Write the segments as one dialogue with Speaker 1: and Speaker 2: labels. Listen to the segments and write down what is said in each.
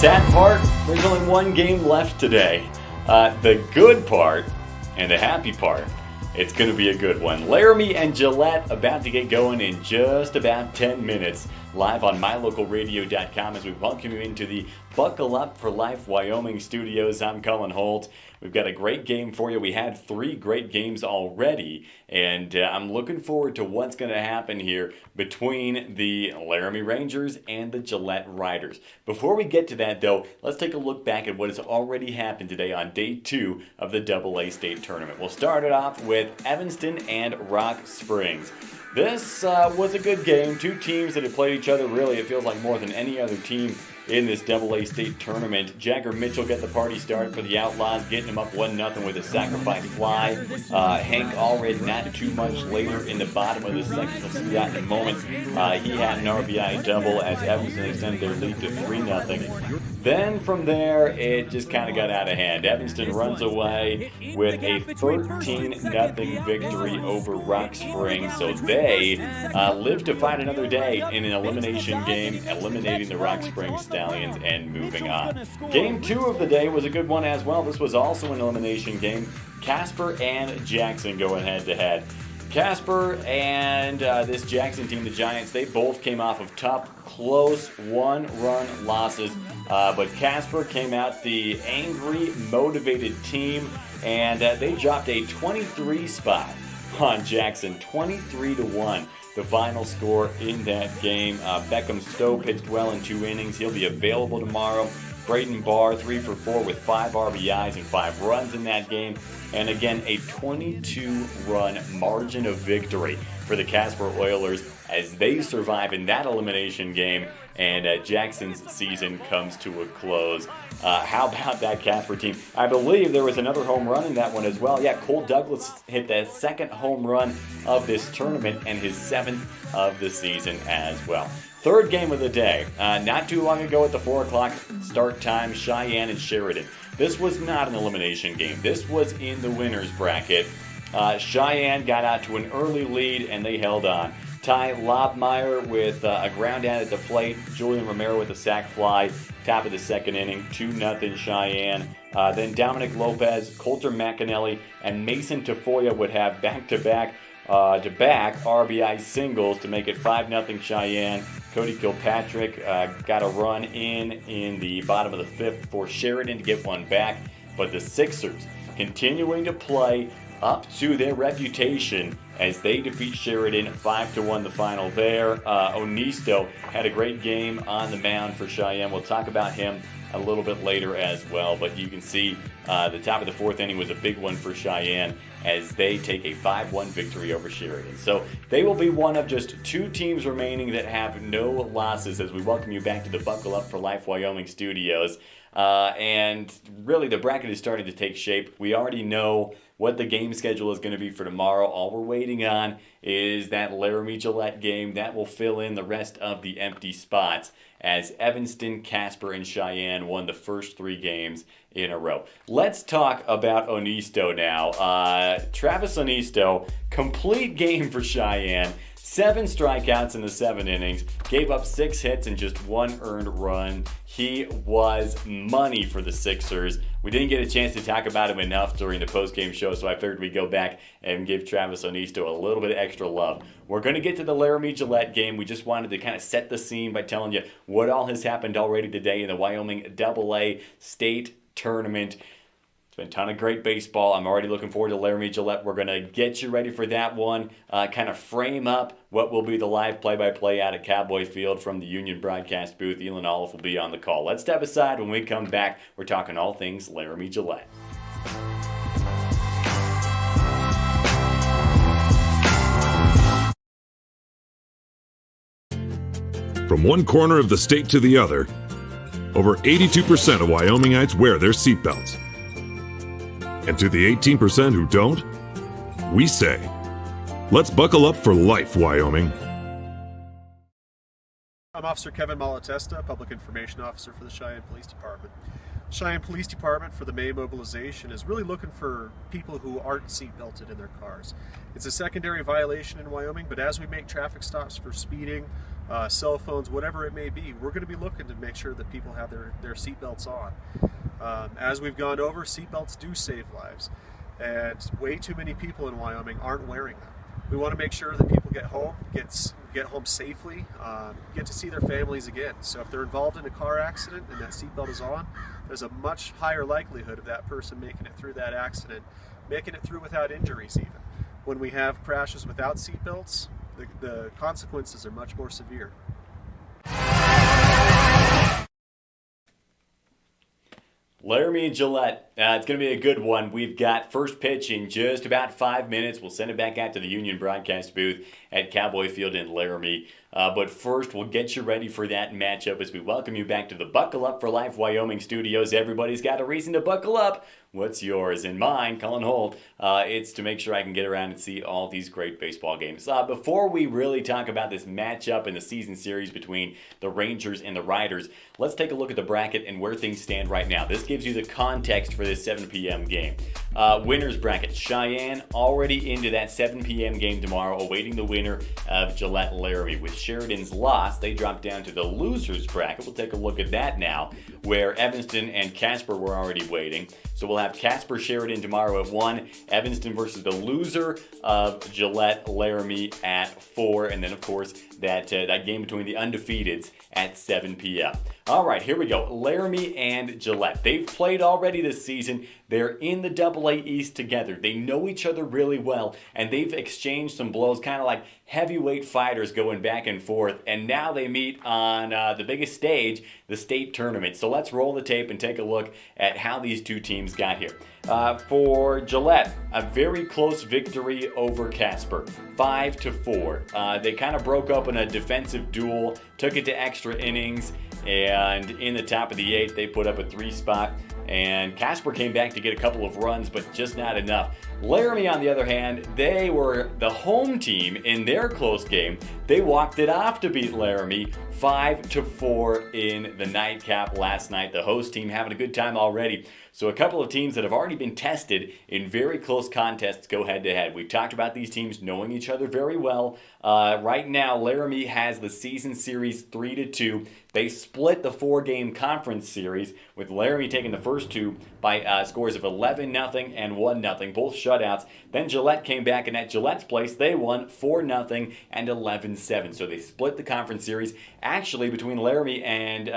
Speaker 1: sad part, there's only one game left today. The good part and the happy part, it's going to be a good one. Laramie and Gillette about to get going in just about 10 minutes. Live on mylocalradio.com as we welcome you into the Buckle Up for Life Wyoming studios. I'm Cullen Holt. We've got a great game for you. We had 3 great games already, and I'm looking forward to what's going to happen here between the Laramie Rangers and the Gillette Riders. Before we get to that, though, let's take a look back at what has already happened today on day 2 of the AA State Tournament. We'll start it off with Evanston and Rock Springs. This was a good game. 2 teams that have played each other, really, it feels like more than any other team in this AA State Tournament. Jagger Mitchell got the party started for the Outlaws, getting them up 1-0 with a sacrifice fly. Hank Allred not too much later in the bottom of the second. We'll see that in a moment. He had an RBI double as Evanston extended their lead to 3-0. Then from there, it just kind of got out of hand. Evanston runs away with a 13-0 victory over Rock Springs. So they live to fight another day in an elimination game, eliminating the Rock Springs Stallions and moving on. Game 2 of the day was a good one as well. This was also an elimination game. Casper and Jackson going head-to-head. Casper and this Jackson team, the Giants, they both came off of tough, close, one-run losses. But Casper came out the angry, motivated team, and they dropped a 23 spot on Jackson, 23-1. The final score in that game. Beckham Stowe pitched well in 2 innings. He'll be available tomorrow. Braden Barr, 3 for 4 with 5 RBIs and 5 runs in that game. And again, a 22-run margin of victory for the Casper Oilers as they survive in that elimination game, and Jackson's season comes to a close. How about that Casper team? I believe there was another home run in that one as well. Yeah, Cole Douglas hit the 2nd home run of this tournament and his 7th of the season as well. 3rd game of the day, not too long ago at the 4 o'clock start time, Cheyenne and Sheridan. This was not an elimination game. This was in the winner's bracket. Cheyenne got out to an early lead, and they held on. Ty Lobmeyer with a ground out at the plate. Julian Romero with a sac fly. Top of the 2nd inning, 2-0 Cheyenne. Then Dominic Lopez, Coulter McAnally, and Mason Tafoya would have back-to-back RBI singles to make it 5-0 Cheyenne. Cody Kilpatrick got a run in the bottom of the 5th for Sheridan to get one back. But the Sixers continuing to play up to their reputation as they defeat Sheridan 5-1 the final there. Onisto had a great game on the mound for Cheyenne. We'll talk about him a little bit later as well, but you can see the top of the 4th inning was a big one for Cheyenne as they take a 5-1 victory over Sheridan. So they will be one of just 2 teams remaining that have no losses as we welcome you back to the Buckle Up for Life Wyoming studios. And really the bracket is starting to take shape. We already know what the game schedule is going to be for tomorrow. All we're waiting on is that Laramie Gillette game that will fill in the rest of the empty spots as Evanston, Casper, and Cheyenne won the first 3 games in a row. Let's talk about Onisto now. Travis Onisto, complete game for Cheyenne. 7 strikeouts in the 7 innings, gave up 6 hits and just 1 earned run. He was money for the Sixers. We didn't get a chance to talk about him enough during the post-game show, so I figured we'd go back and give Travis Onisto a little bit of extra love. We're going to get to the Laramie Gillette game. We just wanted to kind of set the scene by telling you what all has happened already today in the Wyoming AA State Tournament. It's been a ton of great baseball. I'm already looking forward to Laramie Gillette. We're going to get you ready for that one, kind of frame up what will be the live play-by-play out at Cowboy Field from the Union broadcast booth. Elon Olive will be on the call. Let's step aside. When we come back, we're talking all things Laramie Gillette.
Speaker 2: From one corner of the state to the other, over 82% of Wyomingites wear their seatbelts. And to the 18% who don't, we say, let's buckle up for life, Wyoming.
Speaker 3: I'm Officer Kevin Malatesta, Public Information Officer for the Cheyenne Police Department. Cheyenne Police Department for the May mobilization is really looking for people who aren't seatbelted in their cars. It's a secondary violation in Wyoming, but as we make traffic stops for speeding, cell phones, whatever it may be. We're going to be looking to make sure that people have their seatbelts on. As we've gone over, seatbelts do save lives, and way too many people in Wyoming aren't wearing them. We want to make sure that people get home safely, get to see their families again. So if they're involved in a car accident and that seatbelt is on, there's a much higher likelihood of that person making it through that accident, making it through without injuries even. When we have crashes without seatbelts, the consequences are much more severe.
Speaker 1: Laramie and Gillette, it's going to be a good one. We've got first pitch in just about 5 minutes. We'll send it back out to the Union broadcast booth at Cowboy Field in Laramie. But first, we'll get you ready for that matchup as we welcome you back to the Buckle Up for Life Wyoming studios. Everybody's got a reason to buckle up. What's yours and mine, Colin Holt? It's to make sure I can get around and see all these great baseball games. Before we really talk about this matchup in the season series between the Rangers and the Riders, let's take a look at the bracket and where things stand right now. This gives you the context for this 7 p.m. game. Winners bracket, Cheyenne already into that 7 p.m. game tomorrow, awaiting the winner of Gillette Laramie. With Sheridan's loss, they dropped down to the losers bracket. We'll take a look at that now, where Evanston and Casper were already waiting. So we'll have Casper Sheridan tomorrow at 1, Evanston versus the loser of Gillette Laramie at 4, and then of course that game between the undefeateds at 7 p.m. All right, here we go. Laramie and Gillette. They've played already this season. They're in the AA East together. They know each other really well, and they've exchanged some blows, kind of like heavyweight fighters going back and forth, and now they meet on the biggest stage, the state tournament. So let's roll the tape and take a look at how these two teams got here. For Gillette, a very close victory over Casper, 5-4. They kind of broke up in a defensive duel, took it to extra innings, and in the top of the 8th, they put up a 3-spot. And Casper came back to get a couple of runs, but just not enough. Laramie, on the other hand, they were the home team in their close game. They walked it off to beat Laramie 5-4 in the nightcap last night. The host team having a good time already. So a couple of teams that have already been tested in very close contests go head-to-head. We've talked about these teams knowing each other very well. Right now, Laramie has the season series 3-2. They split the 4-game conference series, with Laramie taking the first 2 by scores of 11-0 and 1-0, both shutouts. Then Gillette came back, and at Gillette's place, they won 4-0 and 11-7. So they split the conference series. Actually, between Laramie and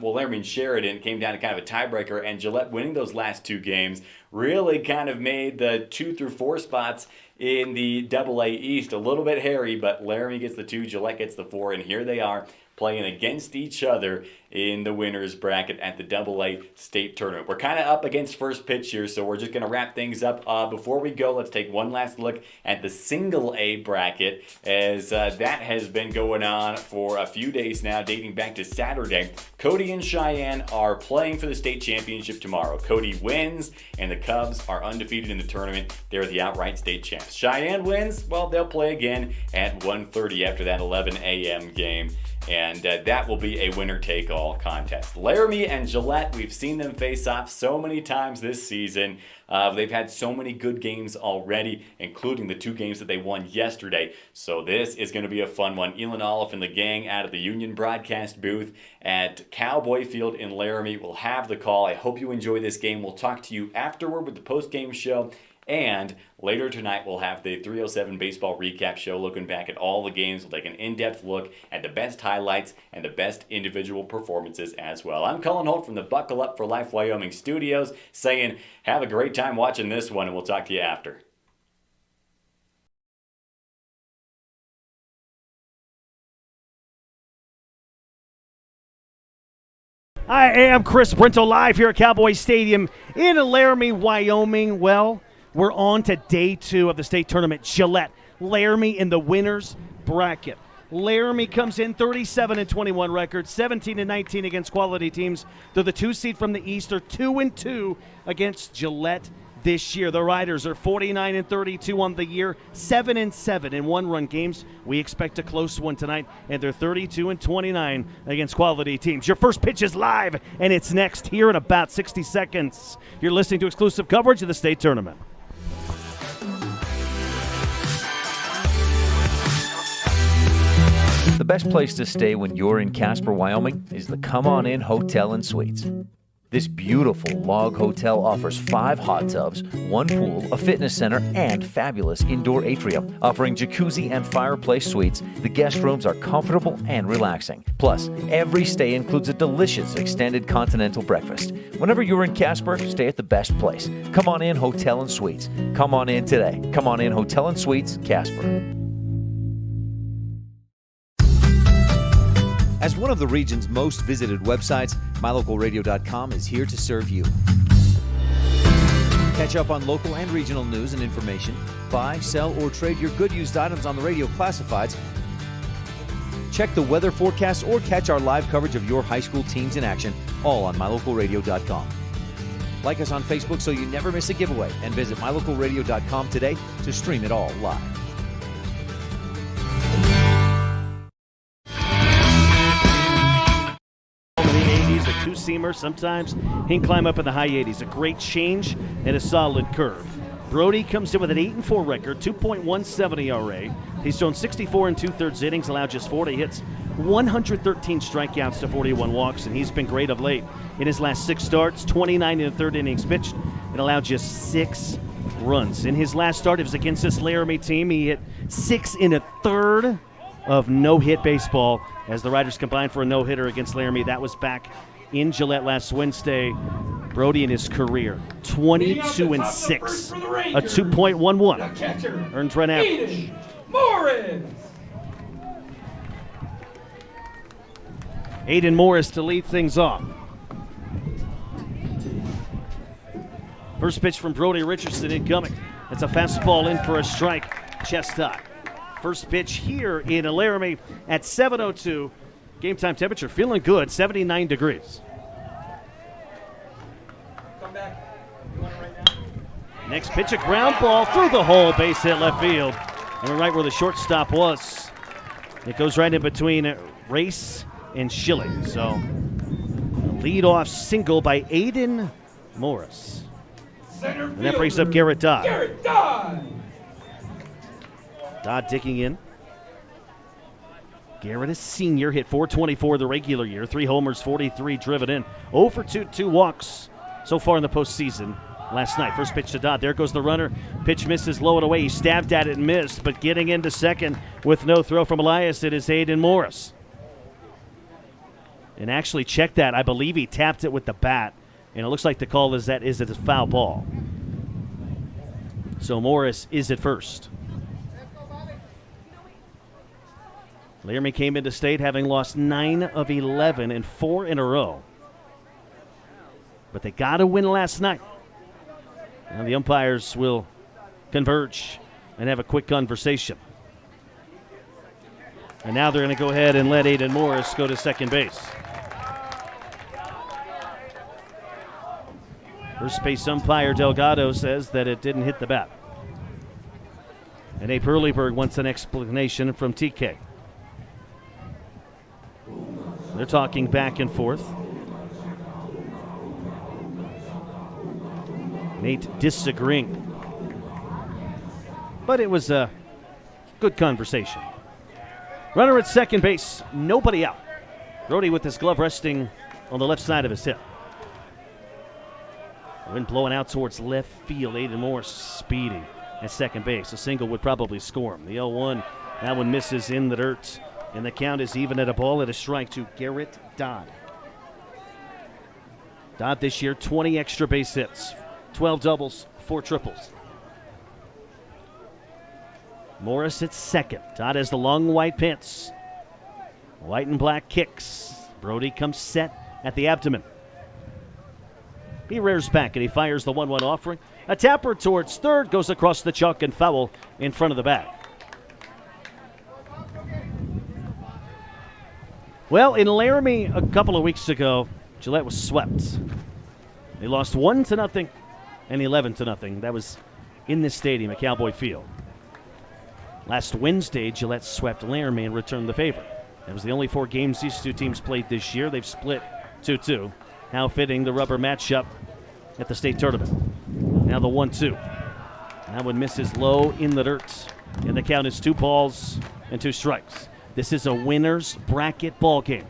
Speaker 1: Laramie and Sheridan, came down to kind of a tiebreaker, and Gillette winning those last 2 games really kind of made the 2 through 4 spots in the AA East a little bit hairy, but Laramie gets the 2, Gillette gets the 4, and here they are playing against each other in the winners bracket at the AA state tournament. We're kind of up against first pitch here, so we're just going to wrap things up. Before we go, let's take one last look at the single A bracket, as that has been going on for a few days now, dating back to Saturday. Cody and Cheyenne are playing for the state championship tomorrow. Cody wins, and the Cubs are undefeated in the tournament. They're the outright state champs. Cheyenne wins, well, they'll play again at 1:30 after that 11 a.m. game. And that will be a winner-take-all contest. Laramie and Gillette, we've seen them face off so many times this season. They've had so many good games already, including the 2 games that they won yesterday. So this is going to be a fun one. Elon Olive and the gang out of the Union broadcast booth at Cowboy Field in Laramie will have the call. I hope you enjoy this game. We'll talk to you afterward with the post-game show. And later tonight, we'll have the 307 Baseball Recap Show looking back at all the games. We'll take an in-depth look at the best highlights and the best individual performances as well. I'm Colin Holt from the Buckle Up for Life Wyoming studios, saying have a great time watching this one, and we'll talk to you after.
Speaker 4: I am Chris Brinto, live here at Cowboy Stadium in Laramie, Wyoming. Well, we're on to day 2 of the state tournament. Gillette, Laramie in the winners bracket. Laramie comes in 37-21 record, 17-19 against quality teams. They're the 2 seed from the East. They're 2-2 against Gillette this year. The Riders are 49-32 on the year, 7-7 in one-run games. We expect a close one tonight, and they're 32-29 against quality teams. Your first pitch is live, and it's next here in about 60 seconds. You're listening to exclusive coverage of the state tournament.
Speaker 5: The best place to stay when you're in Casper, Wyoming is the Come On In Hotel and Suites. This beautiful log hotel offers 5 hot tubs, 1 pool, a fitness center, and fabulous indoor atrium. Offering jacuzzi and fireplace suites, the guest rooms are comfortable and relaxing. Plus, every stay includes a delicious extended continental breakfast. Whenever you're in Casper, stay at the best place. Come On In Hotel and Suites. Come on in today. Come On In Hotel and Suites, Casper. As one of the region's most visited websites, MyLocalRadio.com is here to serve you. Catch up on local and regional news and information. Buy, sell, or trade your good used items on the radio classifieds. Check the weather forecast or catch our live coverage of your high school teams in action, all on MyLocalRadio.com. Like us on Facebook so you never miss a giveaway, and visit MyLocalRadio.com today to stream it all live.
Speaker 4: Two-seamer. Sometimes he can climb up in the high 80s. A great change and a solid curve. Brody comes in with an 8-4 record, 2.17 ERA. He's thrown 64 2/3 innings, allowed just 40 hits, 113 strikeouts to 41 walks, and he's been great of late. In his last 6 starts, 29 1/3 innings pitched, and allowed just 6 runs. In his last start, it was against this Laramie team. He hit 6 1/3 of no-hit baseball as the Riders combined for a no-hitter against Laramie. That was back in Gillette last Wednesday. Brody in his career, 22-6, a 2.11 earned run average. Aiden Morris to lead things off. First pitch from Brody Richardson incoming. It's a fastball in for a strike, chest high. First pitch here in Laramie at 7:02. Game time temperature feeling good, 79 degrees. Come back. You want it right now? Next pitch, a ground ball through the hole, base hit left field. And right where the shortstop was. It goes right in between Race and Schilling. So, lead-off single by Aiden Morris. And that brings up Garrett Dodd. Dodd digging in. Garrett, a senior, hit .424 the regular year, 3 homers, 43 driven in. 0 for 2 walks so far in the postseason last night. First pitch to Dodd. There goes the runner. Pitch misses low and away. He stabbed at it and missed, but getting into second with no throw from Elias, it is Aiden Morris. And actually, check that. I believe he tapped it with the bat, and it looks like the call is that is it a foul ball. So Morris is at first. Laramie came into state having lost 9 of 11 and 4 in a row. But they got to win last night. Now the umpires will converge and have a quick conversation. And now they're going to go ahead and let Aiden Morris go to second base. First base umpire Delgado says that it didn't hit the bat. And Abe Hurleyberg wants an explanation from TK. They're talking back and forth. Nate disagreeing. But it was a good conversation. Runner at second base, nobody out. Brody with his glove resting on the left side of his hip. Wind blowing out towards left field. Aiden Morris speedy at second base. A single would probably score him. The 0-1, that one misses in the dirt. And the count is even at a ball at a strike to Garrett Dodd. Dodd this year, 20 extra base hits, 12 doubles, 4 triples. Morris at second. Dodd has the long white pants. White and black kicks. Brody comes set at the abdomen. He rears back and he fires the 1-1 offering. A tapper towards third, goes across the chalk and foul in front of the bag. Well, in Laramie a couple of weeks ago, Gillette was swept. They lost 1-0 and 11-0. That was in this stadium at Cowboy Field. Last Wednesday, Gillette swept Laramie and returned the favor. That was the only 4 games these two teams played this year. They've split 2-2. How fitting the rubber matchup at the state tournament. Now the 1-2. That one misses low in the dirt. And the count is 2 balls and 2 strikes. This is a winner's bracket ball game.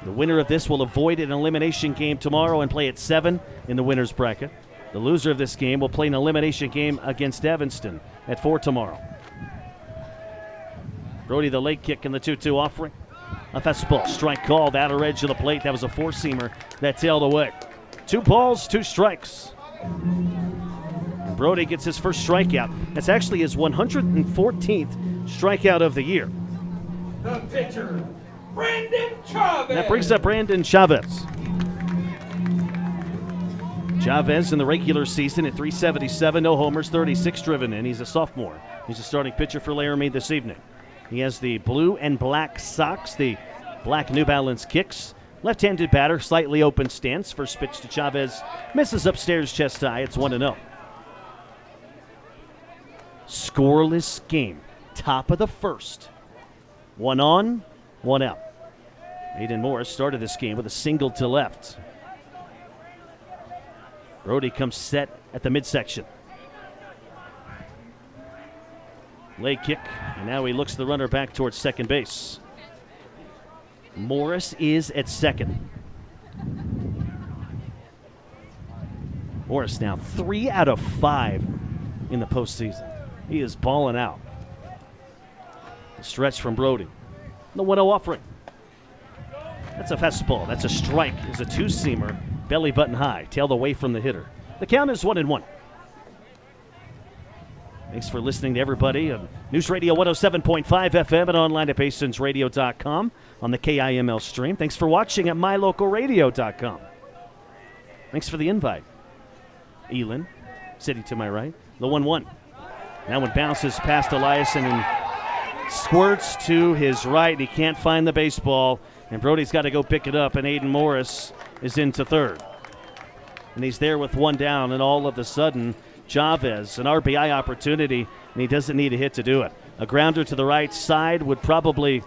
Speaker 4: The winner of this will avoid an elimination game tomorrow and play at 7 in the winner's bracket. The loser of this game will play an elimination game against Evanston at 4 tomorrow. Brody, the leg kick in the 2-2 offering. A fastball, strike called, outer edge of the plate. That was a four-seamer that tailed away. 2 balls, 2 strikes. And Brody gets his first strikeout. That's actually his 114th strikeout of the year.
Speaker 6: The pitcher, Brandon Chavez.
Speaker 4: That brings up Brandon Chavez. Chavez in the regular season at .377, no homers, 36 driven in. He's a sophomore. He's a starting pitcher for Laramie this evening. He has the blue and black socks, the black New Balance kicks. Left-handed batter, slightly open stance. First pitch to Chavez, misses upstairs chest high. It's 1-0. Scoreless game, top of the first. 1 on, 1 out. Aiden Morris started this game with a single to left. Brody comes set at the midsection. Leg kick, and now he looks the runner back towards second base. Morris is at second. Morris now 3 out of 5 in the postseason. He is balling out. A stretch from Brody. The 1-0 offering. That's a fastball. That's a strike. It's a 2-seamer. Belly button high, tailed away from the hitter. The count is 1-1. Thanks for listening to everybody on News Radio 107.5 FM and online at PasonsRadio.com on the KIML stream. Thanks for watching at MyLocalRadio.com. Thanks for the invite. Elin, sitting to my right. The 1-1. That one bounces past Eliason and squirts to his right. He can't find the baseball, and Brody's got to go pick it up, and Aiden Morris is into third. And he's there with 1 down, and all of a sudden, Chavez, an RBI opportunity, and he doesn't need a hit to do it. A grounder to the right side would probably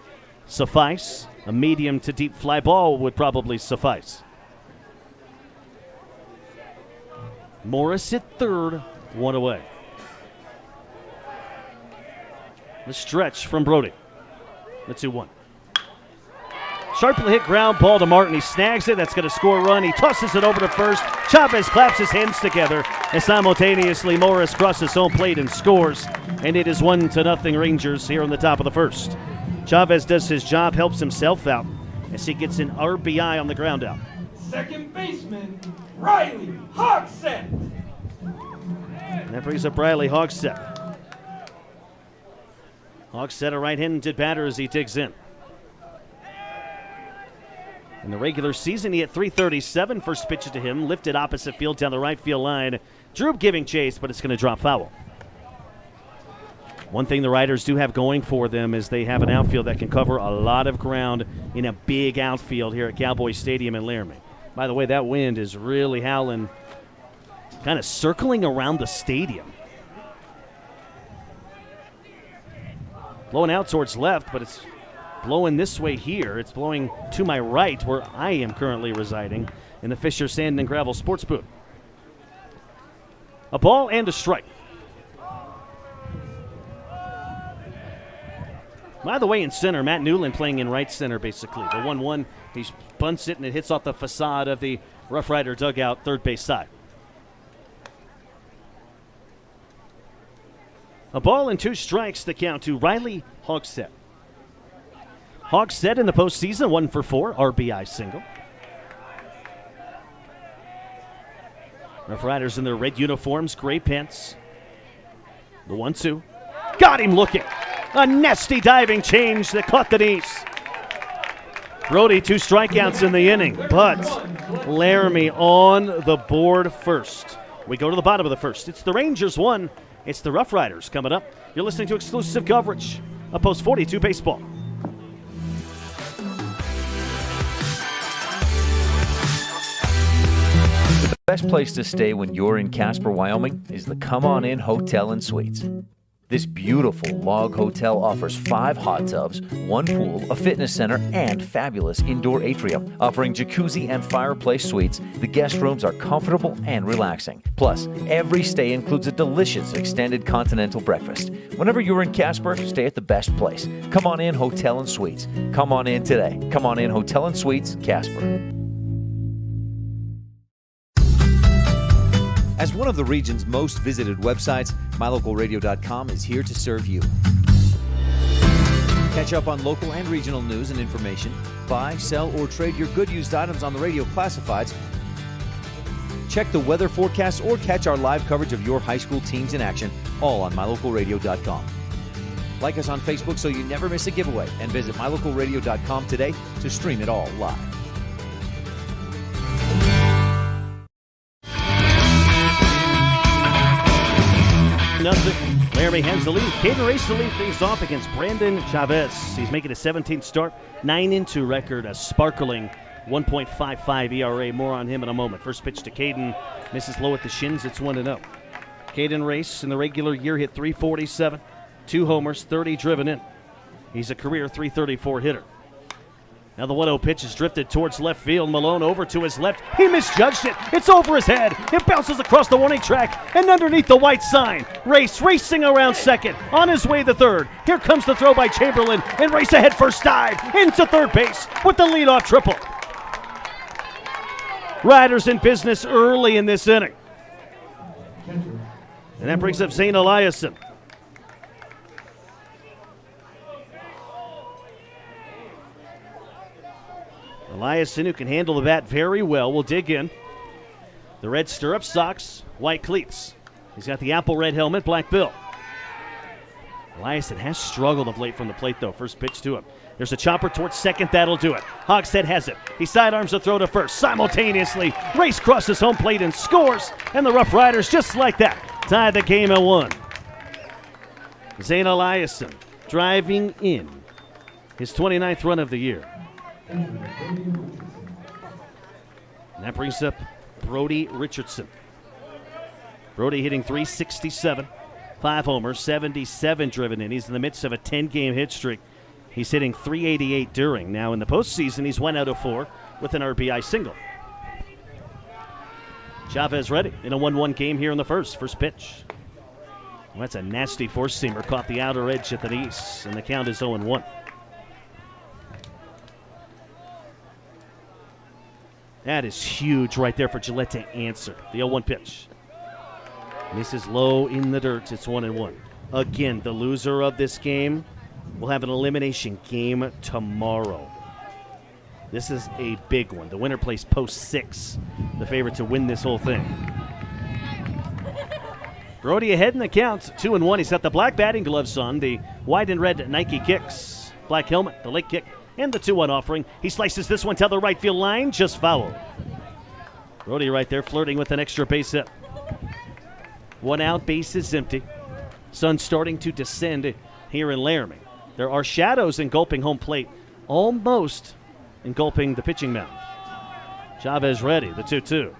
Speaker 4: suffice. A medium to deep fly ball would probably suffice. Morris at third, 1 away. The stretch from Brody. The 2-1. Sharply hit ground ball to Martin. He snags it. That's going to score a run. He tosses it over to first. Chavez claps his hands together, and simultaneously Morris crosses home plate and scores. And it is 1-0 Rangers here on the top of the first. Chavez does his job, helps himself out as he gets an RBI on the ground out.
Speaker 6: Second baseman, Riley Hogsett.
Speaker 4: And that brings up Riley Hogsett. Hogsett, a right-handed batter as he digs in. In the regular season, he hit .337. First pitch to him, lifted opposite field down the right field line. Droop giving chase, but it's going to drop foul. One thing the Riders do have going for them is they have an outfield that can cover a lot of ground in a big outfield here at Cowboy Stadium in Laramie. By the way, that wind is really howling, kind of circling around the stadium. Blowing out towards left, but it's blowing this way here. It's blowing to my right where I am currently residing in the Fisher Sand and Gravel Sports Booth. A ball and a strike. By the way, in center, Matt Newland playing in right center basically. The 1-1, he bunts it and it hits off the facade of the Rough Rider dugout third base side. A ball and 2 strikes, the count to Riley Hogsett. Hogsett in the postseason, 1 for 4, RBI single. Rough Riders in their red uniforms, gray pants. The 1-2. Got him looking. A nasty diving change that caught the knees. Brody, 2 strikeouts in the inning, but Laramie on the board first. We go to the bottom of the first. It's the Rangers 1. It's the Rough Riders coming up. You're listening to exclusive coverage of Post 42 Baseball.
Speaker 5: The best place to stay when you're in Casper, Wyoming is the Come On In Hotel and Suites. This beautiful log hotel offers 5 hot tubs, 1 pool, a fitness center, and fabulous indoor atrium. Offering jacuzzi and fireplace suites, the guest rooms are comfortable and relaxing. Plus, every stay includes a delicious extended continental breakfast. Whenever you're in Casper, stay at the best place. Come on in Hotel and Suites. Come on in today. Come on in Hotel and Suites, Casper. As one of the region's most visited websites, MyLocalRadio.com is here to serve you. Catch up on local and regional news and information. Buy, sell, or trade your good used items on the radio classifieds. Check the weather forecast or catch our live coverage of your high school teams in action, all on MyLocalRadio.com. Like us on Facebook so you never miss a giveaway, and visit MyLocalRadio.com today to stream it all live.
Speaker 4: Nothing. Laramie has the lead. Caden Race to lead things off against Brandon Chavez. He's making a 17th start, 9-2 record, a sparkling 1.55 ERA. More on him in a moment. First pitch to Caden, misses low at the shins. It's 1-0. Caden Race in the regular year hit .347, 2 homers, 30 driven in. He's a career .334 hitter. Now the 1-0 pitch is drifted towards left field. Malone over to his left. He misjudged it. It's over his head. It bounces across the warning track and underneath the white sign. Race racing around second. On his way to third. Here comes the throw by Chamberlain. And Race ahead first dive into third base with the leadoff triple. Riders in business early in this inning. And that brings up Zane Eliason. Eliason, who can handle the bat very well, will dig in. The red stirrup socks, white cleats. He's got the apple red helmet, black bill. Eliason has struggled of late from the plate, though. First pitch to him. There's a chopper towards second. That'll do it. Hogshead has it. He sidearms the throw to first. Simultaneously, Race crosses home plate and scores. And the Rough Riders, just like that, tie the game at 1. Zane Eliason driving in his 29th run of the year. And that brings up Brody Richardson. Brody hitting .367, 5 homers, 77 driven in. He's in the midst of a 10-game hit streak. He's hitting .388 during. Now in the postseason, he's 1 out of 4 with an RBI single. Chavez ready in a 1-1 game here in the first. First pitch. Well, that's a nasty four-seamer. Caught the outer edge at the knees, and the count is 0-1. That is huge right there for Gillette to answer. The 0-1 pitch. Misses low in the dirt. It's 1-1. Again, the loser of this game will have an elimination game tomorrow. This is a big one. The winner plays post 6, the favorite to win this whole thing. Brody ahead in the count, 2-1. He's got the black batting gloves on, the white and red Nike kicks, black helmet, the leg kick, and the 2-1 offering. He slices this one to the right field line, just foul. Brody right there flirting with an extra base hit. 1 out, base is empty. Sun starting to descend here in Laramie. There are shadows engulfing home plate, almost engulfing the pitching mound. Chavez ready, the 2-2.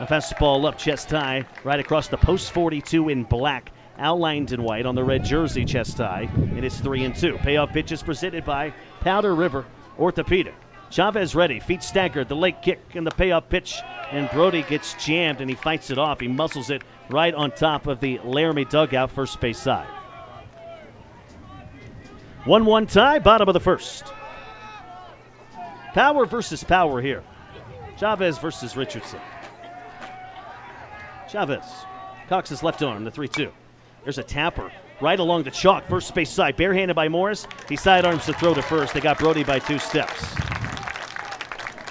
Speaker 4: A fastball up, chest high, right across the post 42 in black, outlined in white on the red jersey, chest high, and it's 3-2. Payoff pitch is presented by Powder River Orthopedic. Chavez ready, feet staggered, the leg kick and the payoff pitch, and Brody gets jammed and he fights it off. He muscles it right on top of the Laramie dugout, first base side. 1-1 tie, bottom of the first. Power versus power here. Chavez versus Richardson. Chavez cocks his left arm, the 3-2. There's a tapper right along the chalk, first base side, barehanded by Morris. He sidearms the throw to first. They got Brody by 2 steps.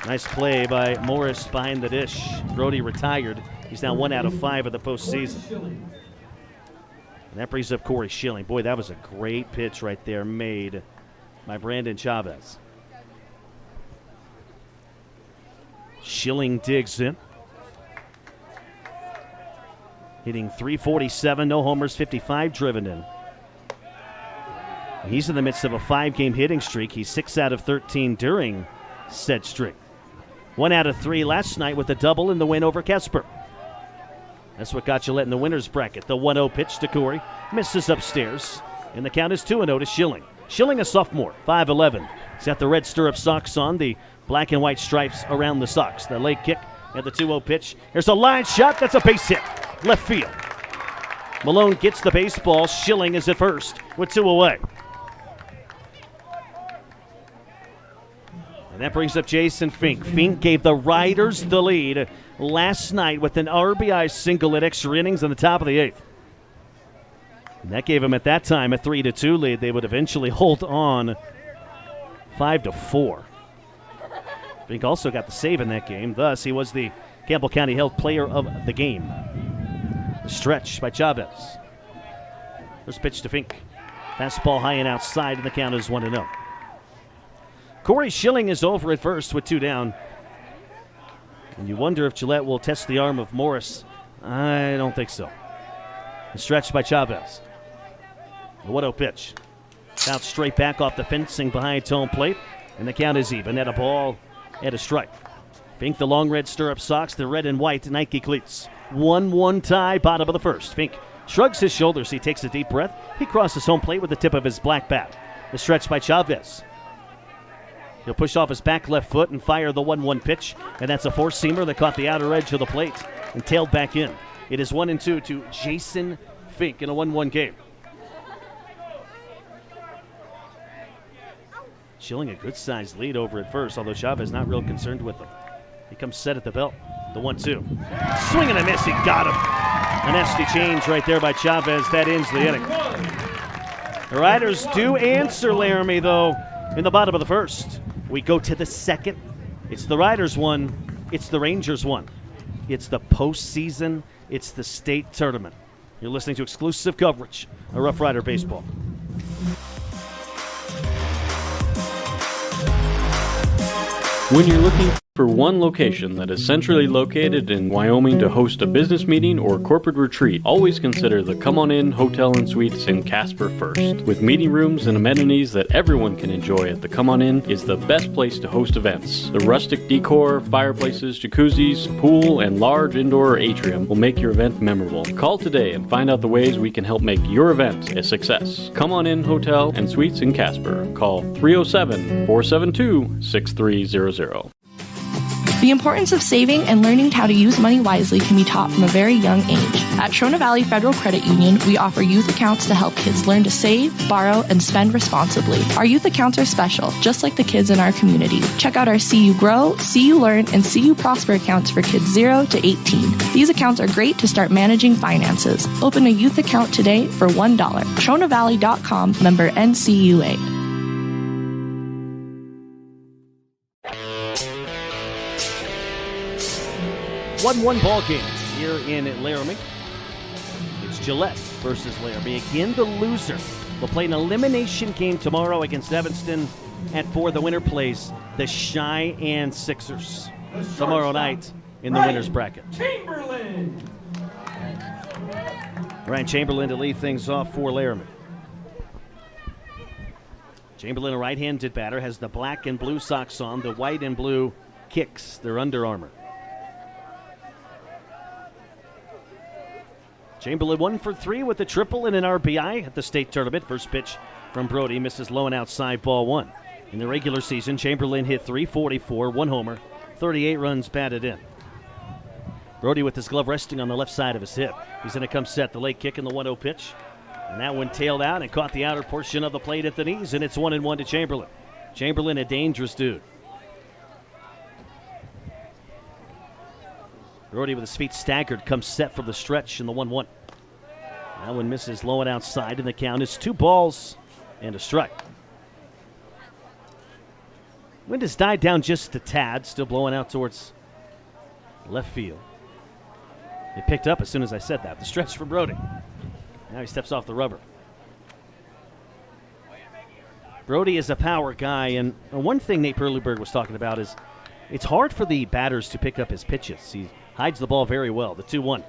Speaker 4: Nice play by Morris behind the dish. Brody retired. He's now 1 out of 5 of the postseason. And that brings up Corey Schilling. Boy, that was a great pitch right there made by Brandon Chavez. Schilling digs in. Hitting .347, no homers, 55 driven in. He's in the midst of a 5-game hitting streak. He's 6 out of 13 during said streak. 1 out of 3 last night with a double in the win over Casper. That's what got Gillette in the winner's bracket. The 1-0 pitch to Corey. Misses upstairs. And the count is 2-0 to Schilling. Schilling, a sophomore, 5'11". He's got the red stirrup socks on, the black and white stripes around the socks. The late kick and the 2-0 pitch. Here's a line shot. That's a base hit. Left field. Malone gets the baseball. Schilling is at first with 2 away. And that brings up Jason Fink. Fink gave the Riders the lead last night with an RBI single at extra innings in the top of the 8th. And that gave him at that time a 3-2 lead. They would eventually hold on 5-4. Fink also got the save in that game. Thus, he was the Campbell County Health Player of the Game. The stretch by Chavez. First pitch to Fink. Fastball high and outside, and the count is 1-0. Corey Schilling is over at first with 2 down. And you wonder if Gillette will test the arm of Morris. I don't think so. The stretch by Chavez. The 1-0 pitch. Out straight back off the fencing behind home plate. And the count is even at a ball and a strike. Fink, the long red stirrup socks, the red and white Nike cleats. 1-1 tie, bottom of the first. Fink shrugs his shoulders. He takes a deep breath. He crosses home plate with the tip of his black bat. The stretch by Chavez. He'll push off his back left foot and fire the 1-1 pitch. And that's a four-seamer that caught the outer edge of the plate and tailed back in. It is 1-2 to Jason Fink in a 1-1 game. Schilling a good-sized lead over at first, although Chavez not real concerned with him. He comes set at the belt. The 1-2. Swing and a miss. He got him. A nasty change right there by Chavez. That ends the inning. The Riders do answer Laramie, though, in the bottom of the first. We go to the second. It's the Riders 1. It's the Rangers 1. It's the postseason. It's the state tournament. You're listening to exclusive coverage of Rough Rider Baseball.
Speaker 7: When you're looking for one location that is centrally located in Wyoming to host a business meeting or corporate retreat, always consider the Come On In Hotel and Suites in Casper first. With meeting rooms and amenities that everyone can enjoy at the Come On In is the best place to host events. The rustic decor, fireplaces, jacuzzis, pool, and large indoor atrium will make your event memorable. Call today and find out the ways we can help make your event a success. Come On In Hotel and Suites in Casper. Call 307-472-6300.
Speaker 8: The importance of saving and learning how to use money wisely can be taught from a very young age. At Shona Valley Federal Credit Union, we offer youth accounts to help kids learn to save, borrow, and spend responsibly. Our youth accounts are special, just like the kids in our community. Check out our See You Grow, See You Learn, and See You Prosper accounts for kids 0 to 18. These accounts are great to start managing finances. Open a youth account today for $1. ShonaValley.com, member NCUA.
Speaker 4: 1-1 ball game here in Laramie. It's Gillette versus Laramie. Again, the loser will play an elimination game tomorrow against Evanston at 4. The winner plays the Cheyenne Sixers tomorrow night in the winner's bracket.
Speaker 6: Chamberlain.
Speaker 4: Ryan Chamberlain to lead things off for Laramie. Chamberlain, a right-handed batter, has the black and blue socks on. The white and blue kicks, their Under Armour. Chamberlain 1 for 3 with a triple and an RBI at the state tournament. First pitch from Brody misses low and outside, ball 1. In the regular season, Chamberlain hit .344, 1 homer, 38 runs batted in. Brody with his glove resting on the left side of his hip. He's going to come set. The late kick in the 1-0 pitch. And that one tailed out and caught the outer portion of the plate at the knees, and it's 1-1 to Chamberlain. Chamberlain, a dangerous dude. Brody with his feet staggered comes set from the stretch in the 1-1. That one misses low and outside, and the count is 2 balls and a strike. Wind has died down just a tad, still blowing out towards left field. It picked up as soon as I said that. The stretch for Brody. Now he steps off the rubber. Brody is a power guy, and one thing Nate Perleberg was talking about is it's hard for the batters to pick up his pitches. He hides the ball very well. The 2-1.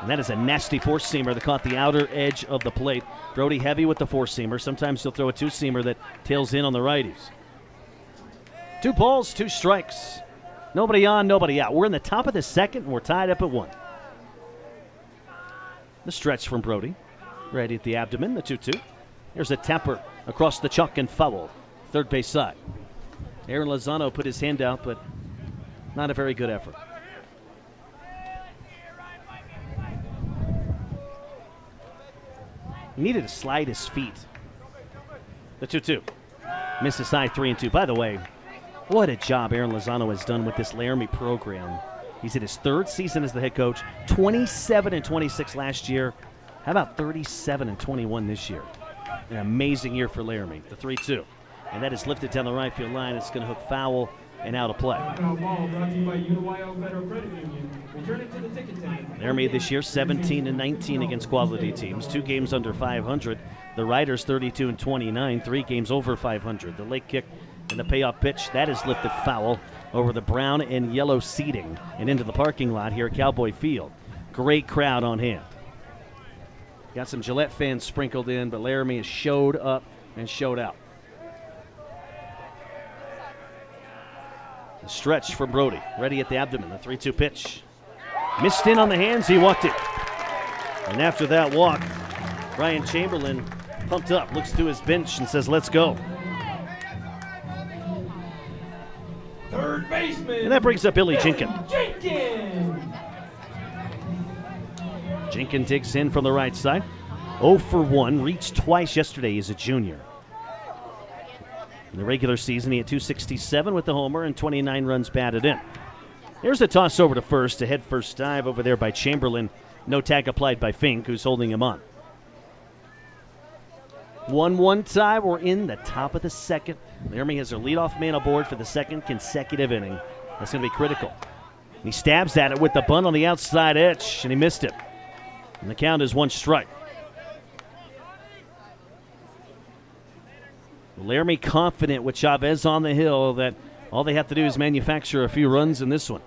Speaker 4: And that is a nasty four-seamer that caught the outer edge of the plate. Brody heavy with the four-seamer. Sometimes he'll throw a two-seamer that tails in on the righties. 2 balls, 2 strikes. Nobody on, nobody out. We're in the top of the second, and we're tied up at 1. The stretch from Brody. Ready at the abdomen, the 2-2. Here's a tapper across the chalk and foul. Third base side. Aaron Lozano put his hand out, but not a very good effort. He needed to slide his feet. The 2-2. Misses high 3-2. By the way, what a job Aaron Lozano has done with this Laramie program. He's in his third season as the head coach. 27-26 last year. How about 37-21 this year? An amazing year for Laramie. The 3-2. And that is lifted down the right field line. It's going to hook foul and out of play. Laramie this year 17-19 against quality teams. 2 games under 500. The Riders 32-29. 3 games over 500. The late kick and the payoff pitch, that is lifted foul over the brown and yellow seating and into the parking lot here at Cowboy Field. Great crowd on hand. Got some Gillette fans sprinkled in, but Laramie has showed up and showed out. The stretch from Brody, ready at the abdomen, the 3-2 pitch. Missed in on the hands, he walked it. And after that walk, Ryan Chamberlain pumped up, looks to his bench and says, let's go.
Speaker 6: Third baseman.
Speaker 4: And that brings up Billy Jenkins. Jenkins digs in from the right side. 0 for 1, reached twice yesterday as a junior. In the regular season, he had 267 with the homer and 29 runs batted in. Here's a toss over to first, a head first dive over there by Chamberlain. No tag applied by Fink, who's holding him on. 1-1 tie. We're in the top of the second. Laramie has their leadoff man aboard for the second consecutive inning. That's going to be critical. He stabs at it with the bunt on the outside edge, and he missed it. And the count is 1 strike. Laramie confident with Chavez on the hill that all they have to do is manufacture a few runs in this one.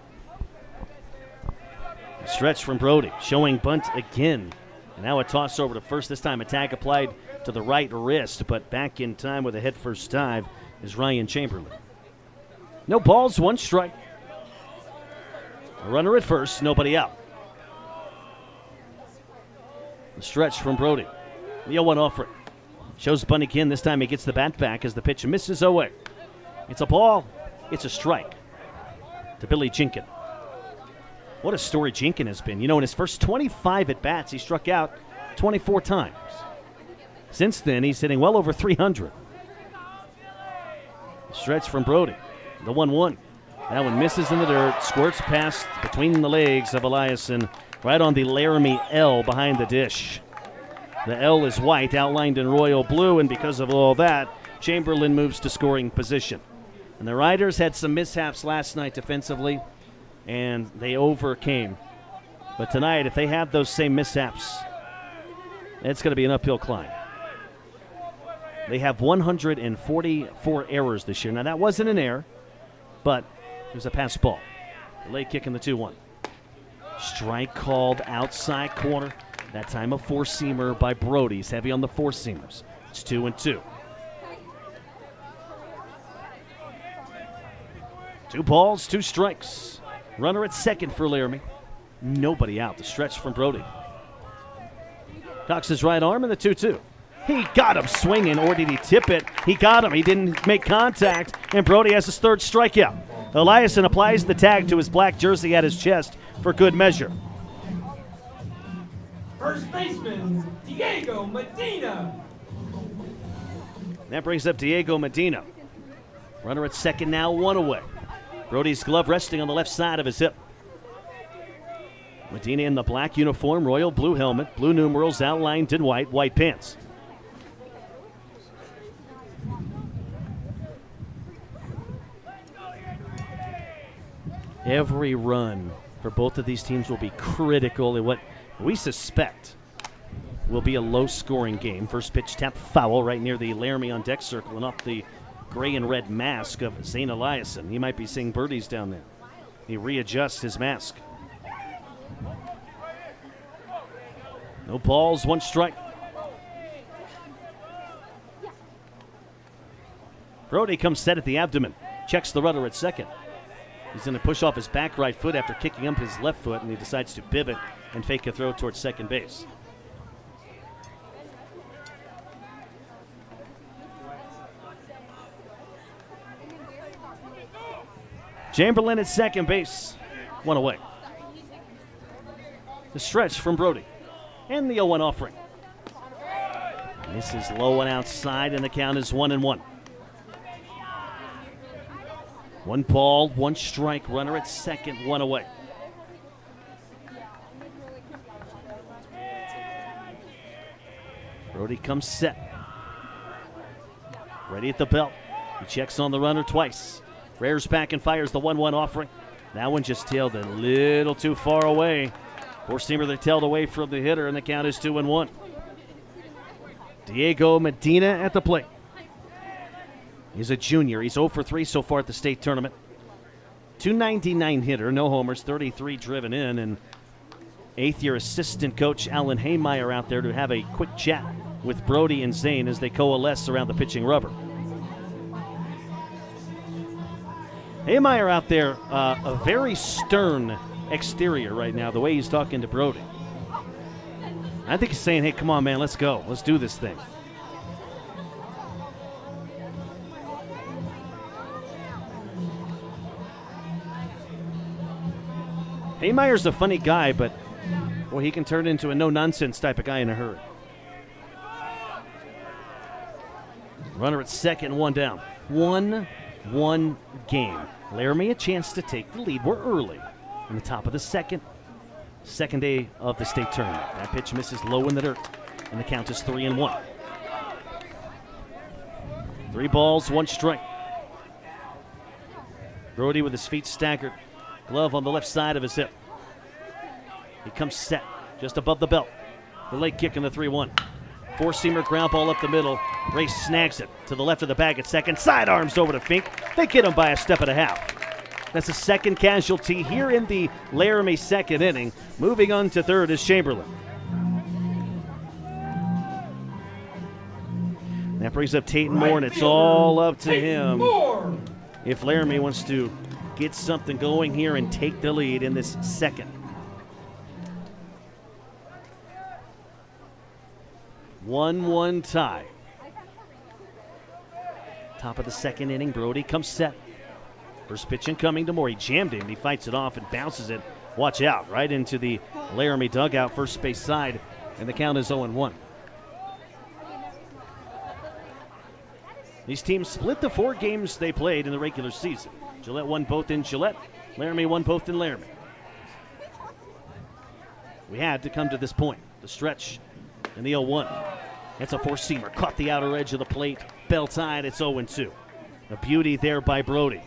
Speaker 4: A stretch from Brody, showing bunt again. And now a toss over to first. This time a tag applied to the right wrist, but back in time with a head first dive is Ryan Chamberlain. No balls, 1 strike. A runner at first, nobody out. The stretch from Brody. The 0-1 offering. Shows bunt again. This time he gets the bat back as the pitch misses away. It's a ball. It's a strike to Billy Jenkins. What a story Jenkins has been. You know, in his first 25 at-bats, he struck out 24 times. Since then, he's hitting well over 300. The stretch from Brody. The 1-1. That one misses in the dirt. Squirts past between the legs of Eliason. Right on the Laramie L behind the dish. The L is white, outlined in royal blue, and because of all that, Chamberlain moves to scoring position. And the Riders had some mishaps last night defensively, and they overcame. But tonight, if they have those same mishaps, it's going to be an uphill climb. They have 144 errors this year. Now, that wasn't an error, but it was a pass ball. The late kick in the 2-1. Strike called outside corner. That time a four-seamer by Brody. He's heavy on the four-seamers. It's 2-2. 2 balls, 2 strikes. Runner at second for Laramie. Nobody out. The stretch from Brody. Cocks his right arm in the 2-2. He got him swinging, or did he tip it? He got him. He didn't make contact, and Brody has his 3rd strikeout. Eliason applies the tag to his black jersey at his chest for good measure.
Speaker 6: First baseman, Diego Medina.
Speaker 4: That brings up Diego Medina. Runner at second now, 1 away. Brody's glove resting on the left side of his hip. Medina in the black uniform, royal blue helmet, blue numerals outlined in white, white pants. Every run for both of these teams will be critical in what we suspect will be a low-scoring game. First pitch tap foul right near the Laramie on deck circle and off the gray and red mask of Zane Eliason. He might be seeing birdies down there. He readjusts his mask. No balls, 1 strike. Brody comes set at the abdomen. Checks the runner at second. He's going to push off his back right foot after kicking up his left foot, and he decides to pivot and fake a throw towards second base. Chamberlain at second base. One away. The stretch from Brody. And the 0-1 offering. This is low and outside, and the count is 1-1. 1 ball, 1 strike. Runner at second, 1 away. Brody comes set. Ready at the belt. He checks on the runner twice. Rears back and fires the 1-1 offering. That one just tailed a little too far away. Four-seamer that tailed away from the hitter, and the count is 2-1. Diego Medina at the plate. He's a junior. He's 0 for 3 so far at the state tournament. 299 hitter, no homers, 33 driven in, and eighth-year assistant coach Alan Haymeyer out there to have a quick chat with Brody and Zane as they coalesce around the pitching rubber. Haymeyer out there, a very stern exterior right now, the way he's talking to Brody. I think he's saying, hey, come on, man, let's go. Let's do this thing. Haymeyer's a funny guy, but boy, he can turn into a no-nonsense type of guy in a hurry. Runner at second, 1 down. 1-1 game. Laramie a chance to take the lead. We're early in the top of the second day of the state tournament. That pitch misses low in the dirt, and the count is 3-1. 3 balls, 1 strike. Brody with his feet staggered. Glove on the left side of his hip. He comes set just above the belt. The leg kick in the 3-1. Four-seamer ground ball up the middle. Ray snags it to the left of the bag at second. Sidearms over to Fink. They get him by a step and a half. That's the second casualty here in the Laramie second inning. Moving on to third is Chamberlain. That brings up Tate Moore, and it's all up to him if Laramie wants to get something going here and take the lead in this second. 1-1 tie. Top of the second inning, Brody comes set. First pitch incoming to Moore. He jammed him. He fights it off and bounces it. Watch out, right into the Laramie dugout, first base side, and the count is 0-1. These teams split the 4 games they played in the regular season. Gillette won both in Gillette. Laramie won both in Laramie. We had to come to this point. The stretch and the 0-1. That's a four-seamer. Caught the outer edge of the plate. Bell tied. It's 0-2. A beauty there by Brody.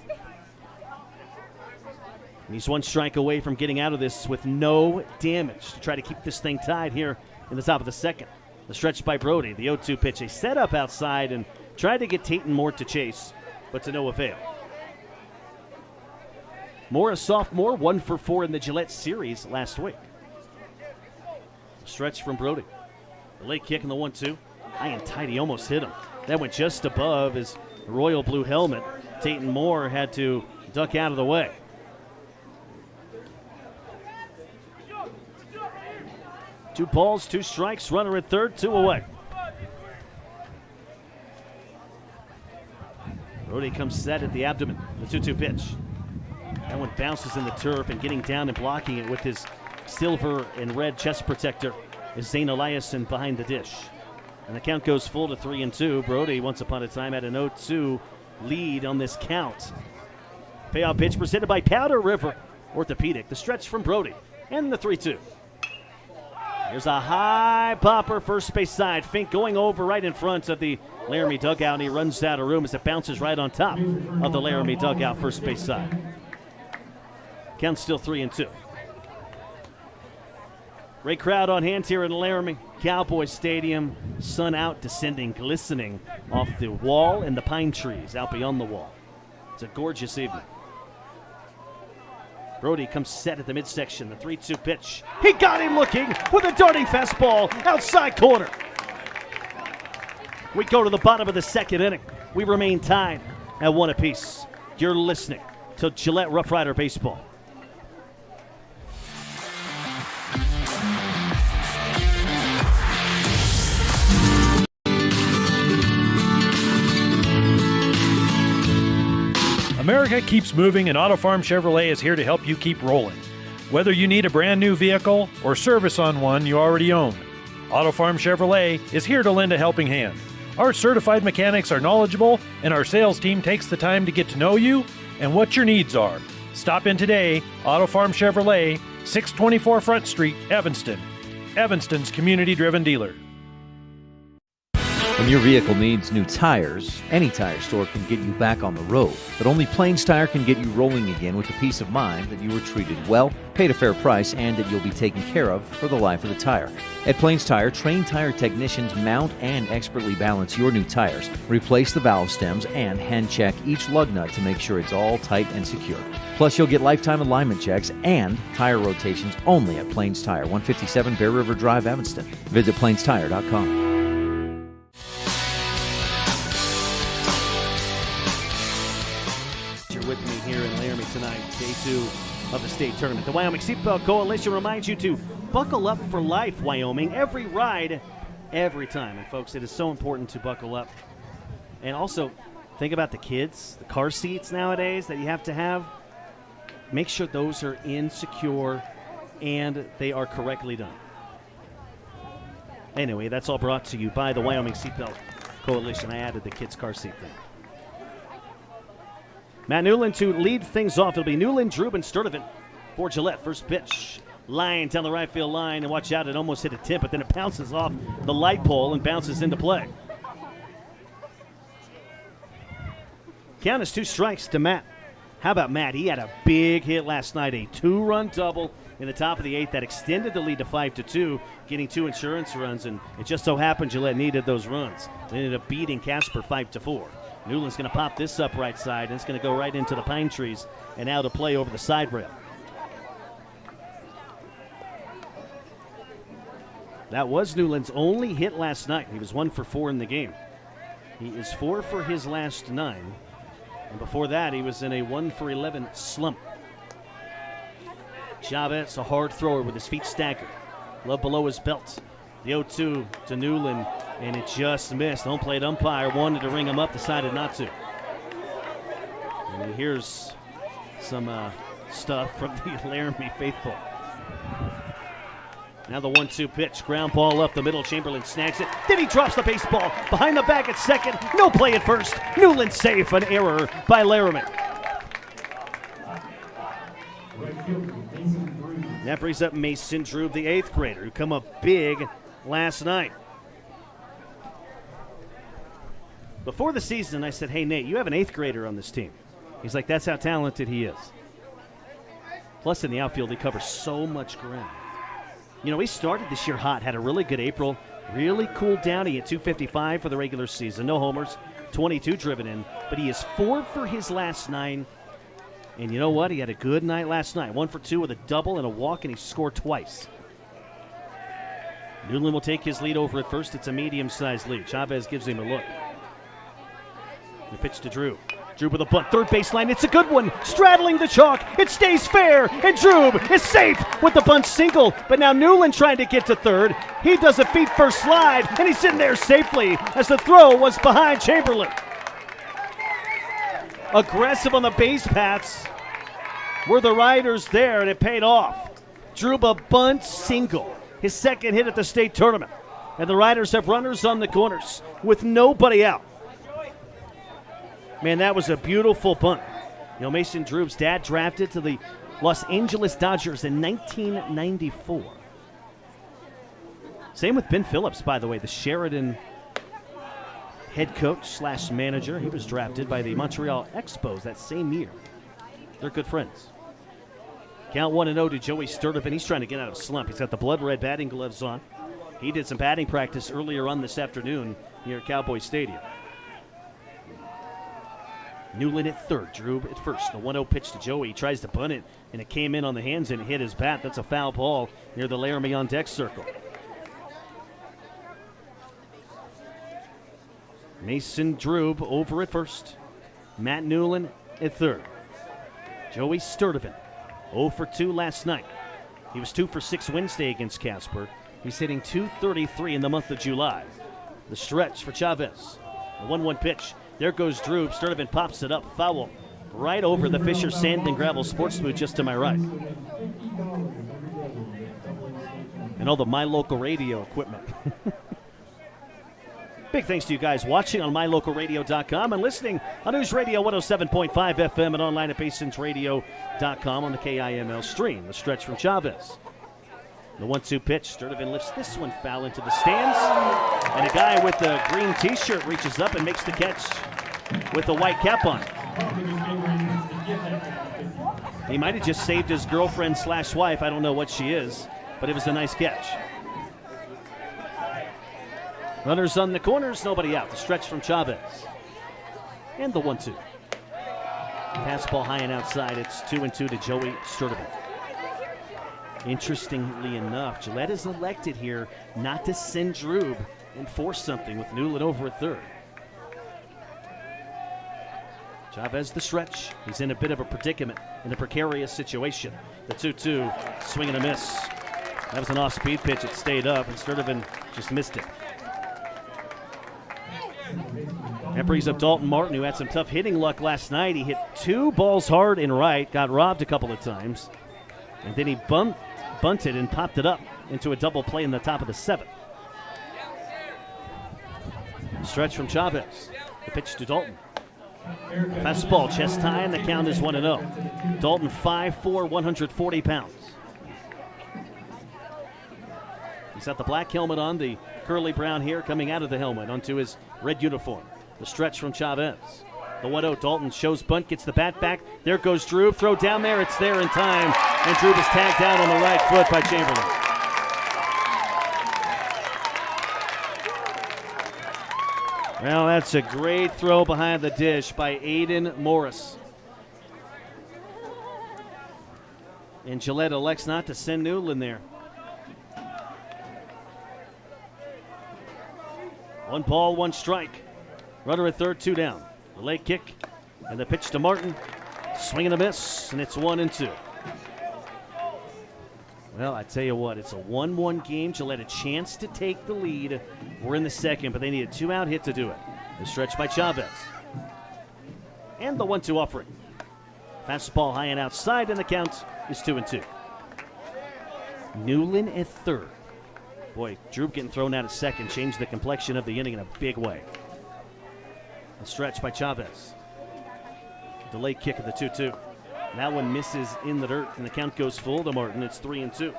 Speaker 4: And he's 1 strike away from getting out of this with no damage to try to keep this thing tied here in the top of the second. The stretch by Brody. The 0-2 pitch. A setup outside and tried to get Tate Moore to chase, but to no avail. Moore, a sophomore, 1 for 4 in the Gillette series last week. Stretch from Brody. The late kick in the 1-2. High and tight, he almost hit him. That went just above his royal blue helmet. Tate Moore had to duck out of the way. Two balls, 2 strikes, runner at third, 2 away. Brody comes set at the abdomen, the 2-2 pitch. That one bounces in the turf, and getting down and blocking it with his silver and red chest protector is Zane Eliason behind the dish. And the count goes full to 3-2. Brody, once upon a time, had an 0-2 lead on this count. Payoff pitch presented by Powder River Orthopedic. The stretch from Brody, and the 3-2. Here's a high popper, first base side. Fink going over right in front of the Laramie dugout, and he runs out of room as it bounces right on top of the Laramie dugout, first base side. Count still 3-2. Great crowd on hand here in Laramie. Cowboy Stadium, sun out, descending, glistening off the wall and the pine trees out beyond the wall. It's a gorgeous evening. Brody comes set at the midsection, the 3-2 pitch. He got him looking with a darting fastball outside corner. We go to the bottom of the second inning. We remain tied at 1 apiece. You're listening to Gillette Rough Rider Baseball.
Speaker 9: America keeps moving, and Auto Farm Chevrolet is here to help you keep rolling. Whether you need a brand new vehicle or service on one you already own, Auto Farm Chevrolet is here to lend a helping hand. Our certified mechanics are knowledgeable, and our sales team takes the time to get to know you and what your needs are. Stop in today, Auto Farm Chevrolet, 624 Front Street, Evanston. Evanston's community-driven dealer.
Speaker 5: When your vehicle needs new tires, any tire store can get you back on the road. But only Plains Tire can get you rolling again with the peace of mind that you were treated well, paid a fair price, and that you'll be taken care of for the life of the tire. At Plains Tire, trained tire technicians mount and expertly balance your new tires, replace the valve stems, and hand check each lug nut to make sure it's all tight and secure. Plus, you'll get lifetime alignment checks and tire rotations only at Plains Tire, 157 Bear River Drive, Evanston. Visit plainstire.com.
Speaker 4: With me here in Laramie tonight, day 2 of the state tournament. The Wyoming Seatbelt Coalition reminds you to buckle up for life, Wyoming. Every ride, every time. And folks, it is so important to buckle up. And also, think about the kids, the car seats nowadays that you have to have. Make sure those are insecure and they are correctly done. Anyway, that's all brought to you by the Wyoming Seatbelt Coalition. I added the kids' car seat thing. Matt Newland to lead things off. It'll be Newland, Drube, and Sturdivant for Gillette. First pitch. Line down the right field line, and watch out, it almost hit a tip, but then it bounces off the light pole and bounces into play. Count is 2 strikes to Matt. How about Matt? He had a big hit last night, a 2-run double in the top of the 8th that extended the lead to 5-2, getting 2 insurance runs, and it just so happened Gillette needed those runs. They ended up beating Casper 5-4. Newland's going to pop this up right side, and it's going to go right into the pine trees and out of play over the side rail. That was Newland's only hit last night. He was 1 for 4 in the game. He is 4 for his last 9. And before that, he was in a 1 for 11 slump. Chavez, a hard thrower with his feet staggered. Glove below his belt. The 0-2 to Newland, and it just missed. Home plate umpire wanted to ring him up, decided not to. And here's some stuff from the Laramie faithful. Now the 1-2 pitch. Ground ball up the middle. Chamberlain snags it. Then he drops the baseball behind the bag at second. No play at first. Newland safe. An error by Laramie. That brings up Mason Drube, the 8th grader, who come up big last night. Before the season, I said, hey, Nate, you have an 8th grader on this team. He's like, that's how talented he is. Plus, in the outfield, he covers so much ground. You know, he started this year hot, had a really good April, really cooled down. He hit 255 for the regular season. No homers, 22 driven in, but he is 4 for his last 9. And you know what? He had a good night last night. 1 for 2 with a double and a walk, and he scored twice. Newland will take his lead over at first. It's a medium-sized lead. Chavez gives him a look. The pitch to Drube. Drube with a bunt, third baseline. It's a good one. Straddling the chalk. It stays fair, and Drube is safe with the bunt single. But now Newland trying to get to third. He does a feet-first slide, and he's in there safely as the throw was behind Chamberlain. Aggressive on the base paths. Were the riders there, and it paid off. Drube a bunt single. His second hit at the state tournament. And the Riders have runners on the corners with nobody out. Man, that was a beautiful bunt. You know, Mason Drube's dad drafted to the Los Angeles Dodgers in 1994. Same with Ben Phillips, by the way, the Sheridan head coach / manager. He was drafted by the Montreal Expos that same year. They're good friends. Count 1-0 to Joey Sturdivant. He's trying to get out of a slump. He's got the blood red batting gloves on. He did some batting practice earlier on this afternoon near Cowboy Stadium. Newland at third, Drube at first. The 1-0 pitch to Joey. He tries to bunt it, and it came in on the hands and hit his bat. That's a foul ball near the Laramie on deck circle. Mason Drube over at first. Matt Newland at third. Joey Sturdivant, 0 for 2 last night. He was 2 for 6 Wednesday against Casper. He's hitting .233 in the month of July. The stretch for Chavez. The 1-1 pitch. There goes Drube. Sturdivant pops it up. Foul right over the Fisher Sand and Gravel Sports Booth just to my right. And all the My Local Radio equipment. Big thanks to you guys watching on mylocalradio.com and listening on News Radio 107.5 FM and online at BasinRadio.com on the KIML stream. The stretch from Chavez. The 1-2 pitch. Sturdivant lifts this one foul into the stands. And a guy with the green T-shirt reaches up and makes the catch with the white cap on. He might have just saved his girlfriend / wife. I don't know what she is, but it was a nice catch. Runners on the corners, nobody out. The stretch from Chavez. And the 1-2. Pass ball high and outside. It's 2-2 to Joey Sturdivant. Interestingly enough, Gillette is elected here not to send Drube and force something with Newland over at third. Chavez the stretch. He's in a bit of a predicament, in a precarious situation. The 2-2, swing and a miss. That was an off-speed pitch. It stayed up, and Sturdivant just missed it. That brings up Dalton Martin, who had some tough hitting luck last night. He hit 2 balls hard and right, got robbed a couple of times, and then he bunted and popped it up into a double play in the top of the 7th. Stretch from Chavez. The pitch to Dalton. Fastball, chest high, and the count is 1-0. Dalton 5'4", 140 pounds. He's got the black helmet on, the curly brown hair coming out of the helmet onto his red uniform. The stretch from Chavez. The 1-0, Dalton shows bunt, gets the bat back. There goes Drube. Throw down there. It's there in time. And Drube is tagged out on the right foot by Chamberlain. Well, that's a great throw behind the dish by Aiden Morris. And Gillette elects not to send Newland there. 1 ball, 1 strike. Runner at third, 2 down. The leg kick and the pitch to Martin. Swing and a miss, and it's 1-2. Well, I tell you what, it's a 1-1 game. Gillette a chance to take the lead. We're in the second, but they need a 2-out hit to do it. The stretch by Chavez. And the 1-2 offering. Fastball high and outside, and the count is 2-2. Newland at third. Boy, Drube getting thrown out at second changed the complexion of the inning in a big way. A stretch by Chavez. Delayed kick of the 2-2. That one misses in the dirt, and the count goes full to Martin. It's 3-2.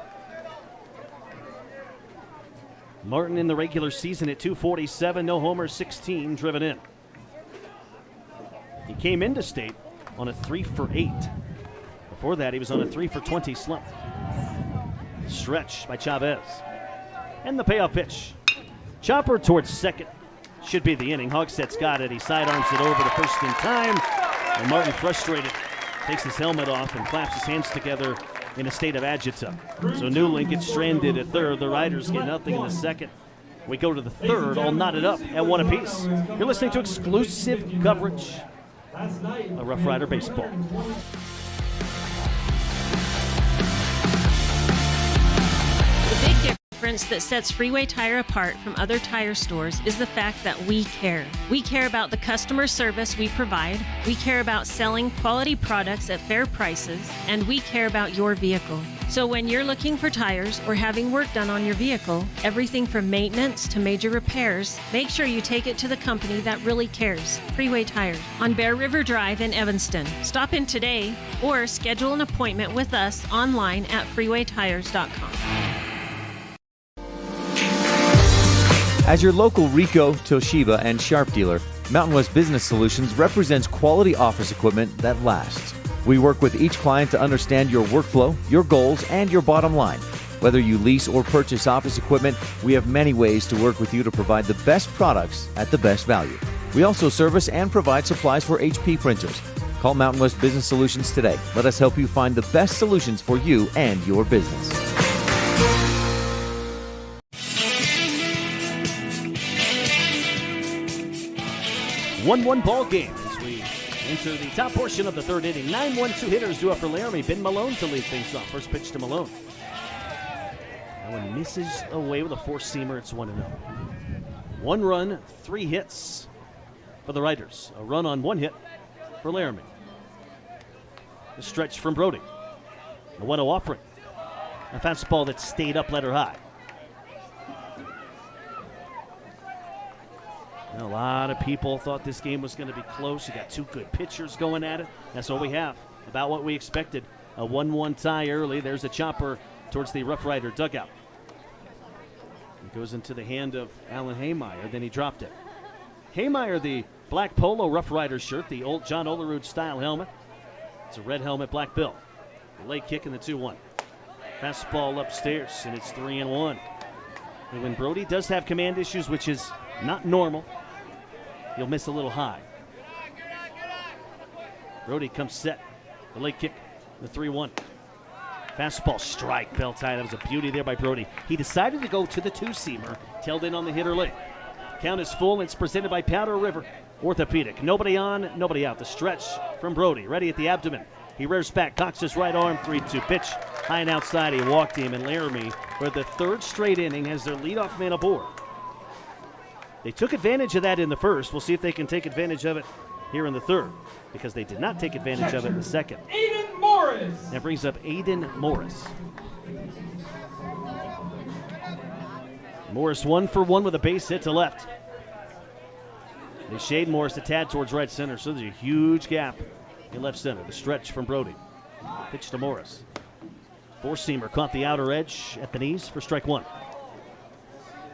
Speaker 4: Martin in the regular season at 247, no homers, 16 driven in. He came into state on a 3-for-8. Before that, he was on a 3-for-20 slump. Stretch by Chavez. And the payoff pitch. Chopper towards second. Should be the inning. Hogstead's got it. He sidearms it over the first in time. And Martin, frustrated, takes his helmet off and claps his hands together in a state of agita. So Newland gets stranded at third. The Riders get nothing in the second. We go to the third, all knotted up at 1 apiece. You're listening to exclusive coverage of Rough Rider Baseball.
Speaker 10: The big difference that sets Freeway Tire apart from other tire stores is the fact that we care. We care about the customer service we provide, we care about selling quality products at fair prices, and we care about your vehicle. So when you're looking for tires or having work done on your vehicle, everything from maintenance to major repairs, make sure you take it to the company that really cares, Freeway Tires, on Bear River Drive in Evanston. Stop in today or schedule an appointment with us online at freewaytires.com.
Speaker 5: As your local Ricoh, Toshiba, and Sharp dealer, Mountain West Business Solutions represents quality office equipment that lasts. We work with each client to understand your workflow, your goals, and your bottom line. Whether you lease or purchase office equipment, we have many ways to work with you to provide the best products at the best value. We also service and provide supplies for HP printers. Call Mountain West Business Solutions today. Let us help you find the best solutions for you and your business.
Speaker 4: 1-1 ball game as we enter the top portion of the third inning. 9-1-2 hitters due up for Laramie. Ben Malone to lead things off. First pitch to Malone. That one misses away with a four-seamer. It's 1-0. 1 run, 3 hits for the Riders. A run on 1 hit for Laramie. The stretch from Brody. The 1-0 offering. A fastball that stayed up, let her high. And a lot of people thought this game was going to be close. You got two good pitchers going at it. That's what we have. About what we expected. A 1-1 tie early. There's a chopper towards the Rough Rider dugout. It goes into the hand of Alan Haymeyer. Then he dropped it. Haymeyer, the black polo Rough Rider shirt, the old John Olerud style helmet. It's a red helmet, black bill. The late kick in the 2-1. Fastball upstairs, and it's 3-1. And when Brody does have command issues, which is not normal, he'll miss a little high. Brody comes set. The late kick, the 3-1. Fastball strike, belt high. That was a beauty there by Brody. He decided to go to the two-seamer, tailed in on the hitter late. Count is full. It's presented by Powder River Orthopedic. Nobody on, nobody out. The stretch from Brody, ready at the abdomen. He rears back, cocks his right arm, 3-2 pitch. High and outside, he walked him, and Laramie, for the third straight inning, has their leadoff man aboard. They took advantage of that in the first. We'll see if they can take advantage of it here in the third, because they did not take advantage of it in the second.
Speaker 6: Aiden Morris.
Speaker 4: That brings up Aiden Morris. Morris 1 for 1 with a base hit to left. They shade Morris a tad towards right center, so there's a huge gap in left center. The stretch from Brody. Pitch to Morris. Four-seamer caught the outer edge at the knees for strike one.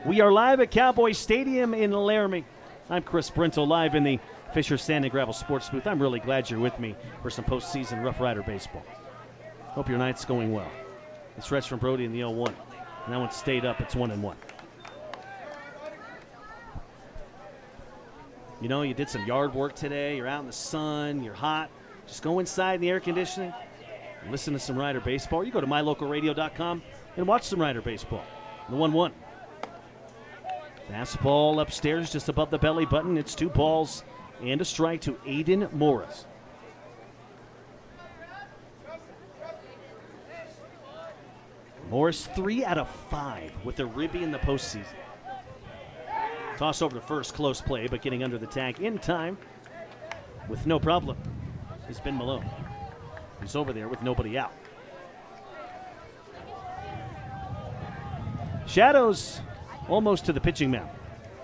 Speaker 4: We are live at Cowboy Stadium in Laramie. I'm Chris Brintle, live in the Fisher Sand and Gravel Sports booth. I'm really glad you're with me for some postseason Rough Rider baseball. Hope your night's going well. The stretch from Brody in the 0-1. And that one stayed up. It's 1-1. You know, you did some yard work today. You're out in the sun. You're hot. Just go inside in the air conditioning and listen to some Rider baseball. You go to mylocalradio.com and watch some Rider baseball. The 1-1. Fastball upstairs just above the belly button. It's 2 balls and a strike to Aiden Morris. Morris 3 out of 5 with a ribby in the postseason. Toss over to first, close play, but getting under the tag in time with no problem is Ben Malone. He's over there with nobody out. Shadows almost to the pitching mound.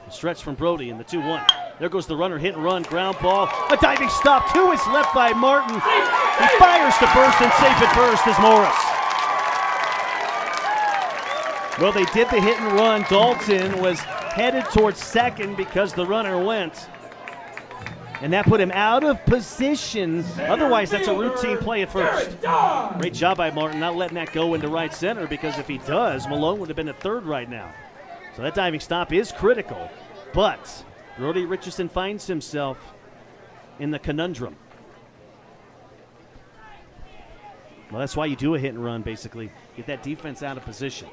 Speaker 4: The stretch from Brody in the 2-1. There goes the runner, hit and run, ground ball. A diving stop, 2 is left by Martin. He fires to first, and safe at first is Morris. Well, they did the hit and run. Dalton was headed towards second because the runner went. And that put him out of position. Otherwise, that's a routine play at first. Great job by Martin not letting that go into right center, because if he does, Malone would have been at third right now. So that diving stop is critical. But Brody Richardson finds himself in the conundrum. Well, that's why you do a hit and run, basically. Get that defense out of position.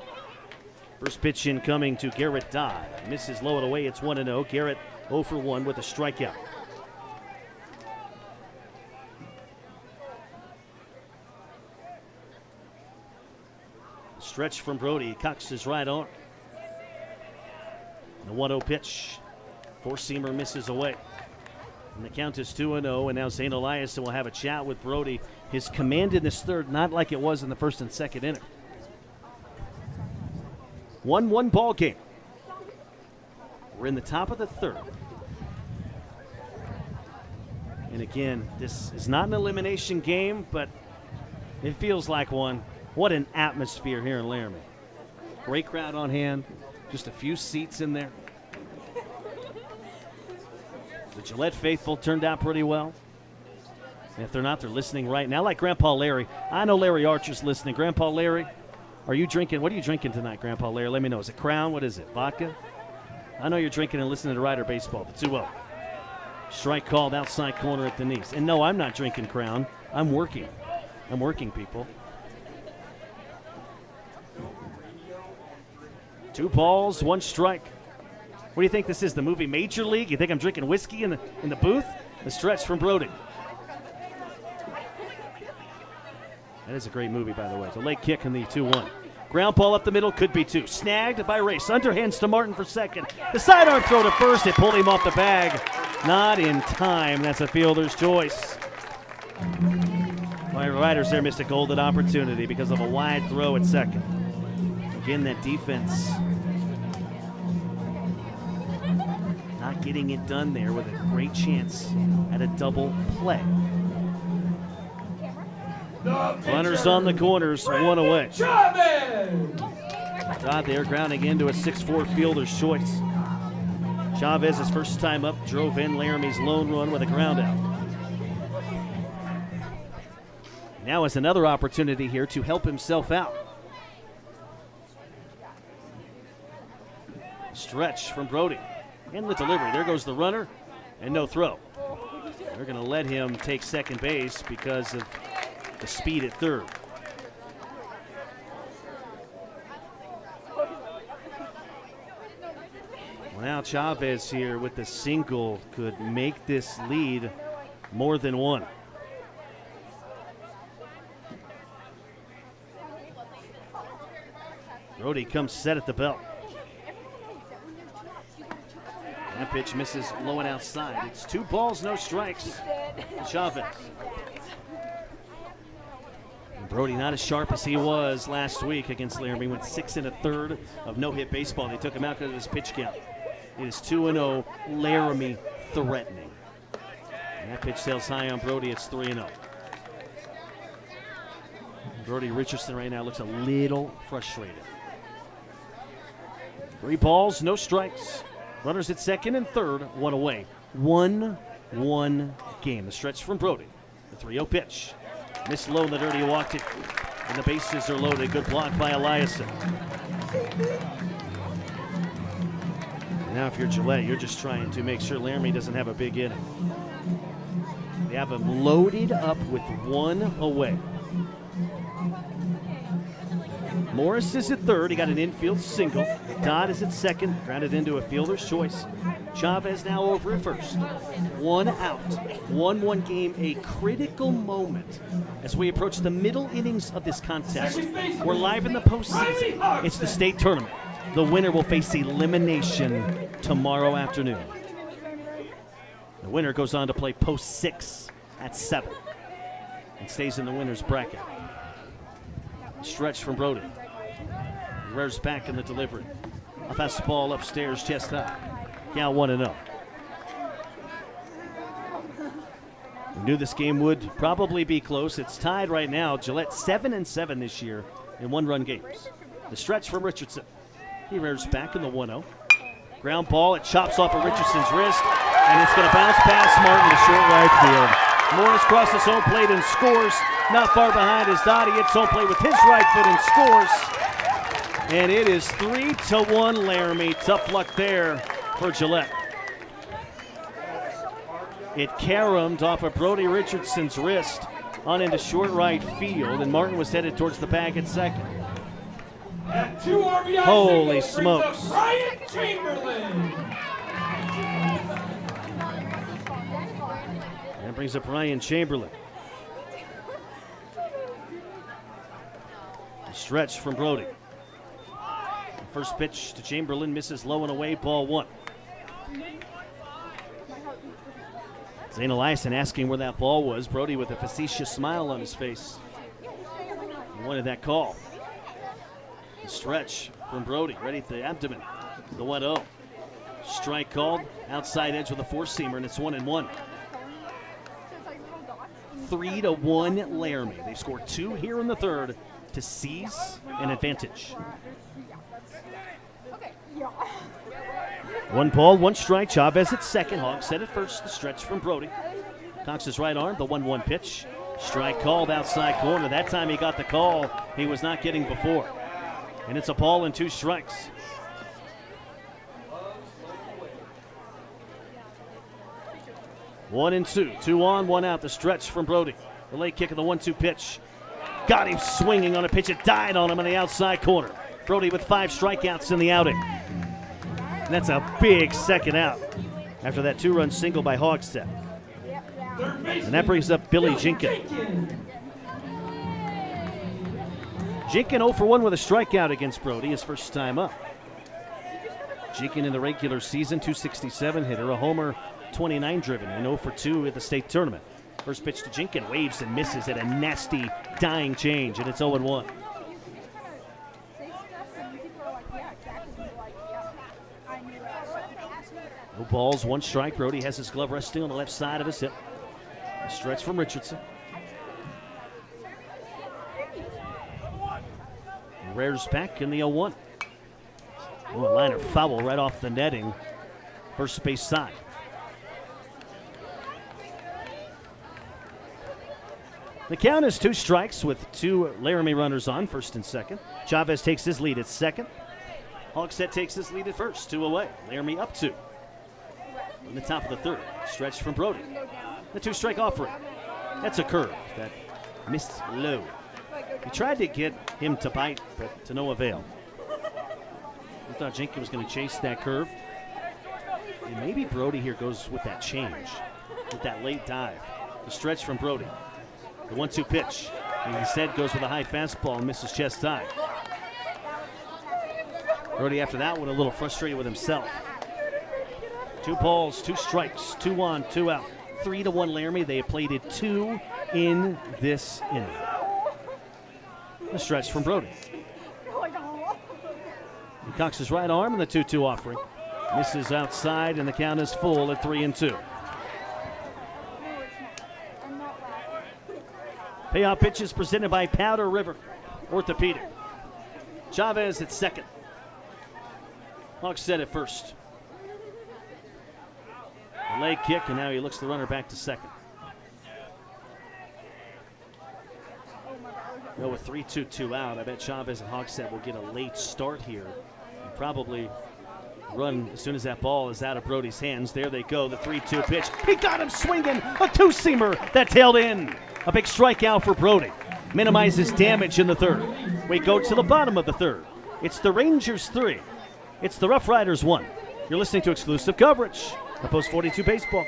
Speaker 4: First pitch incoming to Garrett Dye. Misses low and away. It's 1-0. Garrett 0 for 1 with a strikeout. Stretch from Brody. He cocks his right arm. And the 1-0 pitch. Four-seamer misses away. And the count is 2-0. And now Zane Eliason will have a chat with Brody. His command in this third, not like it was in the first and second inning. 1-1 ball game. We're in the top of the third. And again, this is not an elimination game, but it feels like one. What an atmosphere here in Laramie. Great crowd on hand. Just a few seats in there. The Gillette faithful turned out pretty well. And if they're not, they're listening right now, like Grandpa Larry. I know Larry Archer's listening. Grandpa Larry, are you drinking? What are you drinking tonight, Grandpa Larry? Let me know. Is it Crown? What is it? Vodka? I know you're drinking and listening to Rider Baseball. The 2-0. Strike called outside corner at the knees. And no, I'm not drinking Crown. I'm working. I'm working, people. 2 balls, 1 strike. What do you think this is, the movie Major League? You think I'm drinking whiskey in the booth? The stretch from Brody. That is a great movie, by the way. It's a late kick in the 2-1. Ground ball up the middle, could be 2. Snagged by Race. Underhands to Martin for second. The sidearm throw to first. It pulled him off the bag. Not in time. That's a fielder's choice. My Riders there missed a golden opportunity because of a wide throw at second. Again, that defense not getting it done there with a great chance at a double play. Runners on the corners, one away. Todd there grounding into a 6'4" fielder's choice. Chavez's first time up drove in Laramie's lone run with a ground out. Now has another opportunity here to help himself out. Stretch from Brody. And the delivery. There goes the runner, and no throw. They're going to let him take second base because of the speed at third. Well, now Chavez here with the single could make this lead more than one. Brody comes set at the belt. That pitch misses low and outside. It's 2 balls, no strikes. Chavez. And Brody not as sharp as he was last week against Laramie. Went 6 1/3 of no-hit baseball. They took him out because of his pitch count. It is 2-0, Laramie threatening. And that pitch sails high on Brody. It's 3-0. Brody Richardson right now looks a little frustrated. 3 balls, no strikes. Runners at second and third, one away. 1-1 game. The stretch from Brody. The 3-0 pitch. Missed low in the dirt, he walked it. And the bases are loaded. Good block by Eliason. Now if you're Gillette, you're just trying to make sure Laramie doesn't have a big inning. They have him loaded up with 1 away. Morris is at third. He got an infield single. Dodd is at second. Grounded into a fielder's choice. Chavez now over at first. 1 out. 1-1 game. A critical moment as we approach the middle innings of this contest. We're live in the postseason. It's the state tournament. The winner will face elimination tomorrow afternoon. The winner goes on to play post 6 at 7 and stays in the winner's bracket. Stretch from Brody. Rears back in the delivery. A fastball upstairs, chest high. Count 1-0. We knew this game would probably be close. It's tied right now. Gillette 7-7 this year in 1-run games. The stretch from Richardson. He rears back in the 1-0. Ground ball. It chops off of Richardson's wrist, and it's going to bounce past Martin to short right field. Morris crosses home plate and scores. Not far behind is Dottie. Hits home plate with his right foot and scores. And it is 3-1 Laramie. Tough luck there for Gillette. It caromed off of Brody Richardson's wrist on into short right field, and Martin was headed towards the bag at second.
Speaker 6: At 2 RBI
Speaker 4: Holy
Speaker 6: singles brings
Speaker 4: smokes.
Speaker 6: up Ryan Chamberlain.
Speaker 4: That brings up Ryan Chamberlain. A stretch from Brody. The first pitch to Chamberlain misses low and away, ball 1. Zane Eliason asking where that ball was. Brody with a facetious smile on his face. He wanted that call. The stretch from Brody, ready at the abdomen. The 1-0. Strike called, outside edge with a 4-seamer, and it's 1-1. 3-1 Laramie. They scored 2 here in the third to seize an advantage. 1 ball, 1 strike. Chavez at second. Hawks set at first. The stretch from Brody. Cox's right arm, the 1-1 pitch. Strike called outside corner. That time he got the call he was not getting before. And it's a ball and 2 strikes. One and 2. 2 on, 1 out. The stretch from Brody. The late kick of the 1-2 pitch. Got him swinging on a pitch. It died on him on the outside corner. Brody with 5 strikeouts in the outing. And that's a big second out after that 2-run single by Hogstead. And that brings up Billy Jinkin. Jinkin 0 for 1 with a strikeout against Brody, his first time up. Jinkin in the regular season, 267 hitter, a homer, 29 driven, and 0 for 2 at the state tournament. First pitch to Jenkins, waves and misses at a nasty dying change, and it's 0-1. No balls, 1 strike. Brody has his glove resting on the left side of his hip. A stretch from Richardson. Rares back in the 0-1. Oh, a liner foul right off the netting. First base side. The count is 2 strikes with 2 Laramie runners on, first and second. Chavez takes his lead at second. Hogsett takes his lead at first, 2 away. Laramie up 2. In the top of the third, stretch from Brody. The 2-strike offering. That's a curve that missed low. He tried to get him to bite, but to no avail. I thought Jenkins was going to chase that curve. And maybe Brody here goes with that change, with that late dive. The stretch from Brody. The 1-2 pitch. And instead goes with a high fastball and misses chest high. Brody after that one a little frustrated with himself. 2 balls, 2 strikes, 2 on, 2 out. 3-1 Laramie. They have plated 2 in this inning. The stretch from Brody. He cocks his right arm and the 2-2 offering. Misses outside and the count is full at 3-2. Payoff pitches presented by Powder River Orthopedic. Chavez at second. Hogsett at first. A leg kick, and now he looks the runner back to second. Go with 3-2 out. I bet Chavez and Hogsett will get a late start here. And probably run as soon as that ball is out of Brody's hands. There they go, the 3-2 pitch. He got him swinging, a 2-seamer that tailed in. A big strikeout for Brody. Minimizes damage in the third. We go to the bottom of the third. It's the Rangers 3. It's the Rough Riders 1. You're listening to exclusive coverage of Post 42 Baseball.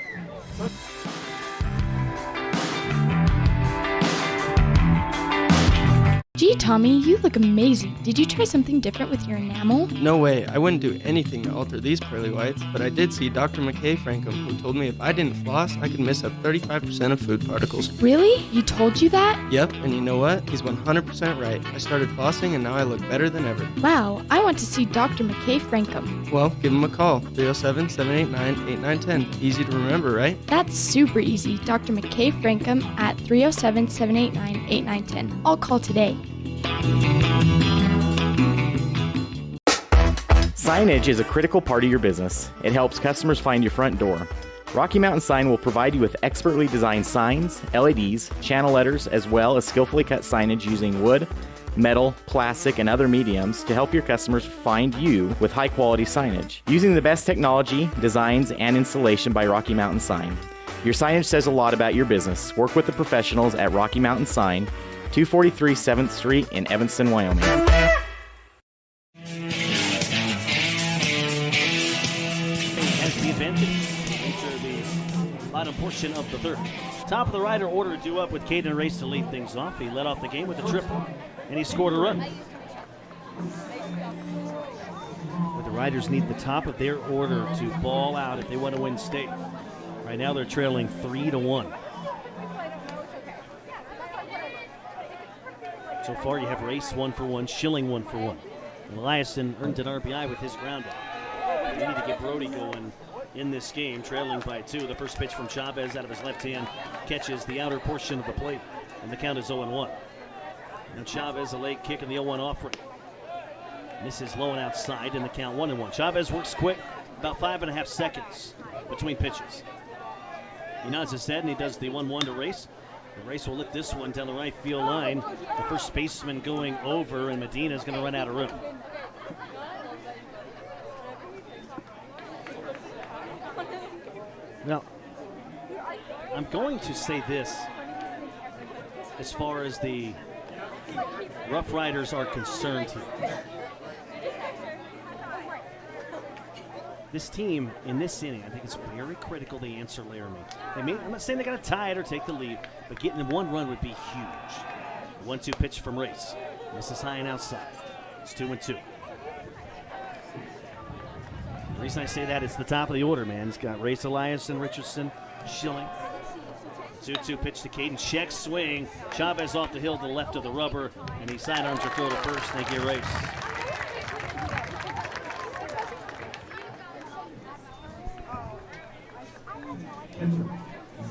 Speaker 8: Gee, Tommy, you look amazing. Did you try something different with your enamel?
Speaker 11: No way. I wouldn't do anything to alter these pearly whites, but I did see Dr. McKay Frankham, who told me if I didn't floss, I could miss up 35% of food particles.
Speaker 8: Really? He told you that?
Speaker 11: Yep, and you know what? He's 100% right. I started flossing, and now I look better than ever.
Speaker 8: Wow, I want to see Dr. McKay Frankham.
Speaker 11: Well, give him a call. 307-789-8910. Easy to remember, right?
Speaker 8: That's super easy. Dr. McKay Frankham at 307-789-8910. I'll call today.
Speaker 12: Signage is a critical part of your business. It helps customers find your front door. Rocky Mountain Sign will provide you with expertly designed signs, LEDs, channel letters, as well as skillfully cut signage using wood, metal, plastic, and other mediums to help your customers find you with high-quality signage. Using the best technology, designs, and installation by Rocky Mountain Sign. Your signage says a lot about your business. Work with the professionals at Rocky Mountain Sign, 243 7th Street in Evanston, Wyoming.
Speaker 4: Has the advantage. Enter the bottom portion of the third. Top of the rider order due up with Caden Race to lead things off. He led off the game with a triple, and he scored a run. But the Riders need the top of their order to ball out if they want to win state. Right now they're trailing 3-1. So far, you have Race 1 for 1, Schilling 1 for 1. And Eliason earned an RBI with his ground out. We need to get Brody going in this game, trailing by 2. The first pitch from Chavez out of his left hand catches the outer portion of the plate, and the count is 0-1. Now Chavez, a late kick in the 0-1 offering. Misses low and outside, and the count 1-1. Chavez works quick, about 5.5 seconds between pitches. He nods his head, and he does the 1-1 to Race. The Race will lift this one down the right field line. The first baseman going over, and Medina's going to run out of room. Now, I'm going to say this as far as the Rough Riders are concerned here. This team in this inning, I think it's very critical they answer Laramie. I'm not saying they got to tie it or take the lead, but getting one run would be huge. 1-2 pitch from Race. Misses high and outside. It's 2-2. The reason I say that, it's the top of the order, man. It's got Race, Elias, and Richardson, Schilling. 2-2 pitch to Caden. Check swing. Chavez off the hill to the left of the rubber, and he sidearms a throw to first. They get race.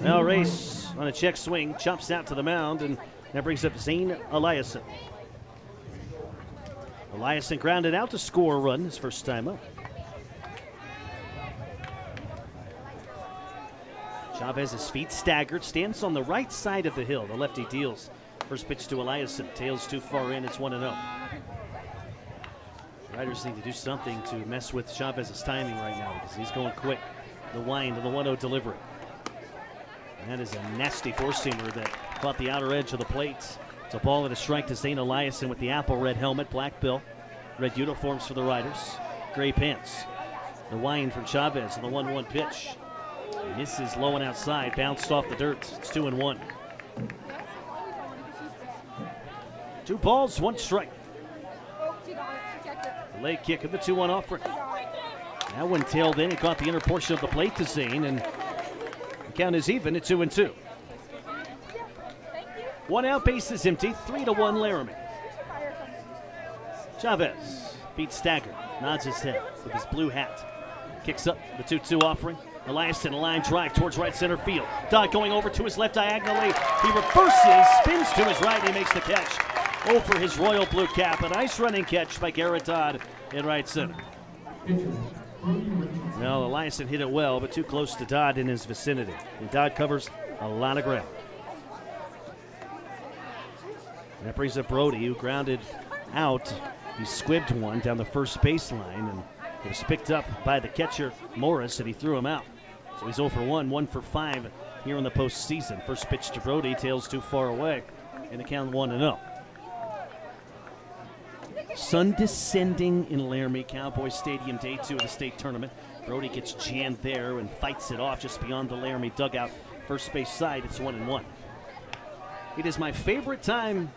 Speaker 4: Now Race on a check swing, chops out to the mound, and that brings up Zane Eliason. Eliason grounded out to score a run his first time up. Chavez's feet staggered, stands on the right side of the hill. The lefty deals. First pitch to Eliason, tails too far in, it's 1-0. Riders need to do something to mess with Chavez's timing right now because he's going quick. The wind of the 1-0 delivery. And that is a nasty four-seamer that caught the outer edge of the plate. It's a ball and a strike to Zane Eliason with the apple red helmet, black bill, red uniforms for the Riders, gray pants. The wind from Chavez on the 1-1 pitch. And this is low and outside, bounced off the dirt. It's 2-1. 2 balls, 1 strike. The leg kick of the 2-1 offering. That one tailed in and caught the inner portion of the plate to Zane, and the count is even at 2-2. 1 out, base is empty, 3-1 Laramie. Chavez beats Stagger, nods his head with his blue hat. Kicks up the 2-2 offering. Eliason, a line drive towards right center field. Dodd going over to his left diagonally. He reverses, spins to his right, and he makes the catch. Over his royal blue cap. A nice running catch by Garrett Dodd in right center. Well, Eliason hit it well, but too close to Dodd in his vicinity. And Dodd covers a lot of ground. And that brings up Brody, who grounded out. He squibbed one down the first baseline, and it was picked up by the catcher, Morris, and he threw him out. So he's 0 for 1, 1 for 5 here in the postseason. First pitch to Brody, tails too far away, and the count 1-0. Sun descending in Laramie, Cowboy Stadium, day 2 of the state tournament. Brody gets jammed there and fights it off just beyond the Laramie dugout. First base side, it's 1-1. It is my favorite time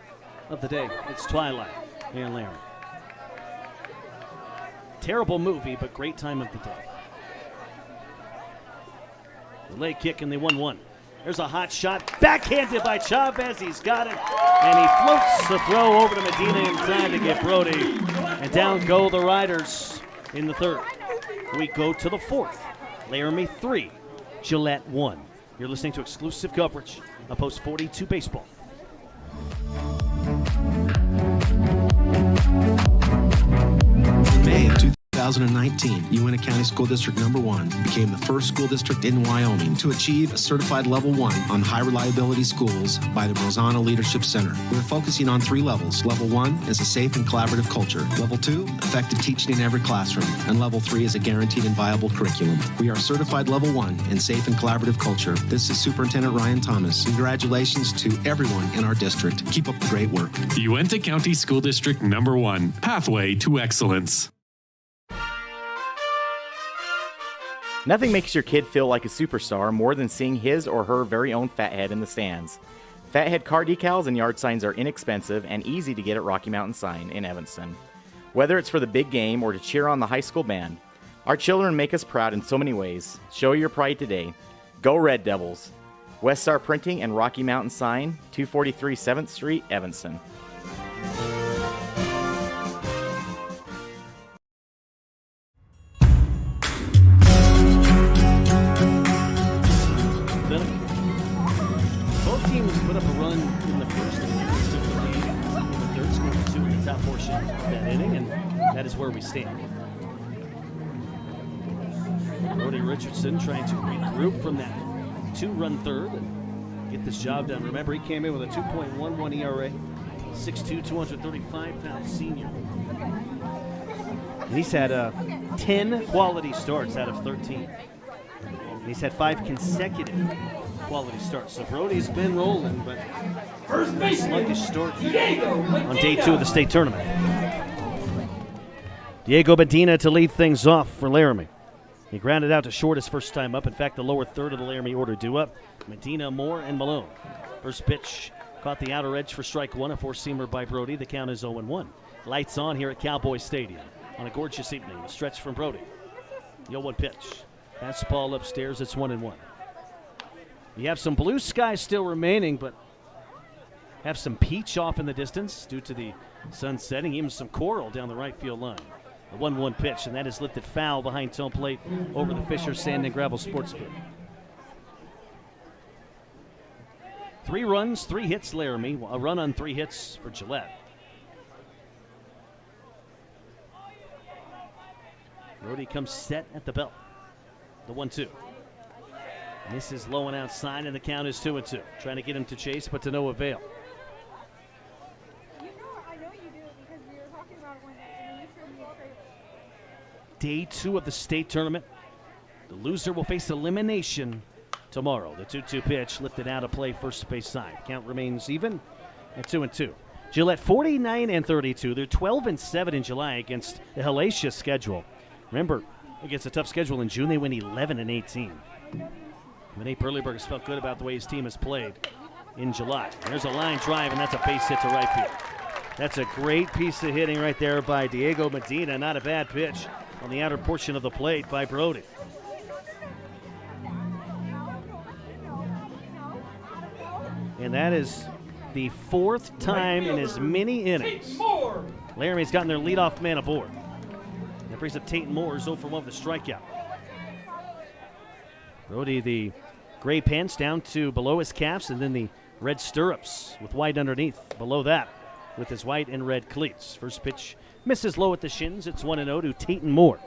Speaker 4: of the day. It's twilight here in Laramie. Terrible movie, but great time of the day. The leg kick in the 1-1. There's a hot shot, backhanded by Chavez. He's got it, and he floats the throw over to Medina inside to get Brody. And down go the Riders in the 3rd. We go to the 4th. Laramie 3, Gillette 1. You're listening to exclusive coverage of Post 42 Baseball.
Speaker 13: In May of 2019, Uintah County School District Number 1 became the first school district in Wyoming to achieve a certified level 1 on high reliability schools by the Brozana Leadership Center. We're focusing on 3 levels. Level 1 is a safe and collaborative culture. Level 2, effective teaching in every classroom. And Level 3 is a guaranteed and viable curriculum. We are certified Level 1 in safe and collaborative culture. This is Superintendent Ryan Thomas. Congratulations to everyone in our district. Keep up the great work.
Speaker 14: Uintah County School District Number 1, Pathway to Excellence.
Speaker 12: Nothing makes your kid feel like a superstar more than seeing his or her very own Fathead in the stands. Fathead car decals and yard signs are inexpensive and easy to get at Rocky Mountain Sign in Evanston. Whether it's for the big game or to cheer on the high school band, our children make us proud in so many ways. Show your pride today. Go Red Devils. West Star Printing and Rocky Mountain Sign, 243 7th Street, Evanston.
Speaker 4: Both teams put up a run in the first and took the lead in the 3rd, scored 2 in the top portion of that inning, and that is where we stand. Brody Richardson trying to regroup from that 2-run 3rd and get this job done. Remember, he came in with a 2.11 ERA, 6'2", 235-pound senior. And he's had 10 quality starts out of 13. And he's had 5 consecutive quality starts. So Brody's been rolling, but
Speaker 6: First base
Speaker 4: sluggish start
Speaker 6: Diego
Speaker 4: on day 2 of the state tournament. Diego Medina to lead things off for Laramie. He grounded out to short his first time up. In fact, the lower 3rd of the Laramie order due up. Medina, Moore, and Malone. First pitch caught the outer edge for strike 1, a four-seamer by Brody. The count is 0-1. Lights on here at Cowboy Stadium on a gorgeous evening. A stretch from Brody. The 0-1 pitch. Fastball upstairs, it's 1-1. You have some blue sky still remaining, but have some peach off in the distance due to the sun setting, even some coral down the right field line. The 1-1 pitch, and that is lifted foul behind home plate over the Fisher Sand and Gravel Sportsbook. 3 runs, 3 hits, Laramie. A run on 3 hits for Gillette. Brody comes set at the belt. The 1-2. Misses low and outside, and the count is 2-2. Trying to get him to chase, but to no avail. Day 2 of the state tournament. The loser will face elimination tomorrow. The 2-2 pitch lifted out of play first base side. Count remains even at 2-2. Gillette 49-32. They're 12-7 in July against the hellacious schedule. Remember, against a tough schedule in June, they win 11-18. Nate Perleyberg has felt good about the way his team has played in July. There's a line drive, and that's a base hit to right field. That's a great piece of hitting right there by Diego Medina. Not a bad pitch on the outer portion of the plate by Brody. And that is the 4th time in as many innings Laramie's gotten their leadoff man aboard. That brings up Tate Moore, 0 for 1 with a strikeout. Brody, the gray pants down to below his calves, and then the red stirrups with white underneath. Below that, with his white and red cleats. First pitch misses low at the shins. It's 1-0 to Tate Moore.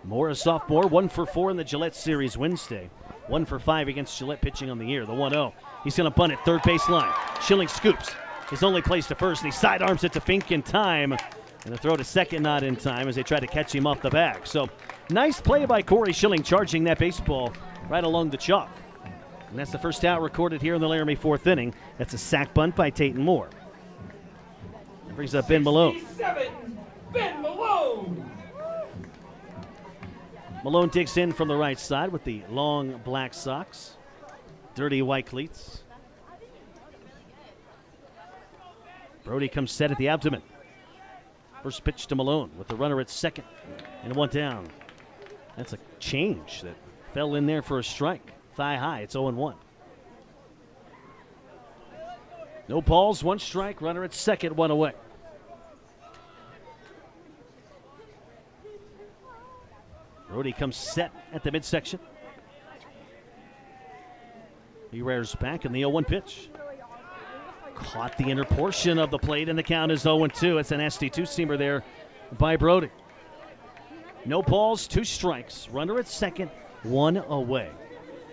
Speaker 4: Moore, a sophomore, 1 for 4 in the Gillette Series Wednesday. 1 for 5 against Gillette pitching on the year. The 1-0. He's going to bunt it third base line. Schilling scoops. His only place to first, and he sidearms it to Fink in time. And the throw to second not in time as they try to catch him off the back. So nice play by Corey Schilling, charging that baseball right along the chalk. And that's the first out recorded here in the Laramie 4th inning. That's a sac bunt by Tate Moore. That brings up Ben Malone.
Speaker 6: Ben Malone.
Speaker 4: Malone digs in from the right side with the long black socks, dirty white cleats. Brody comes set at the abdomen. First pitch to Malone with the runner at second and 1 down. That's a change that fell in there for a strike. Thigh high, it's 0-1. No balls, 1 strike, runner at second, 1 away. Brody comes set at the midsection. He rears back in the 0-1 pitch. Caught the inner portion of the plate, and the count is 0-2. It's a nasty 2-seamer there by Brody. No balls, 2 strikes. Runner at second, 1 away.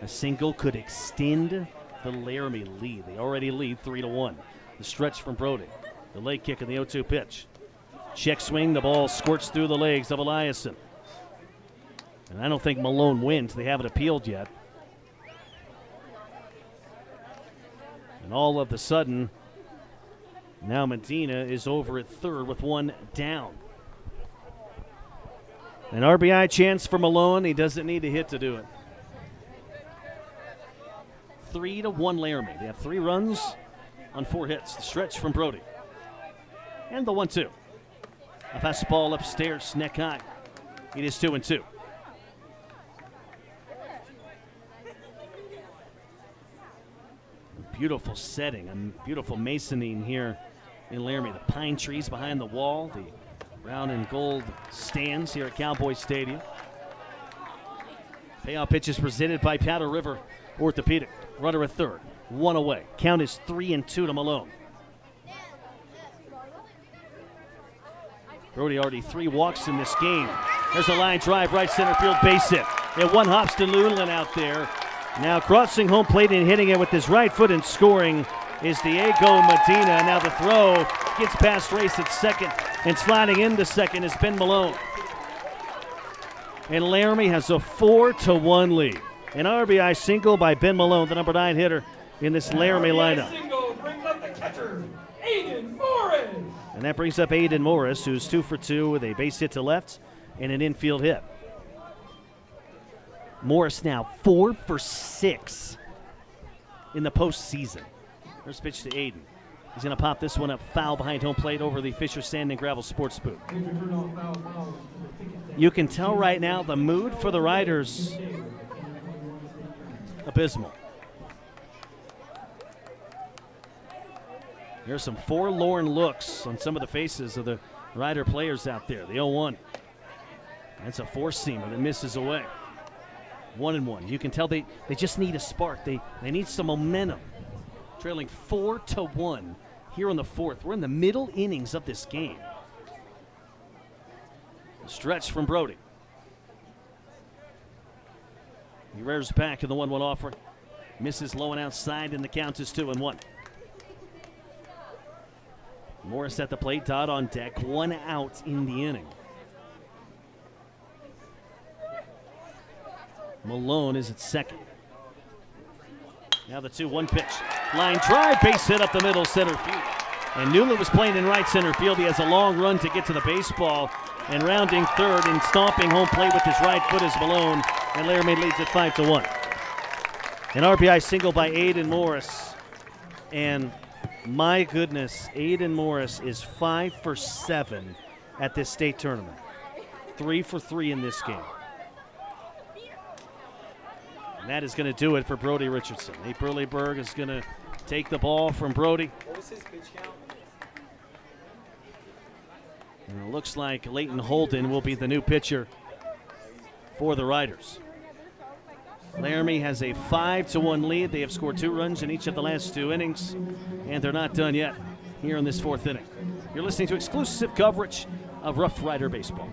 Speaker 4: A single could extend the Laramie lead. They already lead 3-1. The stretch from Brody. The leg kick in the 0-2 pitch. Check swing, the ball squirts through the legs of Eliason. And I don't think Malone wins. They haven't appealed yet. And all of a sudden, now Medina is over at third with 1 down. An RBI chance for Malone. He doesn't need a hit to do it. 3-1 Laramie. They have 3 runs on 4 hits. The stretch from Brody. And the 1-2. A fastball upstairs, neck high. It is 2-2. Beautiful setting, a beautiful masoning here in Laramie. The pine trees behind the wall, the brown and gold stands here at Cowboy Stadium. Payoff pitch is presented by Powder River Orthopedic. Runner at third, 1 away. Count is 3-2 to Malone. Brody already 3 walks in this game. There's a line drive, right center field, base hit. And 1 hops to Luneland out there. Now crossing home plate and hitting it with his right foot and scoring is Diego Medina. Now the throw gets past Race at second, and sliding into second is Ben Malone. And Laramie has a 4-1 lead. An RBI single by Ben Malone, the number 9 hitter in this Laramie lineup.
Speaker 6: Single brings up the catcher, Aiden Morris.
Speaker 4: And that brings up Aiden Morris, who's 2 for 2 with a base hit to left and an infield hit. Morris now 4 for 6 in the postseason. First pitch to Aiden. He's going to pop this one up, foul behind home plate over the Fisher Sand and Gravel Sports booth. You can tell right now the mood for the Riders, abysmal. There's some forlorn looks on some of the faces of the Rider players out there. The 0-1. That's a four-seamer that misses away. 1-1. You can tell they just need a spark. They need some momentum. Trailing 4-1 here in the fourth. We're in the middle innings of this game. A stretch from Brody. He rears back in the 1-1 offer. Misses low and outside, and the count is 2-1. Morris at the plate, Dodd on deck, 1 out in the inning. Malone is at second. Now the 2-1 pitch. Line drive, base hit up the middle, center field. And Newland was playing in right center field. He has a long run to get to the baseball. And rounding third and stomping home plate with his right foot is Malone. And Laramie leads at 5-1. An RBI single by Aiden Morris. And my goodness, Aiden Morris is 5 for 7 at this state tournament. 3 for 3 in this game. And that is going to do it for Brody Richardson. Nate Burleyberg is going to take the ball from Brody.
Speaker 15: What was his pitch count?
Speaker 4: And it looks like Leighton Holden will be the new pitcher for the Riders. Laramie has a 5-1 lead. They have scored 2 runs in each of the last 2 innings, and they're not done yet here in this 4th inning. You're listening to exclusive coverage of Rough Rider Baseball.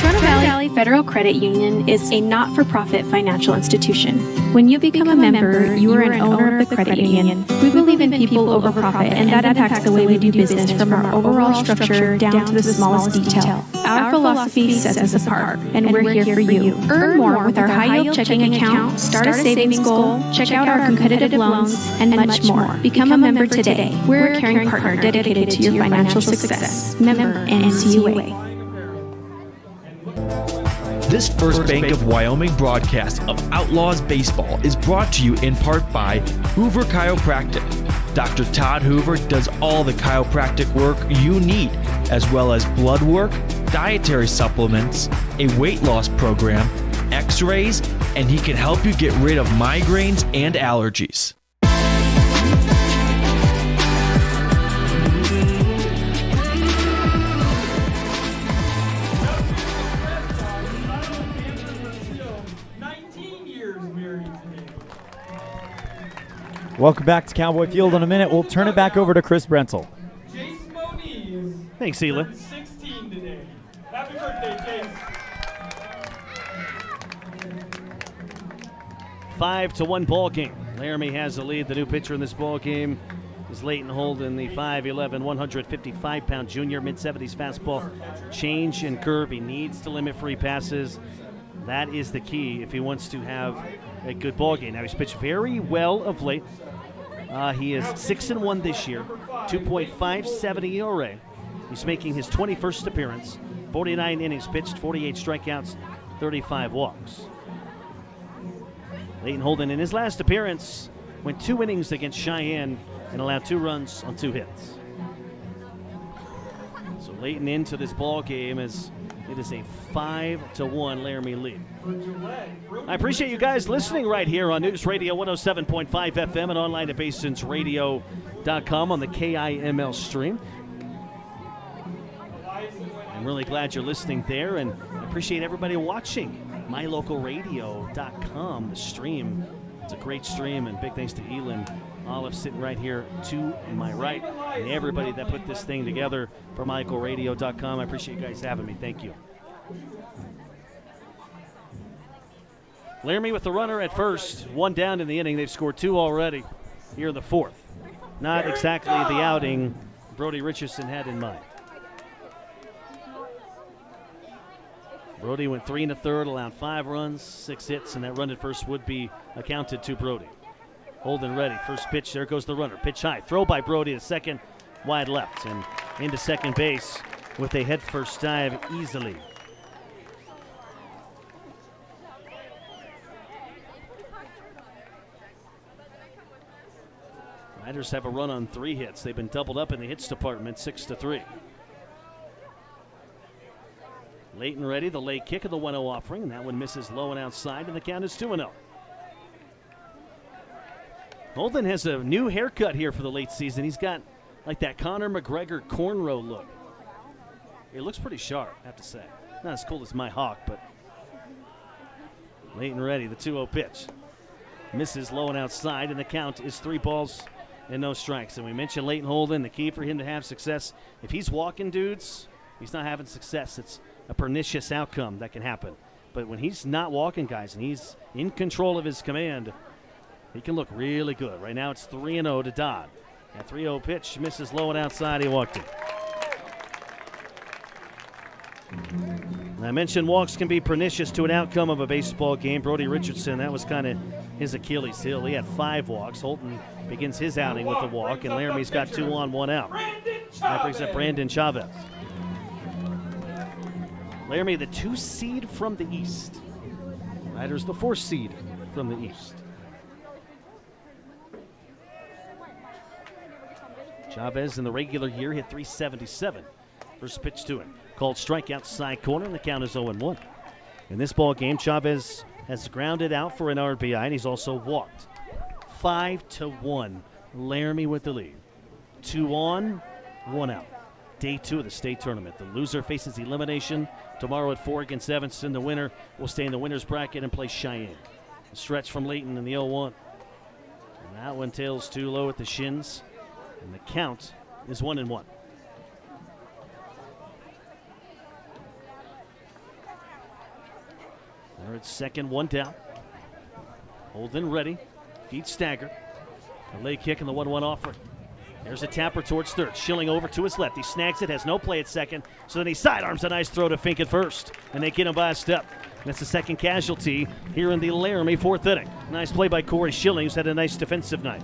Speaker 16: Toronto Valley Federal Credit Union is a not-for-profit financial institution. When you become a member, you are an owner of the credit union. We believe in people over profit, and that impacts the way we do business from our overall structure down to the smallest detail. Our philosophy sets us apart, and we're here for you. Earn more with our high-yield checking account, start a savings goal, check out our competitive loans, and much more. Become a member today. We're a caring partner dedicated to your financial success. Member NCUA.
Speaker 17: This First Bank of Wyoming broadcast of Outlaws Baseball is brought to you in part by Hoover Chiropractic. Dr. Todd Hoover does all the chiropractic work you need, as well as blood work, dietary supplements, a weight loss program, x-rays, and he can help you get rid of migraines and allergies.
Speaker 18: Welcome back to Cowboy Field. In a minute, we'll turn it back over to Chris Brentel.
Speaker 6: Jace Moniz.
Speaker 4: Thanks, Elin.
Speaker 6: 16 today. Happy birthday, Jace.
Speaker 4: 5-1 ball game. Laramie has the lead. The new pitcher in this ball game is Leighton Holden, the 5'11", 155-pound junior, mid-70s fastball. Change and curve. He needs to limit free passes. That is the key if he wants to have a good ball game. Now, he's pitched very well of late. He is 6-1 this year, 2.57 ERA. He's making his 21st appearance, 49 innings pitched, 48 strikeouts, 35 walks. Leighton Holden, in his last appearance, went 2 innings against Cheyenne and allowed 2 runs on 2 hits. So Leighton into this ball game as it is a 5-1 Laramie lead. I appreciate you guys listening right here on News Radio 107.5 FM and online at BasensRadio.com on the KIML stream. I'm really glad you're listening there, and I appreciate everybody watching MyLocalRadio.com, the stream. It's a great stream, and big thanks to Elin Olive sitting right here to my right, and everybody that put this thing together for MyLocalRadio.com. I appreciate you guys having me. Thank you. Laramie with the runner at first, 1 down in the inning. They've scored 2 already here in the 4th. Not exactly the outing Brody Richardson had in mind. Brody went 3 1/3, allowed 5 runs, 6 hits, and that run at first would be accounted to Brody. Holden ready, first pitch, there goes the runner. Pitch high, throw by Brody to second, wide left, and into second base with a head first dive easily. Riders have a run on 3 hits. They've been doubled up in the hits department, 6-3. Layton ready, the late kick of the 1-0 offering, and that one misses low and outside, and the count is 2-0. Holden has a new haircut here for the late season. He's got like that Conor McGregor cornrow look. It looks pretty sharp, I have to say. Not as cool as my hawk, but Layton ready, the 2-0 pitch. Misses low and outside, and the count is 3 balls and no strikes. And we mentioned Layton Holden, the key for him to have success. If he's walking dudes, he's not having success. It's a pernicious outcome that can happen. But when he's not walking guys and he's in control of his command, he can look really good. Right now it's 3-0 to Dodd. That 3-0 pitch misses low and outside. He walked it. And I mentioned walks can be pernicious to an outcome of a baseball game. Brody Richardson, that was kind of his Achilles heel. He had 5 walks. Holton begins his outing with a walk, and Laramie's got 2 on, 1 out. That brings up Brandon Chavez. Laramie, the 2 seed from the East. Riders, the 4 seed from the East. Chavez in the regular year hit .377. First pitch to him. Called strike outside corner, and the count is 0-1. In this ball game, Chavez has grounded out for an RBI, and he's also walked. 5-1. Laramie with the lead. 2 on, 1 out. Day 2 of the state tournament. The loser faces elimination tomorrow at 4 against Evanston. The winner will stay in the winner's bracket and play Cheyenne. A stretch from Layton in the 0-1. And that one tails too low at the shins, and the count is 1-1. They're at second, 1 down. Holden ready. Feet staggered. A lay kick in the 1-1 offering. There's a tapper towards third. Schilling over to his left. He snags it, has no play at second. So then he sidearms a nice throw to Fink at first. And they get him by a step. That's the second casualty here in the Laramie 4th inning. Nice play by Corey Schilling, who's had a nice defensive night.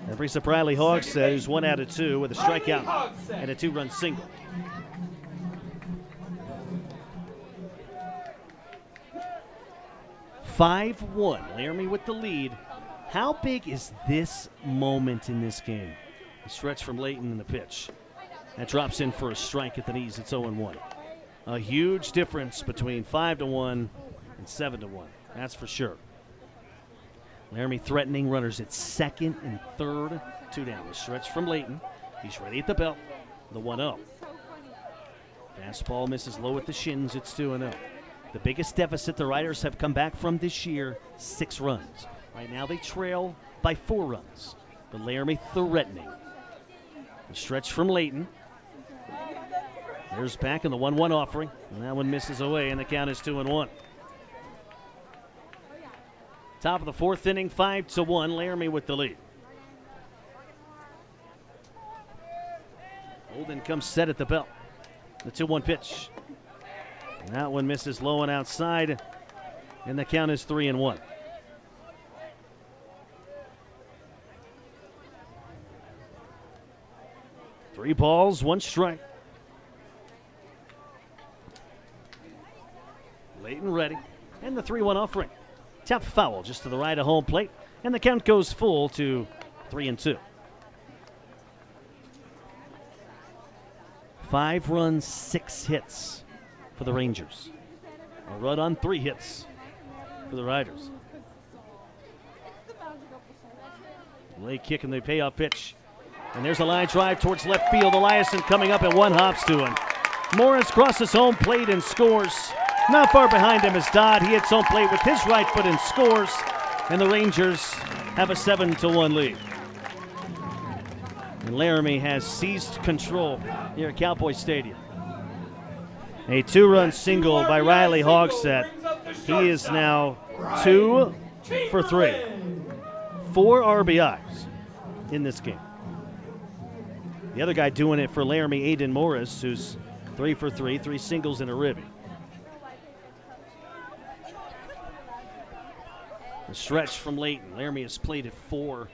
Speaker 4: That brings up Riley Hogsett, who's 1 out of 2 with a strikeout and a 2-run single. (5-1). Laramie with the lead. How big is this moment in this game? A stretch from Layton in the pitch. That drops in for a strike at the knees. It's 0-1. A huge difference between 5-1 and 7-1. That's for sure. Laramie threatening runners at second and third. 2 down. A stretch from Layton. He's ready at the belt. The 1-0. Fastball misses low at the shins. It's 2-0. The biggest deficit the Riders have come back from this year, 6 runs. Right now they trail by 4 runs. But Laramie threatening. A stretch from Layton. There's back in the 1-1 offering. And that one misses away, and the count is 2-1. Top of the 4th inning, 5-1. Laramie with the lead. Holden comes set at the belt. The 2-1 pitch. And that one misses low and outside, and the count is 3-1. Three balls, 1 strike. Layton ready, and the 3-1 offering. Tap foul just to the right of home plate, and the count goes full to 3-2. 5 runs, 6 hits for the Rangers. A run on 3 hits for the Riders. Lay kick and the payoff pitch. And there's a line drive towards left field. Eliason coming up and 1 hops to him. Morris crosses home plate and scores. Not far behind him is Dodd. He hits home plate with his right foot and scores. And the Rangers have a 7-1 lead. And Laramie has seized control here at Cowboy Stadium. A 2-run single by Riley Hogsett. He is now 2 for 3. 4 RBIs in this game. The other guy doing it for Laramie, Aiden Morris, who's 3 for 3, 3 singles and a ribby. The stretch from Layton. Laramie has played at 4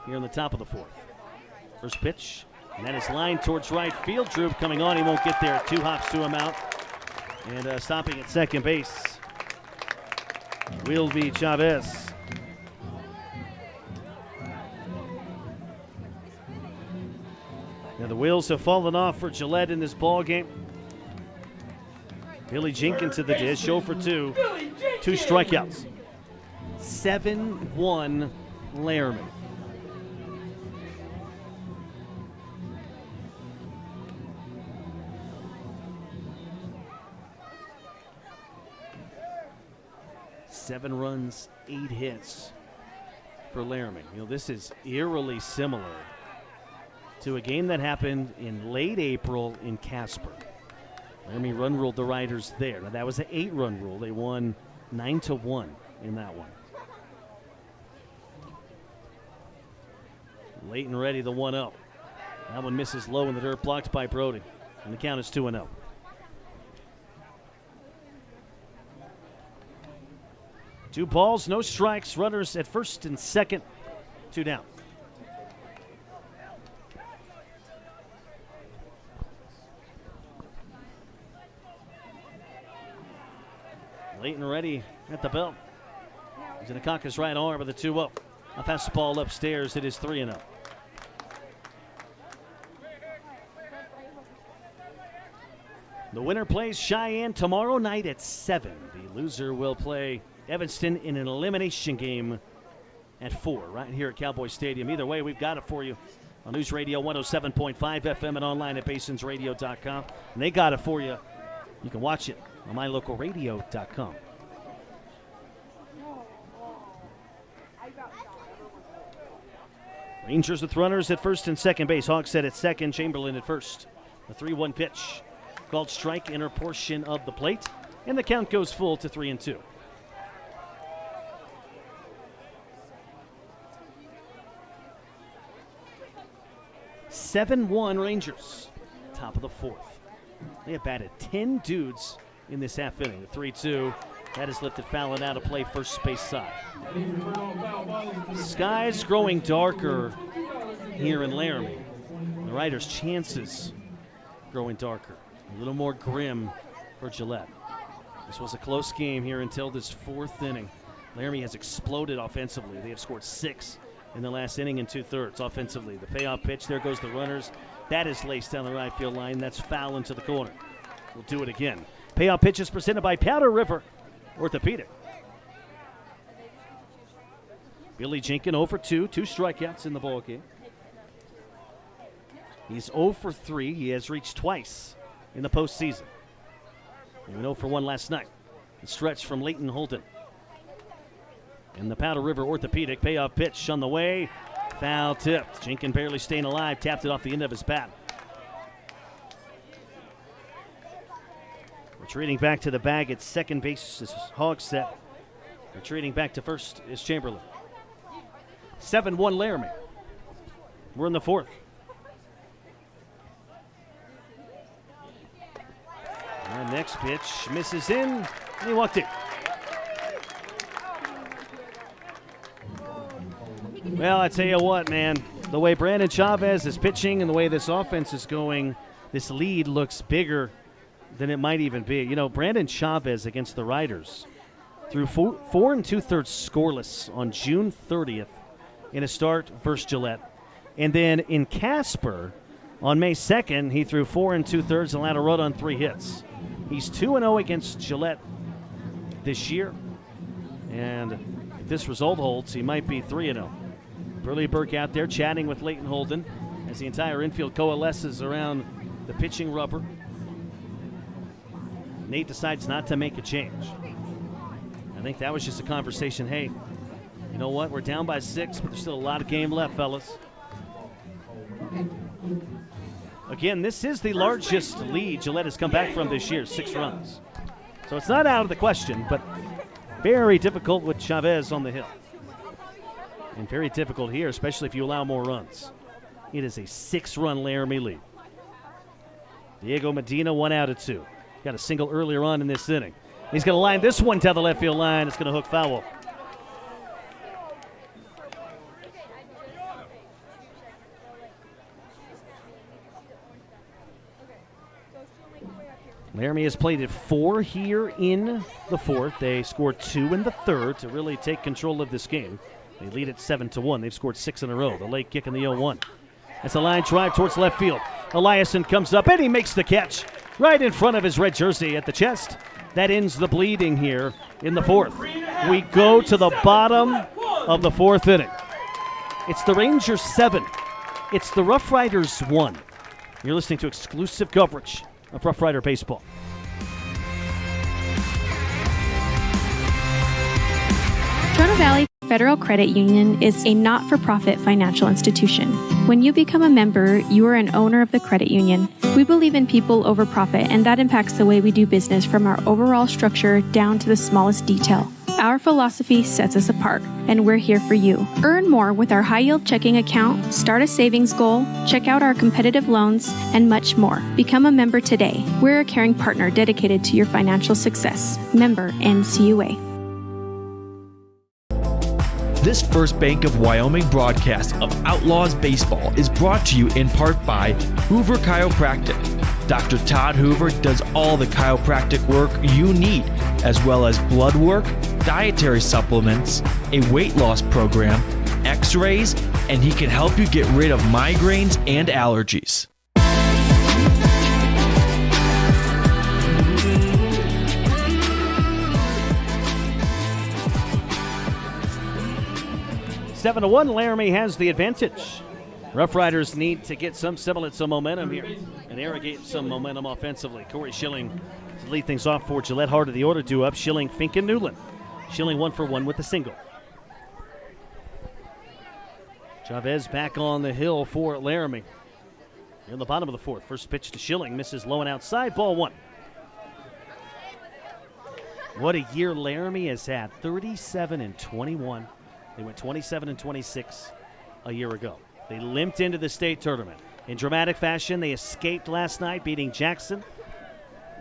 Speaker 4: here in the top of the 4th. First pitch, and that is lined towards right field. Drew coming on, he won't get there. 2 hops to him out. And stopping at second base will be Chavez. Now the wheels have fallen off for Gillette in this ball game. Billy Jenkins to the dish, 0 for 2. 2 strikeouts. 7-1 Laramie. Seven runs, 8 hits for Laramie. You know, this is eerily similar to a game that happened in late April in Casper. Laramie run-ruled the Riders there. Now, that was an 8-run rule. They won 9-1 in that one. Late and ready, the 1-0. That one misses low in the dirt, blocked by Brody. And the count is 2-0. Two balls, no strikes. Runners at first and second. 2 down. Late and ready at the belt. Zinakaka's right arm with a 2-0. A fastball upstairs. It is 3-0. The winner plays Cheyenne tomorrow night at 7. The loser will play Evanston in an elimination game at 4, right here at Cowboy Stadium. Either way, we've got it for you on News Radio 107.5 FM and online at BasonsRadio.com. And they got it for you. You can watch it on MyLocalRadio.com. Rangers with runners at first and second base. Hawks set at second, Chamberlain at first. The 3-1 pitch called strike, inner portion of the plate, and the count goes full to 3-2. (7-1) Rangers, top of the 4th. They have batted 10 dudes in this half inning. The 3-2, that is lifted foul and out of play, first base side. Skies growing darker here in Laramie. The Riders' chances growing darker. A little more grim for Gillette. This was a close game here until this 4th inning. Laramie has exploded offensively. They have scored 6 in the last inning and 2/3 offensively. The payoff pitch, there goes the runners. That is laced down the right field line. That's foul into the corner. We'll do it again. Payoff pitch is presented by Powder River Orthopedic. Billy Jenkins 0 for 2, 2 strikeouts in the ball game. He's 0 for 3. He has reached twice in the postseason. He went 0 for 1 last night. The stretch from Leighton Holden. And the Powder River Orthopedic payoff pitch on the way. Foul tipped. Jenkins barely staying alive. Tapped it off the end of his bat. Retreating back to the bag at second base is Hogset. Retreating back to first is Chamberlain. 7-1 Laramie. We're in the 4th. And next pitch misses in, and he walked in. Well, I tell you what, man. The way Brandon Chavez is pitching and the way this offense is going, this lead looks bigger than it might even be. You know, Brandon Chavez against the Riders threw 4 2/3 scoreless on June 30th in a start versus Gillette. And then in Casper on May 2nd, he threw 4 2/3 and allowed a run on 3 hits. He's 2-0 against Gillette this year. And if this result holds, he might be 3-0. Burley Burke out there chatting with Leighton Holden as the entire infield coalesces around the pitching rubber. Nate decides not to make a change. I think that was just a conversation. Hey, you know what? We're down by 6, but there's still a lot of game left, fellas. Again, this is the largest lead Gillette has come back from this year, 6 runs. So it's not out of the question, but very difficult with Chavez on the hill. And very difficult here, especially if you allow more runs. It is a 6-run Laramie lead. Diego Medina 1 out of 2. Got a single earlier on in this inning. He's going to line this one down the left field line. It's going to hook foul. Laramie has played at 4 here in the 4th. They scored 2 in the 3rd to really take control of this game. They lead at 7-1. They've scored 6 in a row. The late kick in the 0-1. It's a line drive towards left field. Eliason comes up and he makes the catch right in front of his red jersey at the chest. That ends the bleeding here in the fourth. We go to the bottom of the fourth inning. It's the Rangers 7. It's the Rough Riders 1. You're listening to exclusive coverage of Rough Rider baseball.
Speaker 16: Toronto Valley Federal Credit Union is a not-for-profit financial institution. When you become a member, you are an owner of the credit union. We believe in people over profit, and that impacts the way we do business from our overall structure down to the smallest detail. Our philosophy sets us apart, and we're here for you. Earn more with our high-yield checking account, start a savings goal, check out our competitive loans, and much more. Become a member today. We're a caring partner dedicated to your financial success. Member NCUA.
Speaker 17: This First Bank of Wyoming broadcast of Outlaws Baseball is brought to you in part by Hoover Chiropractic. Dr. Todd Hoover does all the chiropractic work you need, as well as blood work, dietary supplements, a weight loss program, x-rays, and he can help you get rid of migraines and allergies.
Speaker 4: Seven to 1, Laramie has the advantage. Rough Riders need to get some semblance of momentum here and irrigate some momentum offensively. Corey Schilling to lead things off for Gillette. Heart of the order due up. Schilling, Fink, and Newland. Schilling 1 for 1 with a single. Chavez back on the hill for Laramie. In the bottom of the fourth. First pitch to Schilling. Misses low and outside. Ball 1. What a year Laramie has had. 37-21. They went 27-26 a year ago. They limped into the state tournament. In dramatic fashion, they escaped last night, beating Jackson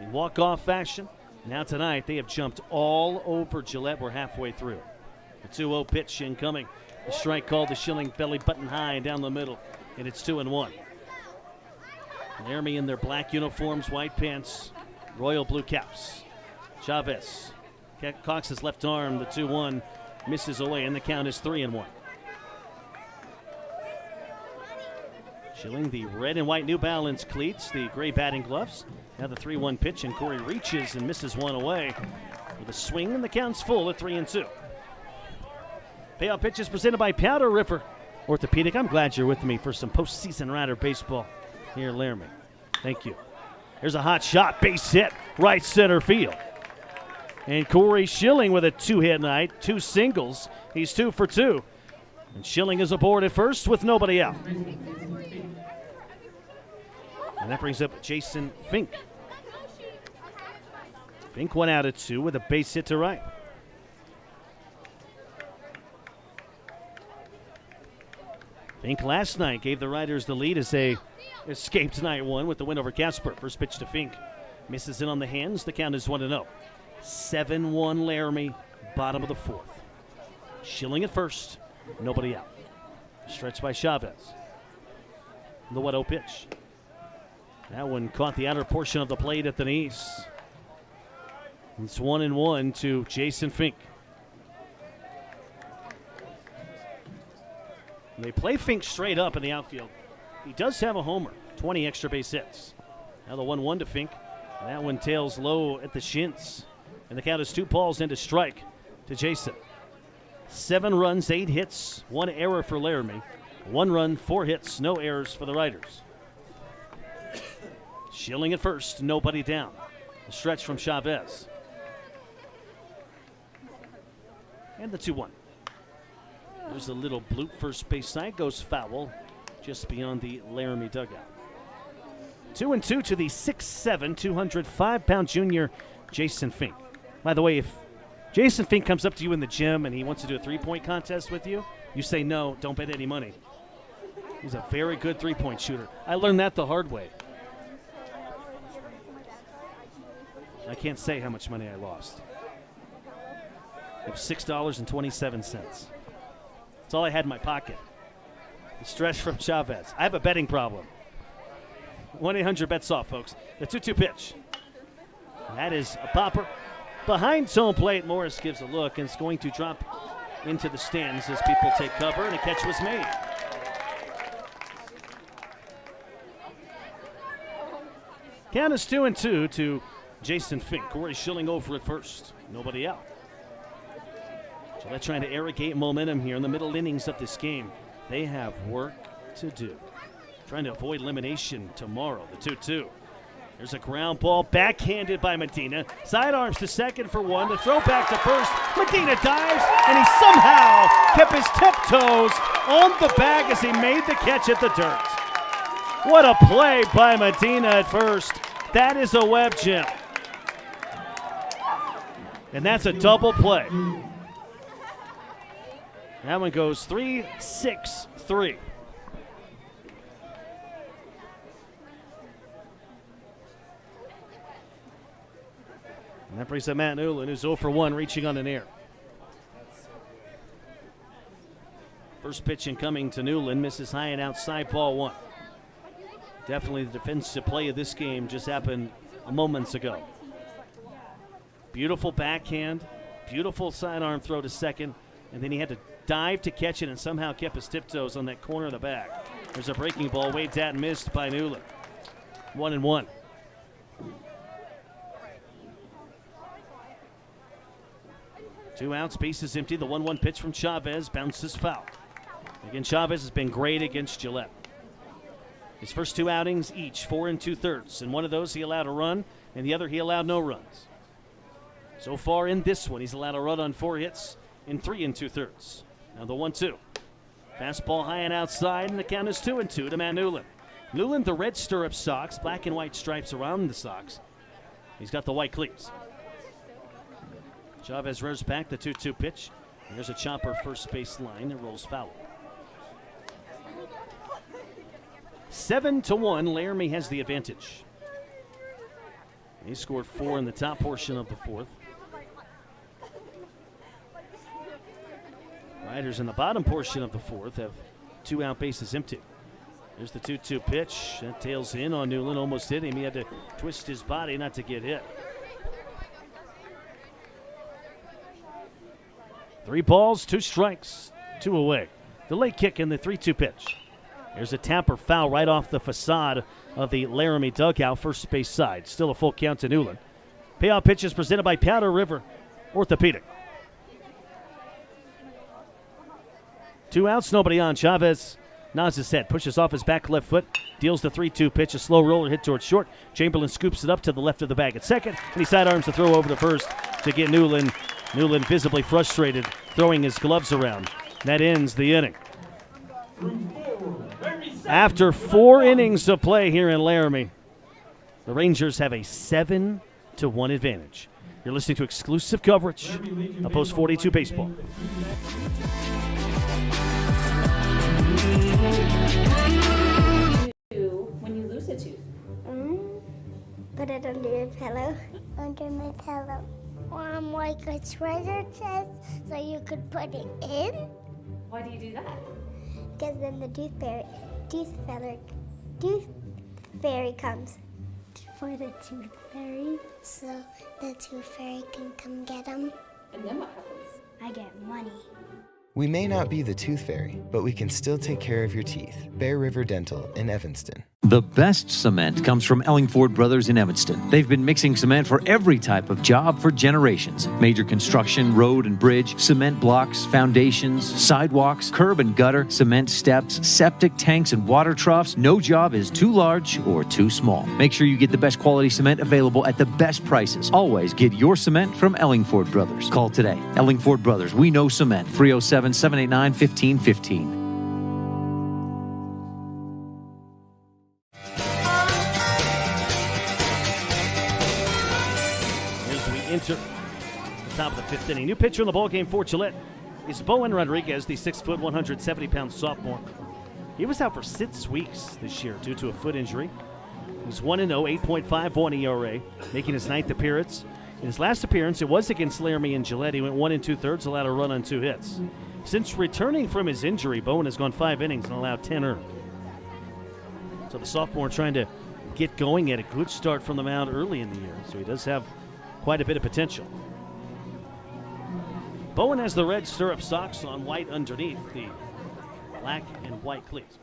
Speaker 4: in walk-off fashion. Now tonight, they have jumped all over Gillette. We're halfway through. The 2-0 pitch incoming. The strike called to Schilling, belly button high down the middle, and it's 2-1. Laramie in their black uniforms, white pants, royal blue caps. Chavez, Cox's left arm, the 2-1. Misses away, and the count is 3-1. Schilling, the red and white New Balance cleats, the gray batting gloves. Now the 3-1 pitch, and Corey reaches and misses one away with a swing, and the count's full at 3-2. Payoff pitch is presented by Powder River Orthopedic. I'm glad you're with me for some postseason Rider baseball here in Laramie. Thank you. There's a hot shot, base hit, right center field. And Corey Schilling with a 2-hit night, 2 singles. He's 2 for 2. And Schilling is aboard at first with nobody out. And that brings up Jason Fink. Fink 1 out of 2 with a base hit to right. Fink last night gave the Riders the lead as they escaped night 1 with the win over Casper. First pitch to Fink. Misses it on the hands. The count is 1-0. 7-1 Laramie, bottom of the fourth. Schilling at first, nobody out. Stretched by Chavez. The 1-0 pitch. That one caught the outer portion of the plate at the knees. It's 1-1 to Jason Fink. They play Fink straight up in the outfield. He does have a homer, 20 extra base hits. Now the 1-1 to Fink. That one tails low at the shins. And the count is 2 balls into strike to Jason. 7 runs, 8 hits, 1 error for Laramie. 1 run, 4 hits, no errors for the Riders. Schilling at first, nobody down. A stretch from Chavez. And the 2-1. There's a little bloop first base side, goes foul just beyond the Laramie dugout. 2-2 to the 6'7", 205-pound junior Jason Fink. By the way, if Jason Fink comes up to you in the gym and he wants to do a three-point contest with you, you say no, don't bet any money. He's a very good three-point shooter. I learned that the hard way. I can't say how much money I lost. It was $6.27. That's all I had in my pocket. The stretch from Chavez. I have a betting problem. 1-800-BETS-OFF, folks. The 2-2 pitch. That is a popper. Behind home plate, Morris gives a look and is going to drop into the stands as people take cover, and a catch was made. Count is 2-2 to Jason Fink. Corey Schilling over at first. Nobody out. Gillette trying to irrigate momentum here in the middle innings of this game. They have work to do. Trying to avoid elimination tomorrow. The 2-2. There's a ground ball backhanded by Medina. Sidearms to second for one. The throw back to first. Medina dives, and he somehow kept his tiptoes on the bag as he made the catch at the dirt. What a play by Medina at first. That is a web gem. And that's a double play. That one goes 3-6-3. And that brings up Matt Newland, who's 0 for 1, reaching on an air. First pitch incoming to Newland, misses high and outside, ball 1. Definitely the defensive play of this game just happened moments ago. Beautiful backhand, beautiful sidearm throw to second, and then he had to dive to catch it and somehow kept his tiptoes on that corner of the bag. There's a breaking ball, waved at and missed by Newland. 1-1. Two outs, bases empty. The 1-1 pitch from Chavez bounces foul. Again, Chavez has been great against Gillette. His first 2 outings, each 4 2/3. In one of those, he allowed a run, and the other, he allowed no runs. So far in this one, he's allowed a run on 4 hits in 3 2/3. Now the 1-2. Fastball high and outside, and the count is 2-2 to Matt Newland. Newland, the red stirrup socks, black and white stripes around the socks. He's got the white cleats. Chavez rears back the 2-2 pitch. And there's a chopper first base line. It rolls foul. 7-1. Laramie has the advantage. He scored 4 in the top portion of the 4th. Riders in the bottom portion of the 4th have 2 out, bases empty. There's the 2-2 pitch. That tails in on Newland. Almost hit him. He had to twist his body not to get hit. 3 balls, 2 strikes, 2 away. The late kick in the 3-2 pitch. There's a tapper foul right off the facade of the Laramie dugout, first base side. Still a full count to Newland. Payoff pitch is presented by Powder River Orthopedic. 2 outs, nobody on. Chavez nods his head, pushes off his back left foot, deals the 3-2 pitch, a slow roller hit towards short. Chamberlain scoops it up to the left of the bag at second, and he sidearms the throw over to first to get Newland. Newland visibly frustrated, throwing his gloves around. That ends the inning. After 4 innings of play here in Laramie, the Rangers have a 7-1 advantage. You're listening to exclusive coverage of Post 42 Baseball.
Speaker 15: When you lose a tooth?
Speaker 19: Put it under your pillow. Under my pillow. Like a treasure chest so you could put it in.
Speaker 15: Why do you do that?
Speaker 19: Because then the tooth fairy comes. For the tooth fairy. So the tooth fairy can come get them.
Speaker 15: And then what happens?
Speaker 19: I get money.
Speaker 20: We may not be the tooth fairy, but we can still take care of your teeth. Bear River Dental in Evanston.
Speaker 5: The best cement comes from Ellingford Brothers in Evanston. They've been mixing cement for every type of job for generations. Major construction, road and bridge, cement blocks, foundations, sidewalks, curb and gutter, cement steps, septic tanks, and water troughs. No job is too large or too small. Make sure you get the best quality cement available at the best prices. Always get your cement from Ellingford Brothers. Call today. Ellingford Brothers, we know cement. 307-789-1515.
Speaker 4: Enter the top of the 5th inning. New pitcher in the ballgame for Gillette is Bowen Rodriguez, the 6', 170-pound sophomore. He was out for 6 weeks this year due to a foot injury. He's 1-0, 8.51 ERA, making his 9th appearance. In his last appearance, it was against Laramie and Gillette. He went 1 2/3, allowed a run on 2 hits. Since returning from his injury, Bowen has gone 5 innings and allowed 10 earned. So the sophomore trying to get going, at a good start from the mound early in the year, so he does have quite a bit of potential. Bowen has the red stirrup socks on, white underneath the black and white cleats.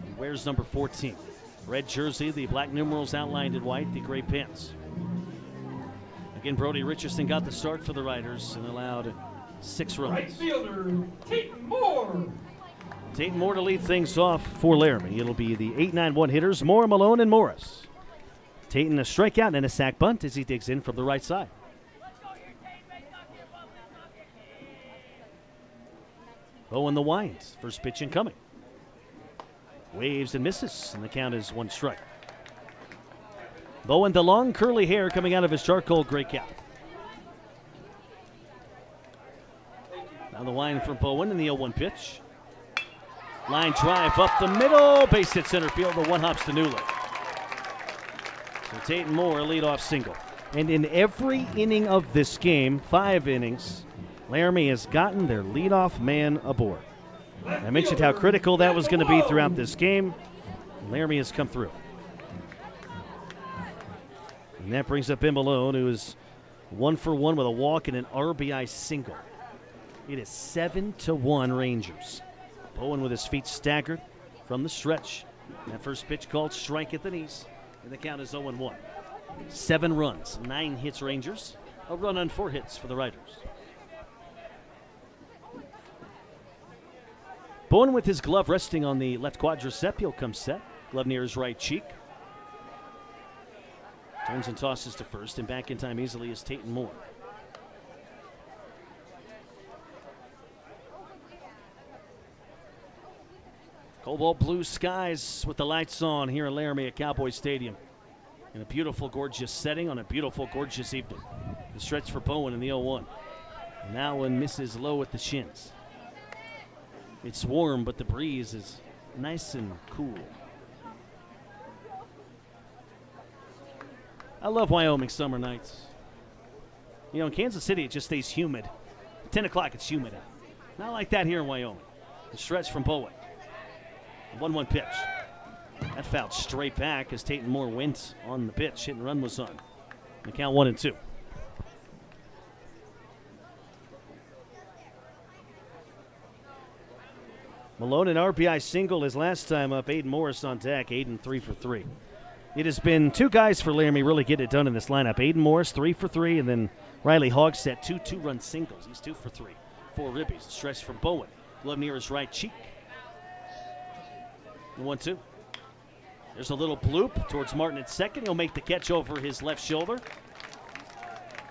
Speaker 4: He wears number 14. Red jersey, the black numerals outlined in white, the gray pants. Again, Brody Richardson got the start for the Riders and allowed 6 runs.
Speaker 6: Right fielder, Tate Moore.
Speaker 4: Tate Moore to lead things off for Laramie. It'll be the 8-9-1 hitters, Moore, Malone, and Morris. Tate in a strikeout and a sac bunt as he digs in from the right side. Bowen the winds. First pitch incoming. Waves and misses, and the count is 1 strike. Bowen, the long curly hair coming out of his charcoal gray cap. Now the wind from Bowen in the 0-1 pitch. Line drive up the middle. Base hit center field. The one hops to Newland. So Tate Moore leadoff single. And in every inning of this game, 5 innings, Laramie has gotten their leadoff man aboard. I mentioned how critical that was going to be throughout this game. Laramie has come through. And that brings up Ben Malone, who is 1 for 1 with a walk and an RBI single. It is 7-1 Rangers. Bowen with his feet staggered from the stretch. That first pitch called strike at the knees, and the count is 0-1. 7 runs, 9 hits Rangers, a run on 4 hits for the Riders. Bowen with his glove resting on the left quadricep. He'll come set. Glove near his right cheek. Turns and tosses to first, and back in time easily is Tate Moore. Cobalt blue skies with the lights on here in Laramie at Cowboy Stadium. In a beautiful, gorgeous setting on a beautiful, gorgeous evening. The stretch for Bowen in the 0-1. And that one misses low at the shins. It's warm, but the breeze is nice and cool. I love Wyoming summer nights. You know, in Kansas City, it just stays humid. 10 o'clock, it's humid out. Not like that here in Wyoming. The stretch from Bowen. 1-1 pitch. That fouled straight back as Tate Moore went on the pitch. Hit and run was on. The count 1-2. Malone, an RBI single his last time up. Aiden Morris on deck. Aiden 3 for 3. It has been 2 guys for Laramie really get it done in this lineup. Aiden Morris 3 for 3, and then Riley Hogsett 2 2-run singles. He's 2 for 3. 4 ribbies. Stretch from Bowen. Glove near his right cheek. 1-2. There's a little bloop towards Martin at second. He'll make the catch over his left shoulder.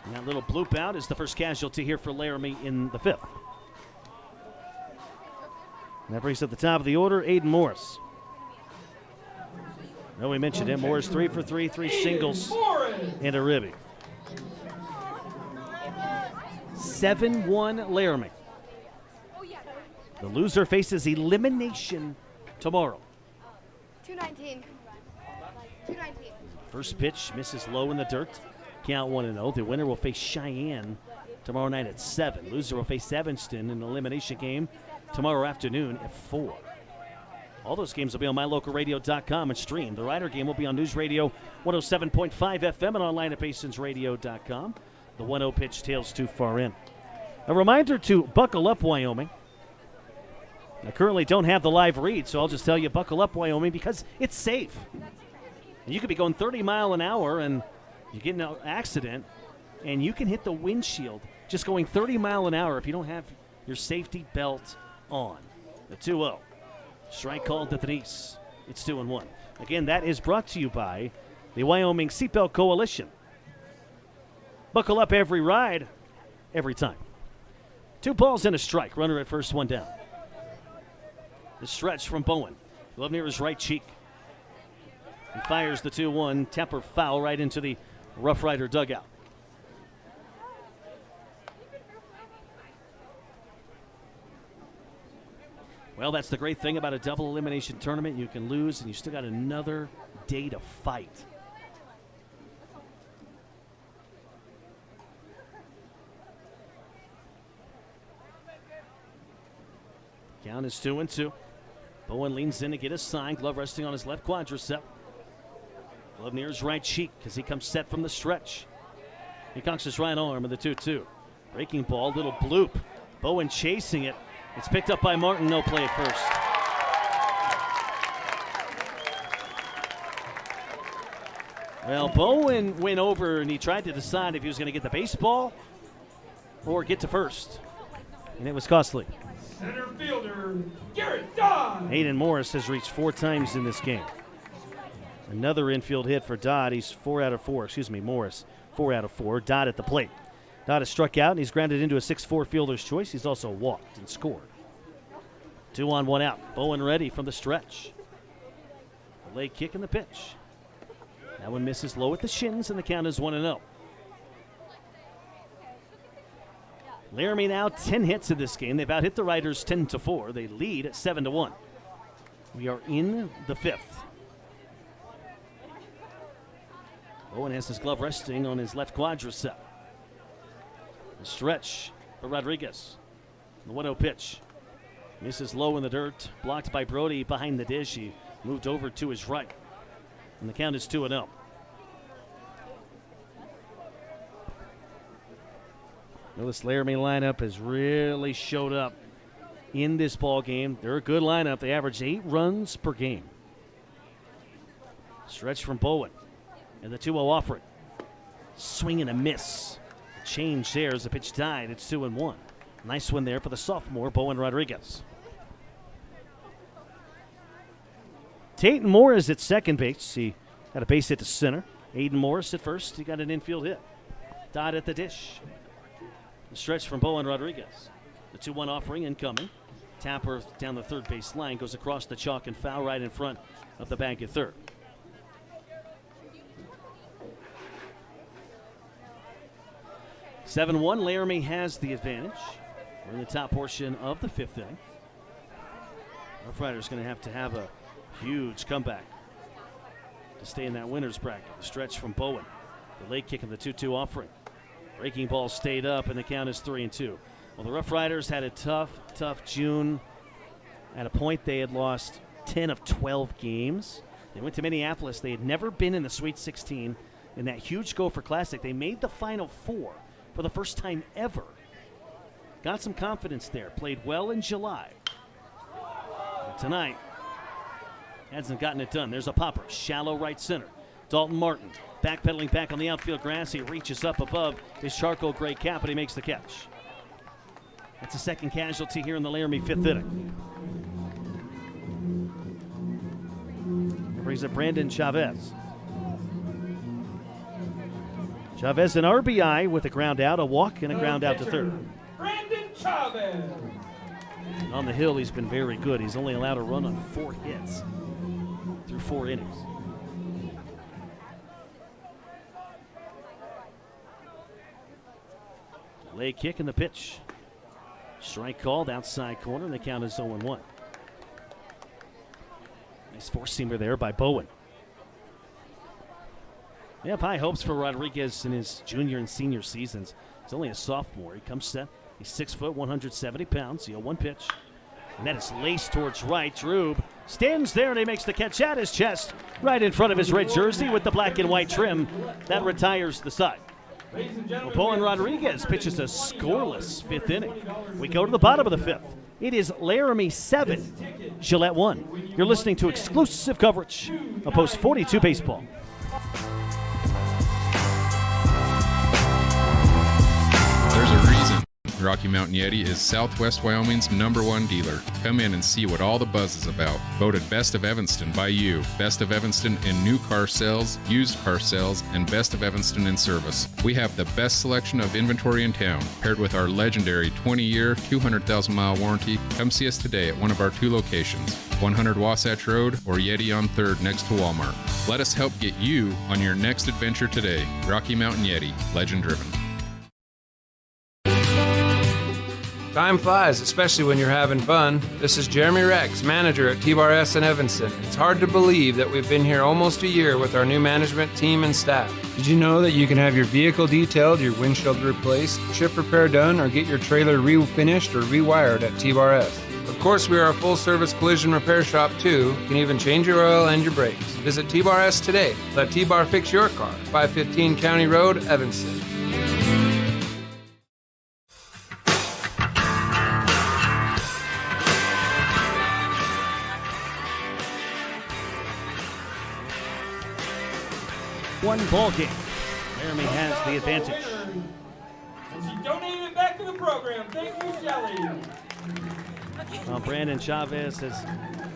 Speaker 4: And that little bloop out is the first casualty here for Laramie in the 5th. And that brings up the top of the order, Aiden Morris. No, we mentioned him. Morris 3 for 3, 3 singles and a ribby. 7-1 Laramie. The loser faces elimination tomorrow.
Speaker 15: 219. 219.
Speaker 4: First pitch misses low in the dirt. Count 1-0. The winner will face Cheyenne tomorrow night at 7. Loser will face Evanston in an elimination game tomorrow afternoon at 4. All those games will be on mylocalradio.com and stream. The Rider game will be on News Radio 107.5 FM and online at BasonsRadio.com. The 1-0 pitch tails too far in. A reminder to buckle up, Wyoming. I currently don't have the live read, so I'll just tell you, buckle up, Wyoming, because it's safe. And you could be going 30 miles an hour and you get in an accident, and you can hit the windshield just going 30 miles an hour if you don't have your safety belt on. The 2-0. Strike called to the knees. It's 2-1. Again, that is brought to you by the Wyoming Seatbelt Coalition. Buckle up every ride, every time. 2 balls and a strike. Runner at first, 1 down. The stretch from Bowen. Glove near his right cheek. He fires the 2-1. Temper foul right into the Rough Rider dugout. Well, that's the great thing about a double elimination tournament. You can lose, and you still got another day to fight. Count is 2-2. Bowen leans in to get a sign. Glove resting on his left quadricep. Glove near his right cheek as he comes set from the stretch. He cocks his right arm in the 2-2. Breaking ball, little bloop. Bowen chasing it. It's picked up by Martin. No play at first. Well, Bowen went over and he tried to decide if he was going to get the baseball or get to first. And it was costly.
Speaker 6: Center fielder, Garrett Dodd.
Speaker 4: Hayden Morris has reached 4 times in this game. Another infield hit for Dodd. He's 4 out of 4. Morris, 4 out of 4. Dodd at the plate. Dodd has struck out and he's grounded into a 6-4 fielder's choice. He's also walked and scored. 2 on, 1 out. Bowen ready from the stretch. The leg kick and the pitch. That one misses low at the shins, and the count is 1-0. Laramie now 10 hits in this game. They've out hit the Riders 10-4. They lead at 7-1. We are in the 5th. Bowen has his glove resting on his left quadricep. The stretch for Rodriguez. The 1-0 pitch. Misses low in the dirt. Blocked by Brody behind the dish. He moved over to his right. And the count is 2-0. This Laramie lineup has really showed up in this ball game. They're a good lineup. They average 8 runs per game. Stretch from Bowen. And the 2-0 offering. Swing and a miss. A change there as the pitch died. It's 2-1. Nice one there for the sophomore, Bowen Rodriguez. Tate Morris at second base. He got a base hit to center. Aiden Morris at first. He got an infield hit. Dodd at the dish. The stretch from Bowen Rodriguez. The 2-1 offering incoming. Tapper down the third base line. Goes across the chalk and foul right in front of the bag at third. (7-1). Laramie has the advantage. We're in the top portion of the 5th inning. Rough Riders going to have a huge comeback to stay in that winner's bracket. The stretch from Bowen. The leg kick of the 2-2 offering. Breaking ball stayed up, and the count is 3-2. Well, the Rough Riders had a tough June. At a point, they had lost 10 of 12 games. They went to Minneapolis. They had never been in the Sweet 16 in that huge Gopher Classic. They made the Final Four for the first time ever. Got some confidence there. Played well in July. But tonight, hasn't gotten it done. There's a popper. Shallow right center. Dalton Martin backpedaling back on the outfield grass. He reaches up above his charcoal gray cap, and he makes the catch. That's a second casualty here in the Laramie 5th inning. That brings up Brandon Chavez. Chavez an RBI with a ground out, a walk, and a ground out to third.
Speaker 6: Brandon Chavez.
Speaker 4: On the hill, he's been very good. He's only allowed a run on 4 hits through 4 innings. Leg kick and the pitch. Strike called outside corner, and the count is 0-1. Nice four-seamer there by Bowen. They have high hopes for Rodriguez in his junior and senior seasons. He's only a sophomore. He comes set. He's 6 foot, 170 pounds. 0-1 pitch. And that is laced towards right. Drube stands there, and he makes the catch at his chest, right in front of his red jersey with the black and white trim. That retires the side. Well, Bowen Rodriguez pitches a scoreless 5th inning. We go to the bottom of the 5th. It is Laramie 7, Gillette 1. You're listening to exclusive coverage of Post 42 Baseball.
Speaker 21: There's a reason Rocky Mountain Yeti is Southwest Wyoming's #1 dealer. Come in and see what all the buzz is about. Voted Best of Evanston by you. Best of Evanston in new car sales, used car sales, and Best of Evanston in service. We have the best selection of inventory in town, paired with our legendary 20-year, 200,000-mile warranty. Come see us today at one of our 2 locations, 100 Wasatch Road or Yeti on 3rd next to Walmart. Let us help get you on your next adventure today. Rocky Mountain Yeti, legend driven.
Speaker 22: Time flies, especially when you're having fun. This is Jeremy Rex, manager at T-Bar S in Evanston. It's hard to believe that we've been here almost a year with our new management team and staff. Did you know that you can have your vehicle detailed, your windshield replaced, chip repair done, or get your trailer refinished or rewired at T-Bar S? Of course, we are a full-service collision repair shop, too. You can even change your oil and your brakes. Visit T-Bar S today. Let T-Bar fix your car. 515 County Road, Evanston.
Speaker 4: 6-1 ball game. Laramie has the advantage.
Speaker 6: And she donated it back to the program. Thank you, Shelly.
Speaker 4: Well, Brandon Chavez has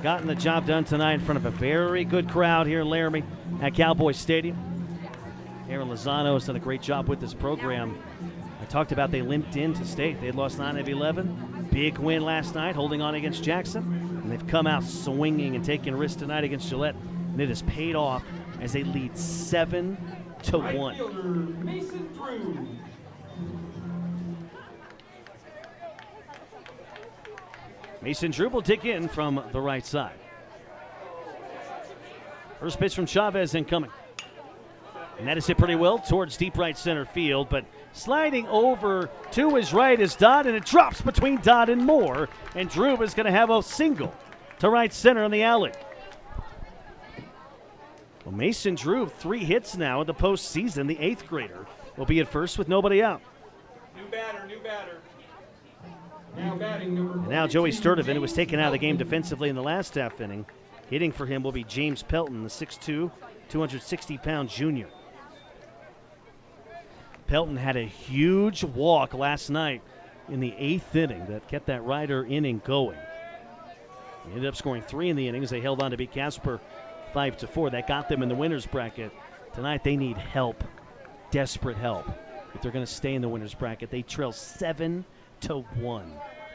Speaker 4: gotten the job done tonight in front of a very good crowd here in Laramie at Cowboy Stadium. Aaron Lozano has done a great job with this program. I talked about they limped into state. They had lost 9 of 11. Big win last night, holding on against Jackson. And they've come out swinging and taking risks tonight against Gillette. And it has paid off as they lead 7-1.
Speaker 6: Right fielder, Mason Drew.
Speaker 4: Mason Drew will dig in from the right side. First pitch from Chavez incoming. And that is hit pretty well towards deep right center field, but sliding over to his right is Dodd, and it drops between Dodd and Moore, and Drew is going to have a single to right center in the alley. Well, Mason Drew, 3 hits now in the postseason. The 8th grader will be at first with nobody out.
Speaker 6: New batter, new batter. Now batting number
Speaker 4: And now Joey Sturdivant, who was taken out of the game defensively in the last half inning. Hitting for him will be James Pelton, the 6'2", 260-pound junior. Pelton had a huge walk last night in the 8th inning that kept that Rider inning going. They ended up scoring 3 in the innings. They held on to beat Casper 5-4. That got them in the winner's bracket. Tonight they need help, desperate help, if they're going to stay in the winner's bracket. They trail 7-1.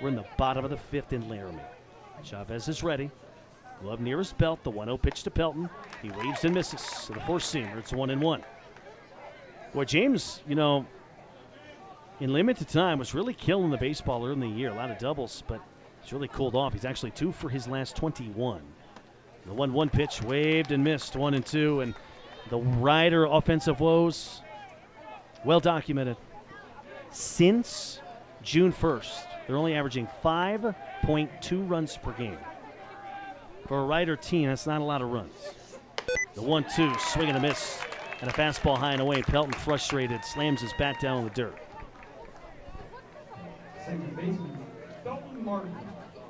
Speaker 4: We're in the bottom of the 5th in Laramie. Chavez is ready. Glove near his belt. The 1-0 pitch to Pelton. He waves and misses to the four-seamer. It's 1-1. Boy, James, you know, in limited time was really killing the baseball early in the year. A lot of doubles, but he's really cooled off. He's actually 2 for his last 21. The 1-1 pitch waved and missed, 1-2, and the Rider offensive woes, well documented. Since June 1st, they're only averaging 5.2 runs per game. For a Rider team, that's not a lot of runs. The 1-2, swing and a miss, and a fastball high and away. Pelton, frustrated, slams his bat down in the dirt.
Speaker 6: Second baseman, Dalton Martin.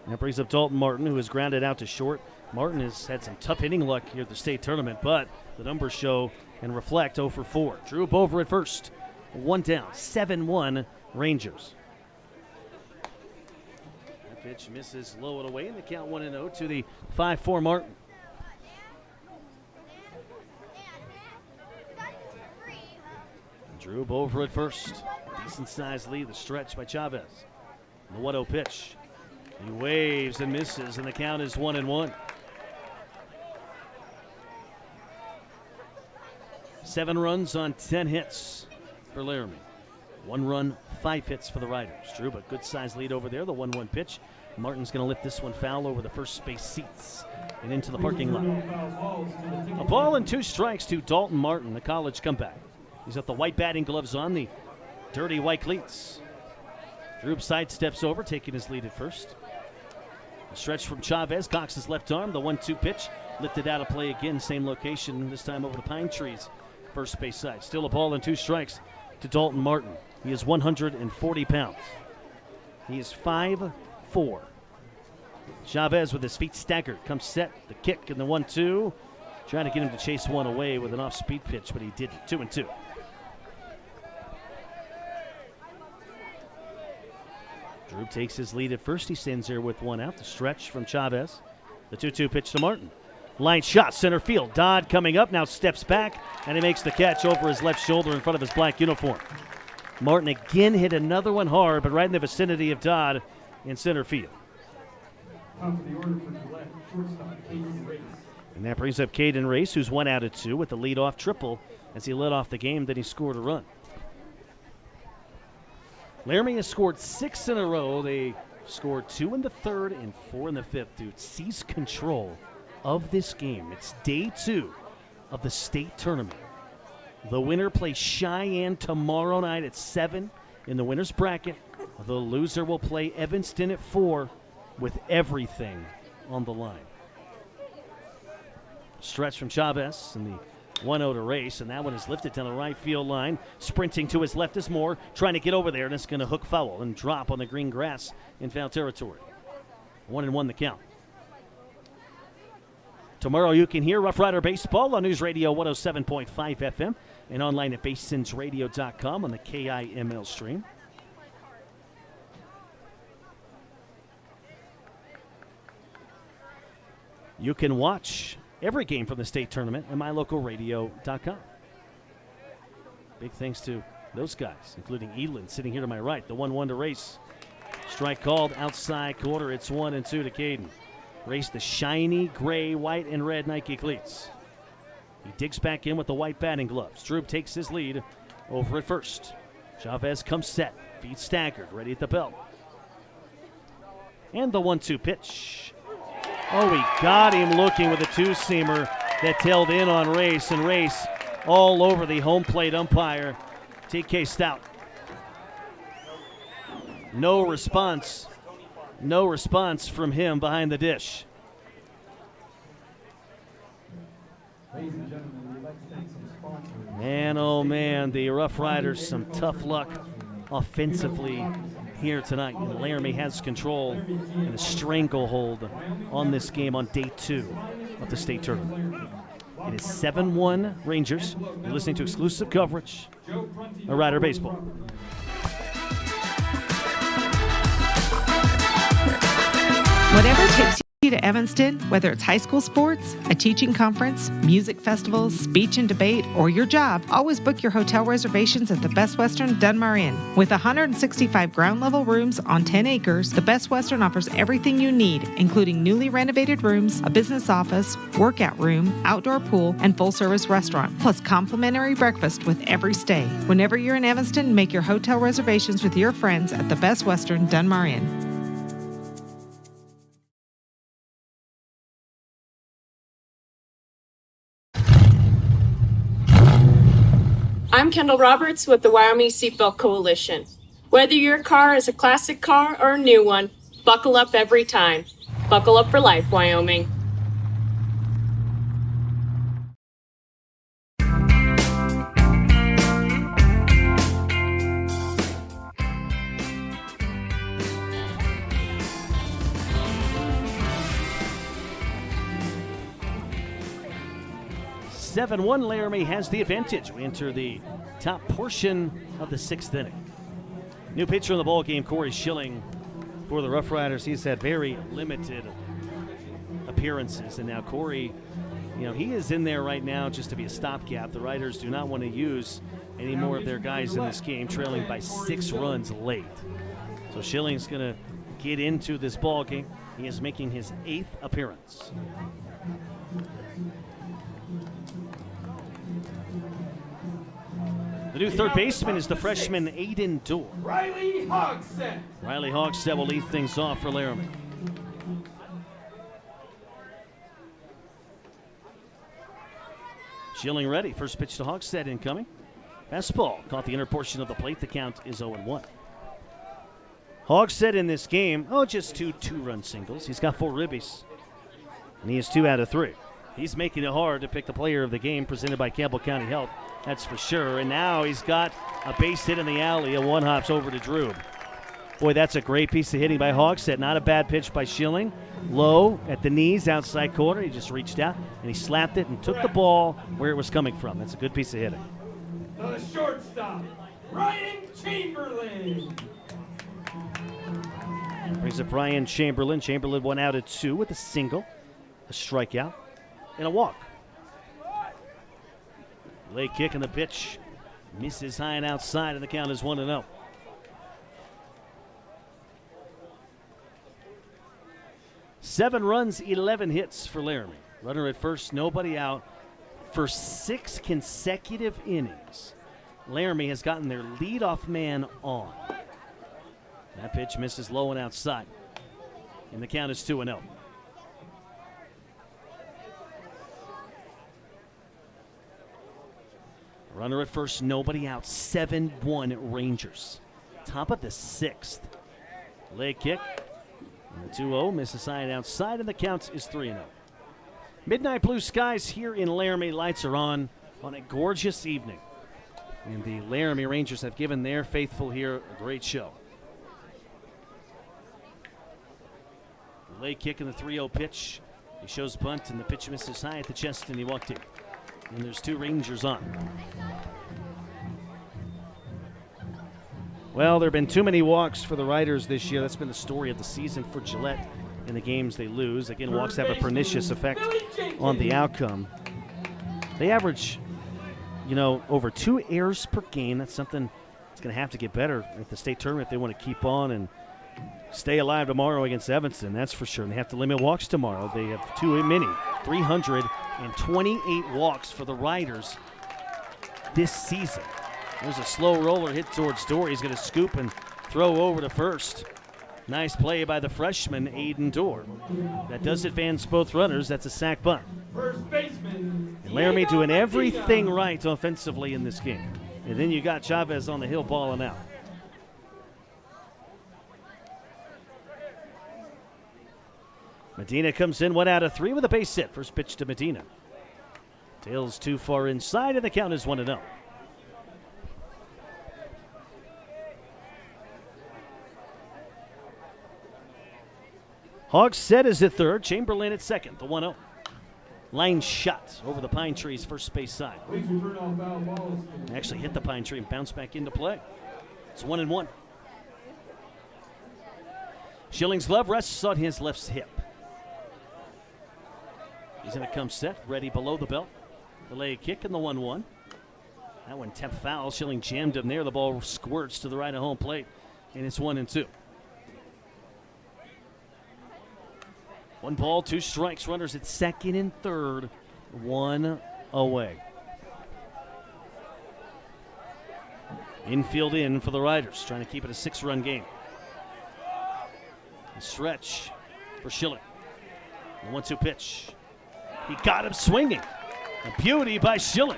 Speaker 4: That brings up Dalton Martin, who is grounded out to short. Martin has had some tough hitting luck here at the state tournament, but the numbers show and reflect 0 for 4. Drew Bover at first. 1 down, 7-1 Rangers. That pitch misses low and away, and the count 1-0 to the 5-4 Martin. Drew Bover at first. Decent sized lead, the stretch by Chavez. The 1-0 pitch. He waves and misses, and the count is 1-1. 7 runs on 10 hits for Laramie. 1 run, 5 hits for the Riders. Drew, but good sized lead over there. The 1-1 pitch. Martin's going to lift this one foul over the first base seats and into the parking lot. A ball and 2 strikes to Dalton Martin, the college comeback. He's got the white batting gloves on, the dirty white cleats. Drew sidesteps over, taking his lead at first. A stretch from Chavez, cocks his left arm. The 1-2 pitch, lifted out of play again, same location, this time over the pine trees, first base side. Still a ball and 2 strikes to Dalton Martin. He is 140 pounds. He is 5'4". Chavez with his feet staggered, comes set, the kick and the 1-2. Trying to get him to chase one away with an off-speed pitch, but he didn't. 2-2. Drew takes his lead at first. He stands there with 1 out. The stretch from Chavez. The 2-2 pitch to Martin. Line shot, center field. Dodd coming up, now steps back, and he makes the catch over his left shoulder in front of his black uniform. Martin again hit another one hard, but right in the vicinity of Dodd in center field.
Speaker 6: Top of the order for Gillette, shortstop, Caden Race.
Speaker 4: And that brings up Caden Race, who's 1 out of 2 with the leadoff triple as he led off the game. Then he scored a run. Laramie has scored 6 in a row. They scored 2 in the 3rd and 4 in the 5th to seize control of this game. It's day 2 of the state tournament. The winner plays Cheyenne tomorrow night at 7 in the winner's bracket. The loser will play Evanston at 4 with everything on the line. Stretch from Chavez and the 1-0 to Race, and that one is lifted down the right field line. Sprinting to his left is Moore, trying to get over there, and it's going to hook foul and drop on the green grass in foul territory. 1-1 the count. Tomorrow you can hear Rough Rider Baseball on News Radio 107.5 FM and online at BasensRadio.com on the KIML stream. You can watch every game from the state tournament at MyLocalRadio.com. Big thanks to those guys, including Elin sitting here to my right. The 1-1 to Race. Strike called outside quarter. It's 1-2 to Caden. Race the shiny gray, white, and red Nike cleats. He digs back in with the white batting gloves. Drube takes his lead over at first. Chavez comes set. Feet staggered, ready at the belt. And the 1-2 pitch. Oh, he got him looking with a two-seamer that tailed in on Race, and Race all over the home plate umpire, TK Stout. No response. No response from him behind the dish. Man, oh man, the Rough Riders, some tough luck offensively here tonight. And Laramie has control and a stranglehold on this game on day 2 of the state tournament. It is 7-1 Rangers. You're listening to exclusive coverage of Rider Baseball.
Speaker 2: Whatever takes you to Evanston, whether it's high school sports, a teaching conference, music festivals, speech and debate, or your job, always book your hotel reservations at the Best Western Dunmar Inn. With 165 ground-level rooms on 10 acres, the Best Western offers everything you need, including newly renovated rooms, a business office, workout room, outdoor pool, and full-service restaurant, plus complimentary breakfast with every stay. Whenever you're in Evanston, make your hotel reservations with your friends at the Best Western Dunmar Inn.
Speaker 3: I'm Kendall Roberts with the Wyoming Seatbelt Coalition. Whether your car is a classic car or a new one, buckle up every time. Buckle up for life, Wyoming.
Speaker 4: Laramie has the advantage. We enter the top portion of the 6th inning. New pitcher in the ball game, Corey Schilling for the Rough Riders. He's had very limited appearances, and now Corey, he is in there right now just to be a stopgap. The Riders do not want to use any more of their guys in this game, trailing by 6 runs late. So Schilling's going to get into this ball game. He is making his 8th appearance. The new third baseman is the freshman Aiden Dorr.
Speaker 6: Riley Hogsett.
Speaker 4: Riley Hogsett will lead things off for Laramie. Schilling ready. First pitch to Hogsett incoming. Fastball caught the inner portion of the plate. The count is 0-1. Hogsett in this game, just 2 two-run singles. He's got 4 ribbies, and he is 2 out of 3. He's making it hard to pick the player of the game, presented by Campbell County Health. That's for sure. And now he's got a base hit in the alley. A 1-hops over to Drube. Boy, that's a great piece of hitting by Hogsett. Not a bad pitch by Schilling. Low at the knees, outside corner. He just reached out and he slapped it and took the ball where it was coming from. That's a good piece of hitting.
Speaker 6: The shortstop, Ryan Chamberlain.
Speaker 4: Brings up Ryan Chamberlain. Chamberlain 1 out of 2 with a single, a strikeout, and a walk. Lay kick and the pitch misses high and outside, and the count is 1-0. Seven runs, 11 hits for Laramie. Runner at first, nobody out. For 6 consecutive innings, Laramie has gotten their leadoff man on. That pitch misses low and outside, and the count is 2-0. Runner at first, nobody out. 7-1 Rangers. Top of the 6th. Leg kick. And the 2-0 misses high and outside, and the count is 3-0. Midnight blue skies here in Laramie. Lights are on a gorgeous evening. And the Laramie Rangers have given their faithful here a great show. Leg kick and the 3-0 pitch He shows bunt, and the pitch misses high at the chest, and he walked in. And there's 2 Rangers on. Well, there have been too many walks for the Riders this year. That's been the story of the season for Gillette in the games they lose. Again, walks have a pernicious effect on the outcome. They average, over 2 errors per game. That's something that's going to have to get better at the state tournament if they want to keep on and stay alive tomorrow against Evanston, that's for sure. And they have to limit walks tomorrow. They have too many. 328 walks for the Riders this season. There's a slow roller hit towards Dorr. He's going to scoop and throw over to first. Nice play by the freshman, Aiden Dorr. That does advance both runners. That's a sac bunt.
Speaker 6: First baseman.
Speaker 4: And Laramie doing everything right offensively in this game. And then you got Chavez on the hill balling out. Medina comes in 1 out of 3 with a base hit. First pitch to Medina. Tails too far inside, and the count is 1-0. Hawks set is at third. Chamberlain at second. The 1-0. Line shot over the pine trees, first base side. Actually hit the pine tree and bounced back into play. It's 1-1. Schilling's glove rests on his left hip. He's going to come set, ready below the belt. The leg kick and the 1-1. That one tapped foul. Schilling jammed him there. The ball squirts to the right of home plate, and it's 1-2. 1 ball, 2 strikes. Runners at second and third. 1 away. Infield in for the Riders, trying to keep it a 6-run game. A stretch for Schilling. The 1-2 pitch. He got him swinging. A beauty by Schilling.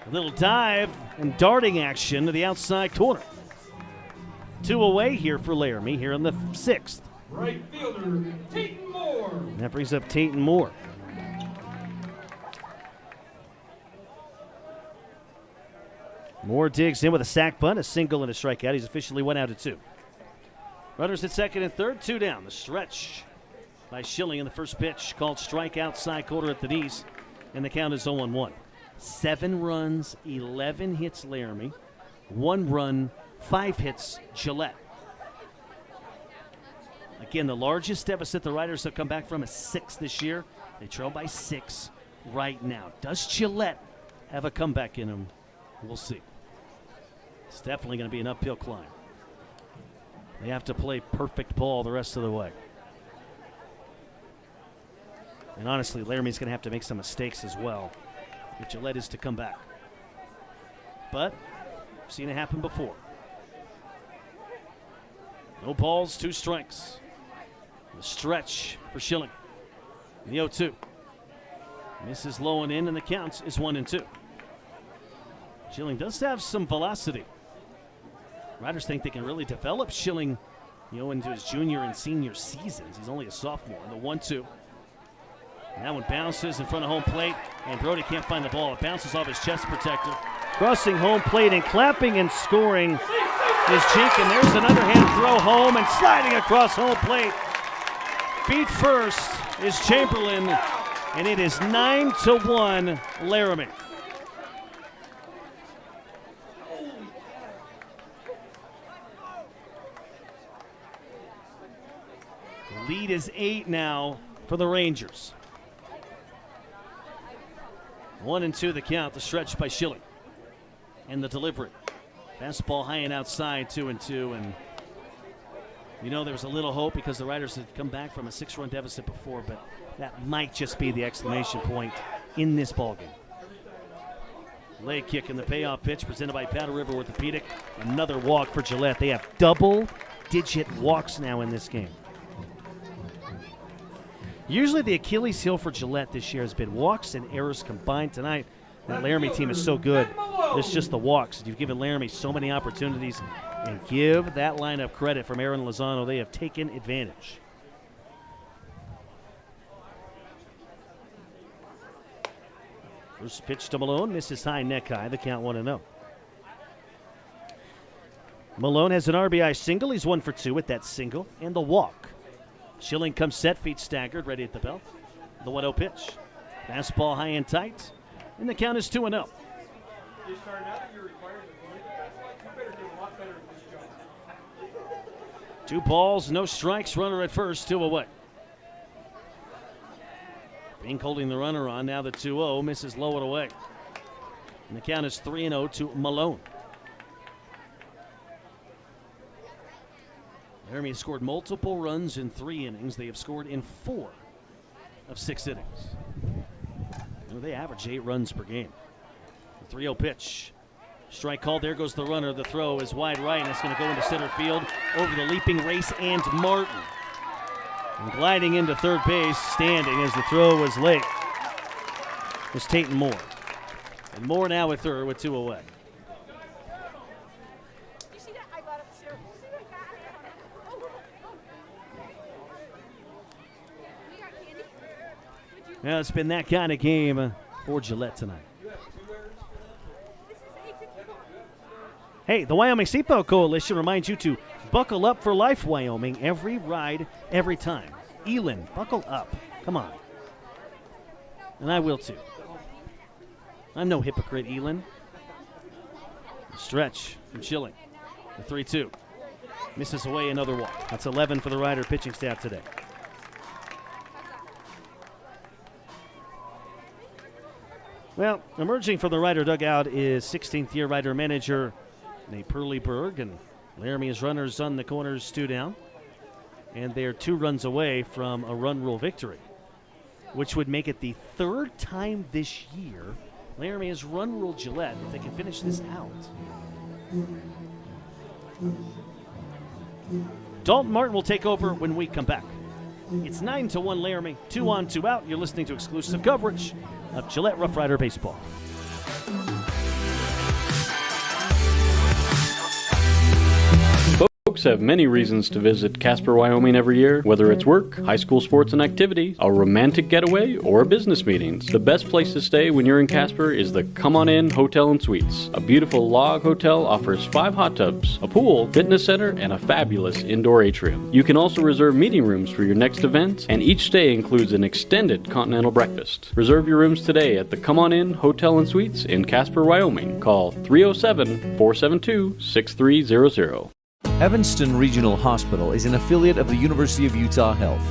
Speaker 4: A little dive and darting action to the outside corner. 2 away here for Laramie here in the 6th.
Speaker 6: Right fielder, Tate Moore.
Speaker 4: That brings up Tate Moore. Moore digs in with a sac bunt, a single and a strikeout. He's officially 1 out of 2. Runners at second and third, 2 down. The stretch by Schilling in the first pitch, called strike outside quarter at the knees, and the count is 0-1. 7 runs, 11 hits Laramie, 1 run, 5 hits Gillette. Again, the largest deficit the Riders have come back from is 6 this year. They trail by 6 right now. Does Gillette have a comeback in them? We'll see. It's definitely going to be an uphill climb. They have to play perfect ball the rest of the way. And honestly, Laramie's going to have to make some mistakes as well if Gillette is to come back. But I've seen it happen before. No balls, 2 strikes. The stretch for Schilling. The 0-2. Misses low and in, and the count is 1-2. Schilling does have some velocity. Riders think they can really develop Schilling, into his junior and senior seasons. He's only a sophomore. The 1-2. And that one bounces in front of home plate, and Brody can't find the ball. It bounces off his chest protector. Crossing home plate and clapping and scoring is Cheek, and there's another hand throw home and sliding across home plate. Feet first is Chamberlain, and it is 9-1 Laramie. The lead is 8 now for the Rangers. 1-2 the count, the stretch by Schilling. And the delivery. Fastball high and outside, 2-2. And there was a little hope because the Riders had come back from a 6-run deficit before, but that might just be the exclamation point in this ballgame. Leg kick and the payoff pitch presented by Powder River Orthopedic. Another walk for Gillette. They have double-digit walks now in this game. Usually the Achilles heel for Gillette this year has been walks and errors combined. Tonight, that Laramie team is so good. It's just the walks. You've given Laramie so many opportunities, and give that lineup credit from Aaron Lozano. They have taken advantage. First pitch to Malone, misses high, neck high. The count 1-0. Malone has an RBI single. He's 1 for 2 with that single and the walk. Schilling comes set, feet staggered, ready at the belt. The 1-0 pitch. Fastball high and tight. And the count is 2-0. Two balls, no strikes, runner at first, 2 away. Fink holding the runner on, now the 2-0, misses low and away. And the count is 3-0 to Malone. Laramie has scored multiple runs in 3 innings. They have scored in 4 of 6 innings. They average 8 runs per game. The 3-0 pitch. Strike called. There goes the runner. The throw is wide right, and it's going to go into center field over the leaping Race and Martin. And gliding into third base, standing as the throw was late, was Tatum Moore. And Moore now with third with 2 away. Now it's been that kind of game for Gillette tonight. Hey, the Wyoming Seatbelt Coalition reminds you to buckle up for life, Wyoming. Every ride, every time. Elin, buckle up. Come on. And I will too. I'm no hypocrite, Elin. Stretch from Schilling. The 3-2. Misses away another walk. That's 11 for the Rider pitching staff today. Well, emerging from the Rider dugout is 16th-year Rider manager Nate Perleyberg, and Laramie's runners on the corners 2 down. And they're 2 runs away from a run rule victory, which would make it the 3rd time this year Laramie has run rule Gillette if they can finish this out. Dalton Martin will take over when we come back. It's 9-1 Laramie, 2 on, 2 out. You're listening to exclusive coverage of Gillette Rough Rider Baseball.
Speaker 1: Folks have many reasons to visit Casper, Wyoming every year, whether it's work, high school sports and activities, a romantic getaway, or business meetings. The best place to stay when you're in Casper is the Come On In Hotel and Suites. A beautiful log hotel offers 5 hot tubs, a pool, fitness center, and a fabulous indoor atrium. You can also reserve meeting rooms for your next event, and each stay includes an extended continental breakfast. Reserve your rooms today at the Come On In Hotel and Suites in Casper, Wyoming. Call 307-472-6300.
Speaker 5: Evanston Regional Hospital is an affiliate of the University of Utah Health.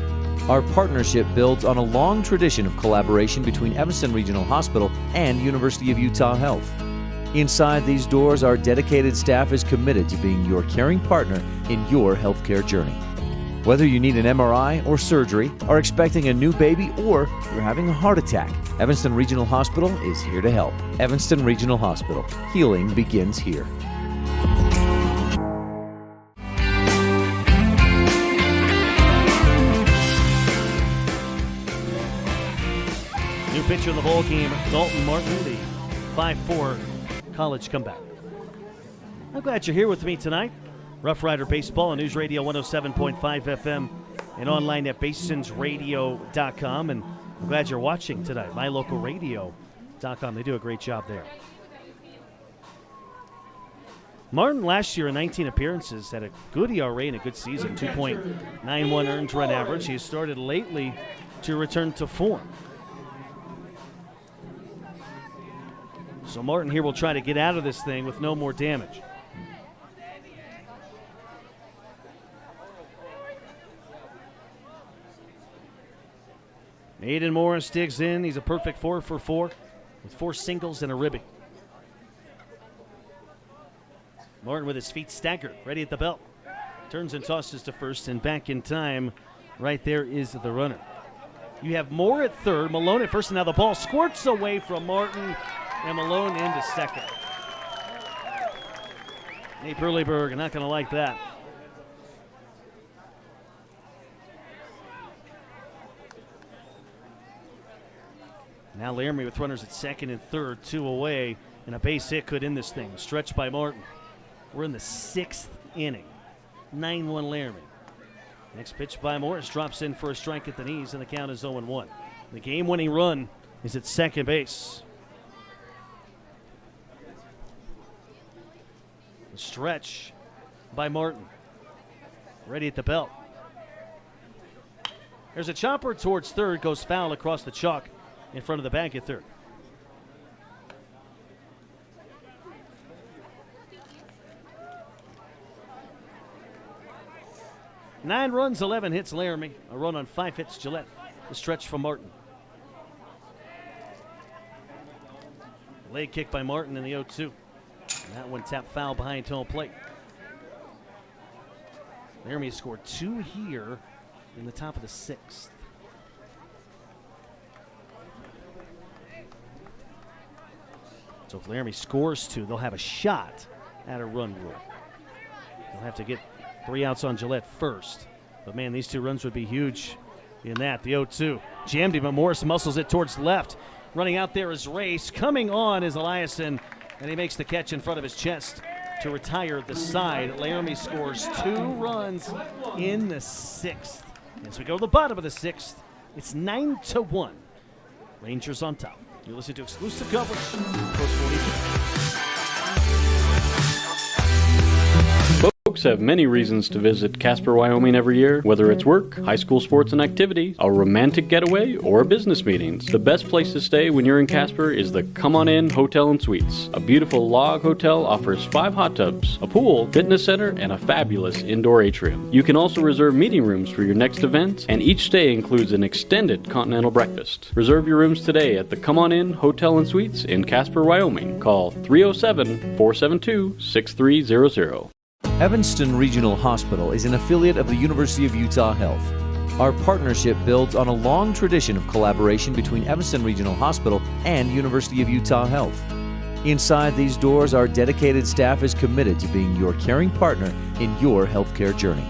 Speaker 5: Our partnership builds on a long tradition of collaboration between Evanston Regional Hospital and University of Utah Health. Inside these doors, our dedicated staff is committed to being your caring partner in your healthcare journey. Whether you need an MRI or surgery, are expecting a new baby, or you're having a heart attack, Evanston Regional Hospital is here to help. Evanston Regional Hospital. Healing begins here.
Speaker 4: New pitcher of the ball game, Dalton Martin, the 5-4 college comeback. I'm glad you're here with me tonight. Rough Rider Baseball on News Radio 107.5 FM and online at basonsradio.com. And I'm glad you're watching tonight, mylocalradio.com. They do a great job there. Martin last year in 19 appearances had a good ERA and a good season, 2.91 earned run average. He has started lately to return to form. So Martin here will try to get out of this thing with no more damage. Aiden Morris digs in. He's a perfect 4 for 4 with 4 singles and a ribby. Martin with his feet staggered, ready at the belt. Turns and tosses to first, and back in time. Right there is the runner. You have Moore at third, Malone at first, and now the ball squirts away from Martin, and Malone into second. Nate Perleyberg not going to like that. Now Laramie with runners at second and third, 2 away, and a base hit could end this thing. Stretched by Martin. We're in the 6th inning. 9-1 Laramie. Next pitch by Morris drops in for a strike at the knees, and the count is 0-1. The game-winning run is at second base. The stretch by Martin. Ready at the belt. There's a chopper towards third, goes foul across the chalk in front of the bag at third. Nine runs, 11 hits, Laramie. A run on 5 hits, Gillette. The stretch from Martin. Leg kick by Martin in the 0-2. And that one tapped foul behind home plate. Laramie scored 2 here in the top of the 6th. So if Laramie scores 2, they'll have a shot at a run rule. They'll have to get 3 outs on Gillette first. But, man, these 2 runs would be huge in that. The 0-2. Jammed him, but Morris muscles it towards left. Running out there is Race. Coming on is Eliason, and he makes the catch in front of his chest to retire the side. Laramie scores 2 runs in the 6th. As we go to the bottom of the 6th, it's 9-1. Rangers on top. You're listening to exclusive coverage. Post 42.
Speaker 1: Folks have many reasons to visit Casper, Wyoming every year, whether it's work, high school sports and activities, a romantic getaway, or business meetings. The best place to stay when you're in Casper is the Come On In Hotel and Suites. A beautiful log hotel offers 5 hot tubs, a pool, fitness center, and a fabulous indoor atrium. You can also reserve meeting rooms for your next event, and each stay includes an extended continental breakfast. Reserve your rooms today at the Come On In Hotel and Suites in Casper, Wyoming. Call 307-472-6300.
Speaker 5: Evanston Regional Hospital is an affiliate of the University of Utah Health. Our partnership builds on a long tradition of collaboration between Evanston Regional Hospital and University of Utah Health. Inside these doors, our dedicated staff is committed to being your caring partner in your healthcare journey.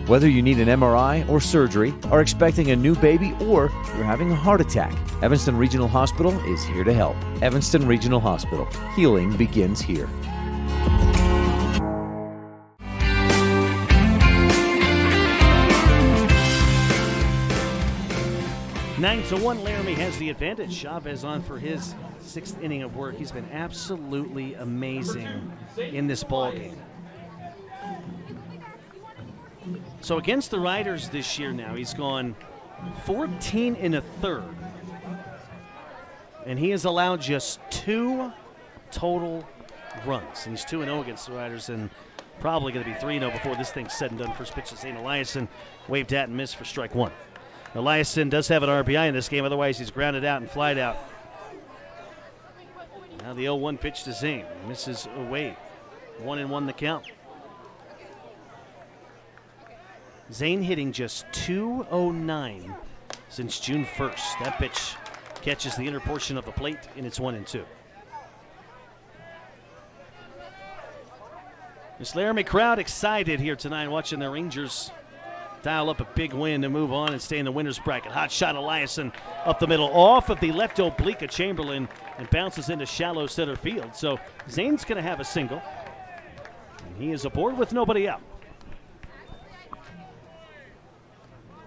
Speaker 5: Whether you need an MRI or surgery, are expecting a new baby, or you're having a heart attack, Evanston Regional Hospital is here to help. Evanston Regional Hospital. Healing begins here.
Speaker 4: 9-1, Laramie has the advantage. Chavez on for his 6th inning of work. He's been absolutely amazing in this ball game. So against the Riders this year now, he's gone 14 1/3. And he has allowed just 2 total runs. And he's 2-0 against the Riders, and probably going to be 3-0 before this thing's said and done. First pitch to St. Eliason, waved at and missed for strike 1. Eliason does have an RBI in this game, otherwise he's grounded out and flied out. Now the 0-1 pitch to Zane. Misses away. 1-1 the count. Zane hitting just .209 since June 1st. That pitch catches the inner portion of the plate, and it's 1-2. This Laramie crowd excited here tonight watching the Rangers dial up a big win to move on and stay in the winner's bracket. Hot shot Eliason up the middle off of the left oblique of Chamberlain and bounces into shallow center field. So Zane's going to have a single. And he is aboard with nobody out.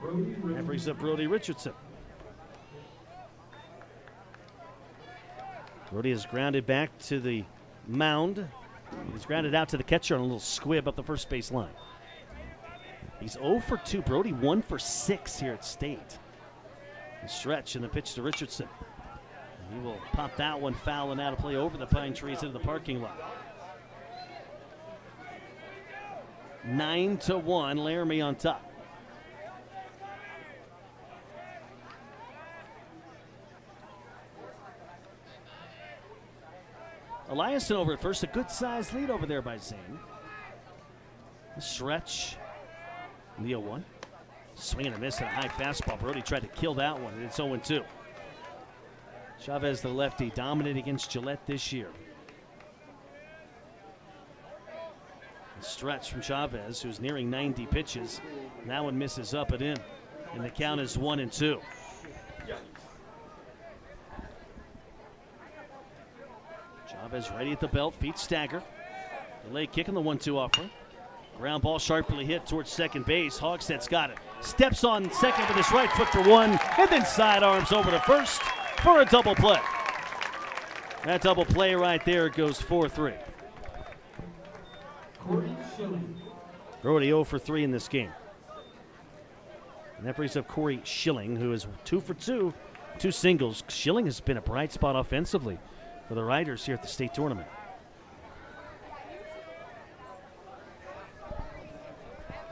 Speaker 4: That brings up Brody Richardson. Brody is grounded back to the mound. He's grounded out to the catcher on a little squib up the first base line. He's 0 for 2. Brody 1 for 6 here at State. The stretch and the pitch to Richardson. He will pop that one foul and out of play over the pine trees into the parking lot. 9-1, Laramie on top. Eliason over at first, a good sized lead over there by Zane. The stretch. The 0-1. Swing and a miss and a high fastball. Brody tried to kill that one, and it's 0-2. Chavez, the lefty, dominated against Gillette this year. The stretch from Chavez, who's nearing 90 pitches. That one misses up and in, and the count is 1-2. Chavez ready at the belt, feet stagger. The leg kick on the 1-2 offering. Ground ball sharply hit towards second base. Hogsted's got it. Steps on second with his right foot for 1, and then sidearms over to first for a double play. That double play right there goes 4-3. Brody 0 for 3 in this game. And that brings up Corey Schilling, who is 2 for 2, 2 singles. Schilling has been a bright spot offensively for the Riders here at the state tournament.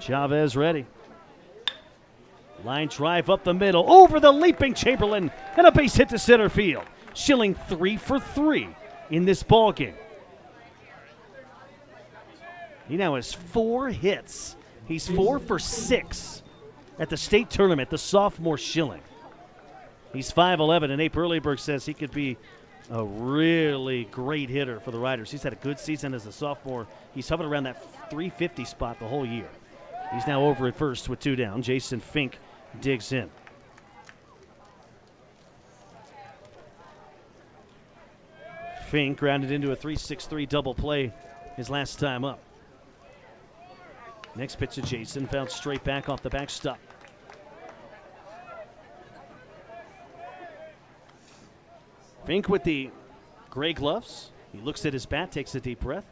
Speaker 4: Chavez ready. Line drive up the middle, over the leaping Chamberlain, and a base hit to center field. Schilling 3 for 3 in this ball game. He now has 4 hits. He's 4 for 6 at the state tournament, the sophomore Schilling. He's 5'11", and Abe Earlyberg says he could be a really great hitter for the Riders. He's had a good season as a sophomore. He's hovered around that 350 spot the whole year. He's now over at first with 2 down. Jason Fink digs in. Fink grounded into a 3-6-3 double play his last time up. Next pitch to Jason, fouled straight back off the backstop. Fink with the gray gloves. He looks at his bat, takes a deep breath,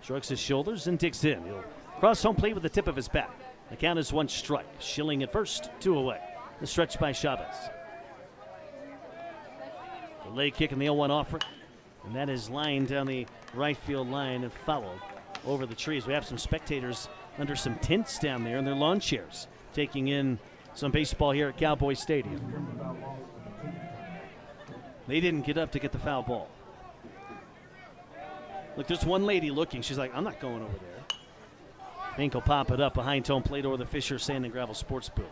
Speaker 4: shrugs his shoulders, and digs in. He'll cross home plate with the tip of his bat. The count is 1 strike. Schilling at first, 2 away. The stretch by Chavez. The leg kick and the 0-1 offer. And that is lined down the right field line and fouled over the trees. We have some spectators under some tents down there in their lawn chairs, taking in some baseball here at Cowboy Stadium. They didn't get up to get the foul ball. Look, there's one lady looking. She's like, I'm not going over there. Fink will pop it up behind home plate over the Fisher Sand and Gravel Sports Booth.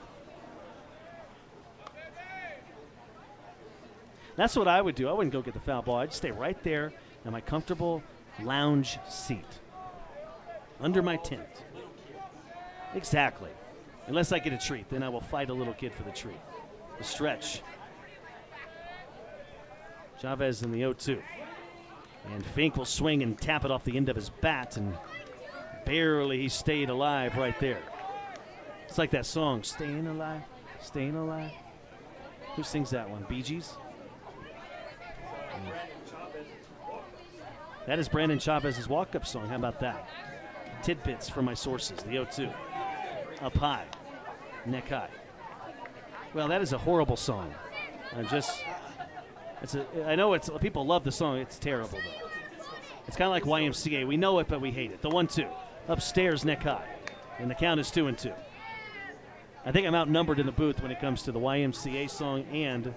Speaker 4: That's what I would do. I wouldn't go get the foul ball. I'd stay right there in my comfortable lounge seat under my tent. Exactly. Unless I get a treat, then I will fight a little kid for the treat. The stretch. Chavez in the 0-2. And Fink will swing and tap it off the end of his bat, and barely he stayed alive right there. It's like that song, Staying Alive, Staying Alive. Who sings that one? Bee Gees? That is Brandon Chavez's walk-up song. How about that? Tidbits from my sources. The 0-2. Up high. Neck high. Well, that is a horrible song. I know it's people love the song. It's terrible, though. It's kind of like YMCA. We know it, but we hate it. The 1-2. Upstairs, neck high. And the count is 2-2. I think I'm outnumbered in the booth when it comes to the YMCA song and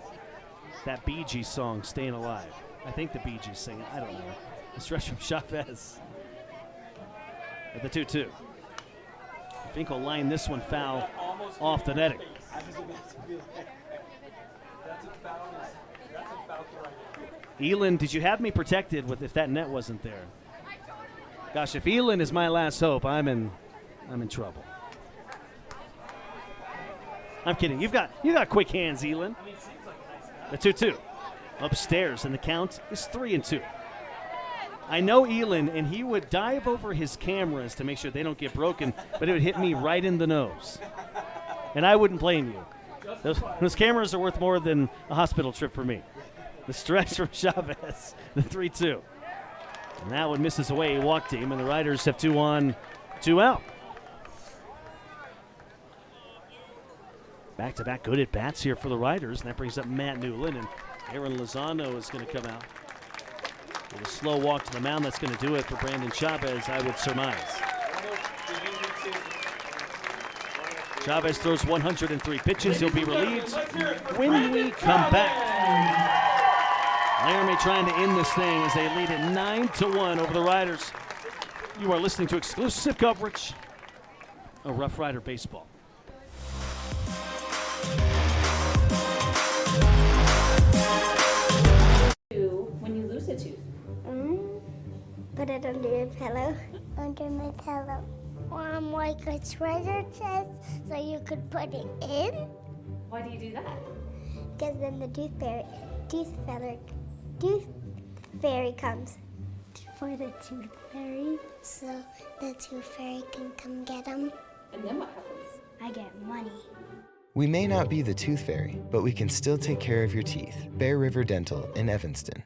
Speaker 4: that Bee Gees song, Staying Alive. I think the Bee Gees sing it. I don't know. The stretch from Chavez. At the 2-2. Fink will line this one foul off the netting. Elin, did you have me protected with if that net wasn't there? Gosh, if Elin is my last hope, I'm in trouble. I'm kidding. You've got quick hands, Elin. The 2-2. Upstairs, and the count is 3-2. I know Elin, and he would dive over his cameras to make sure they don't get broken, but it would hit me right in the nose. And I wouldn't blame you. Those cameras are worth more than a hospital trip for me. The stretch from Chavez, the 3-2. And that one misses away, a walk team, and the Riders have 2 on, 2 out. Back-to-back good at-bats here for the Riders, and that brings up Matt Newland, and Aaron Lozano is going to come out. With a slow walk to the mound, that's going to do it for Brandon Chavez, I would surmise. Chavez throws 103 pitches. He'll be relieved when we come back. Laramie trying to end this thing as they lead it 9-1 over the Riders. You are listening to exclusive coverage of Rough Rider Baseball.
Speaker 7: When you lose a tooth?
Speaker 19: Put it under your pillow. Under my pillow. Like a treasure chest so you could put it in.
Speaker 7: Why do you do that?
Speaker 19: Because then the tooth fairy comes for the tooth fairy, so the tooth fairy can come get them.
Speaker 7: And then what happens?
Speaker 19: I get money.
Speaker 20: We may not be the tooth fairy, but we can still take care of your teeth. Bear River Dental in Evanston.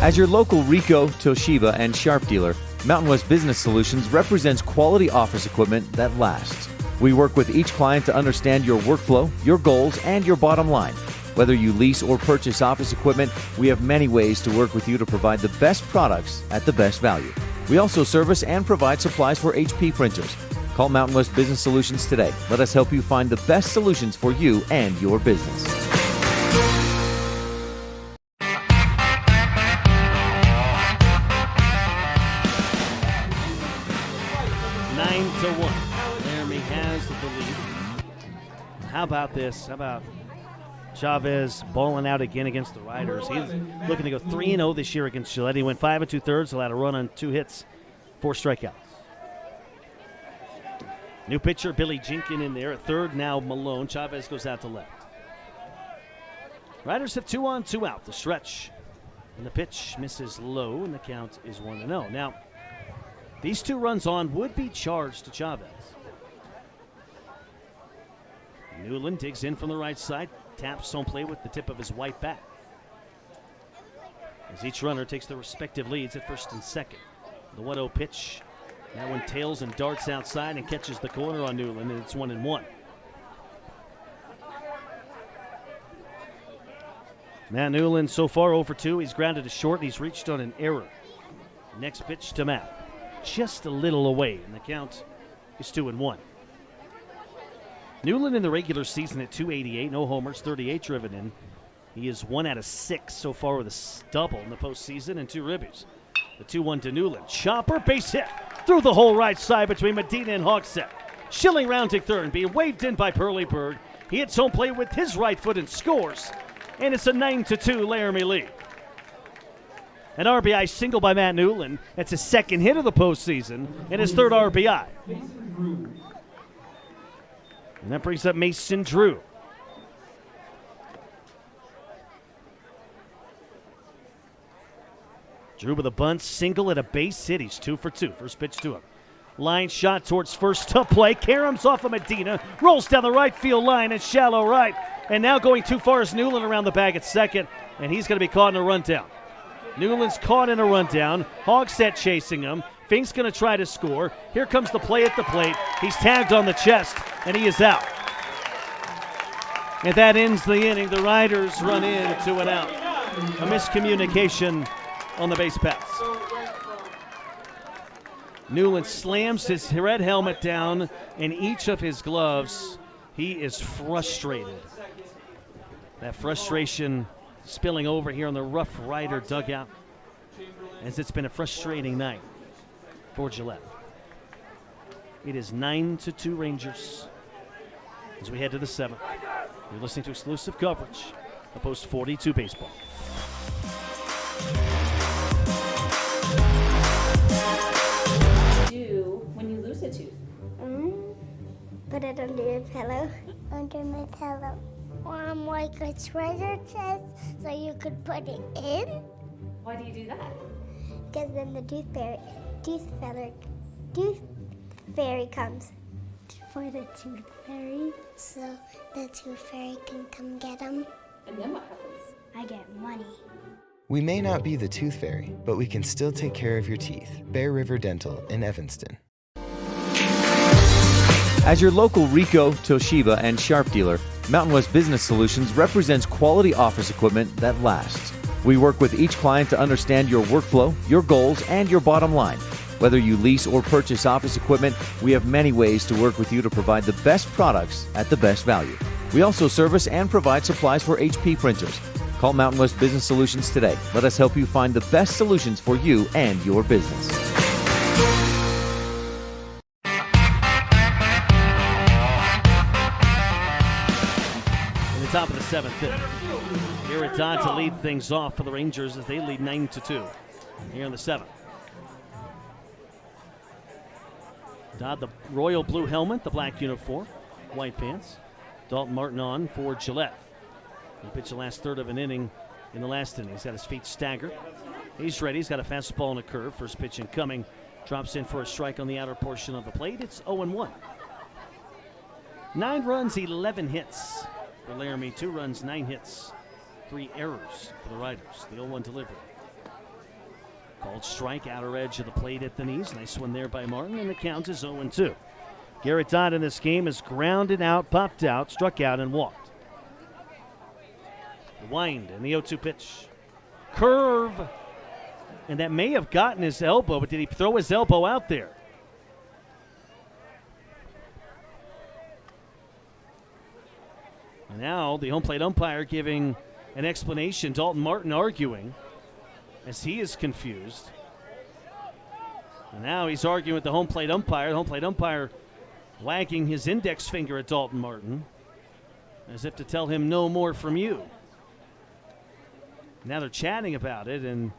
Speaker 5: As your local Ricoh, Toshiba, and Sharp dealer, Mountain West Business Solutions represents quality office equipment that lasts. We work with each client to understand your workflow, your goals, and your bottom line. Whether you lease or purchase office equipment, we have many ways to work with you to provide the best products at the best value. We also service and provide supplies for HP printers. Call Mountain West Business Solutions today. Let us help you find the best solutions for you and your business.
Speaker 4: Laramie has the lead. How about this? How about Chavez balling out again against the Riders? He's looking to go 3-0 this year against Gillette. He went 5 2/3, allowed a run on 2 hits, 4 strikeouts. New pitcher, Billy Jenkins in there. At third, now Malone. Chavez goes out to left. Riders have 2 on, 2 out. The stretch. And the pitch misses low, and the count is 1-0. Now, these 2 runs on would be charged to Chavez. Newland digs in from the right side, taps home plate with the tip of his white bat. As each runner takes their respective leads at first and second. The 1-0 pitch. That one tails and darts outside and catches the corner on Newland, and it's 1-1. Matt Newland so far 0 for 2. He's grounded to short, and he's reached on an error. Next pitch to Matt. Just a little away, and the count is 2-1. Newland in the regular season at .288, no homers, 38 driven in. He is 1 out of 6 so far with a double in the postseason and 2 ribbies. The 2-1 to Newland. Chopper, base hit through the whole right side between Medina and Hogsett. Schilling rounding third, being waved in by Pearly Bird. He hits home plate with his right foot and scores, and it's a 9-2 Laramie lead. An RBI single by Matt Newland. That's his second hit of the postseason and his third RBI. And that brings up Mason Drew. Drew with a bunt, single at a base hit. He's 2 for 2. First pitch to him. Line shot towards first to play. Karam's off of Medina. Rolls down the right field line at shallow right. And now going too far is Newland around the bag at second. And he's going to be caught in a rundown. Newland's caught in a rundown. Hogsett chasing him. Fink's going to try to score. Here comes the play at the plate. He's tagged on the chest, and he is out. And that ends the inning. The Riders run in 2 and out. A miscommunication on the base pass. Newland slams his red helmet down in each of his gloves. He is frustrated. That frustration spilling over here on the Rough Rider dugout, as it's been a frustrating night for Gillette. It is 9-2 Rangers as we head to the 7th. You're listening to exclusive coverage of Post 42 Baseball.
Speaker 7: Do when you lose a tooth?
Speaker 19: Put it under your pillow. Under my pillow. Like a treasure chest, so you could put it in.
Speaker 7: Why do you do that?
Speaker 19: Because then the tooth fairy comes for the tooth fairy, so the tooth fairy can come get them.
Speaker 7: And then what happens?
Speaker 19: I get money.
Speaker 20: We may not be the tooth fairy, but we can still take care of your teeth. Bear River Dental in Evanston.
Speaker 5: As your local Ricoh, Toshiba, and Sharp dealer, Mountain West Business Solutions represents quality office equipment that lasts. We work with each client to understand your workflow, your goals, and your bottom line. Whether you lease or purchase office equipment, we have many ways to work with you to provide the best products at the best value. We also service and provide supplies for HP printers. Call Mountain West Business Solutions today. Let us help you find the best solutions for you and your business.
Speaker 4: Top of the 7th inning. Here at Dodd to lead things off for the Rangers as they lead 9-2 here in the 7th. Dodd, the royal blue helmet, the black uniform, white pants. Dalton Martin on for Gillette. He pitched the last third of an inning in the last inning. He's got his feet staggered. He's ready. He's got a fastball and a curve. First pitch incoming. Drops in for a strike on the outer portion of the plate. It's 0-1. 9 runs, 11 hits. For Laramie, 2 runs, 9 hits, 3 errors for the Riders. The 0-1 delivery. Called strike, outer edge of the plate at the knees. Nice one there by Martin, and the count is 0-2. Garrett Dodd in this game is grounded out, popped out, struck out, and walked. The wind and the 0-2 pitch. Curve. And that may have gotten his elbow, but did he throw his elbow out there? And now the home plate umpire giving an explanation. Dalton Martin arguing as he is confused. And now he's arguing with the home plate umpire. The home plate umpire wagging his index finger at Dalton Martin as if to tell him no more from you. Now they're chatting about it, and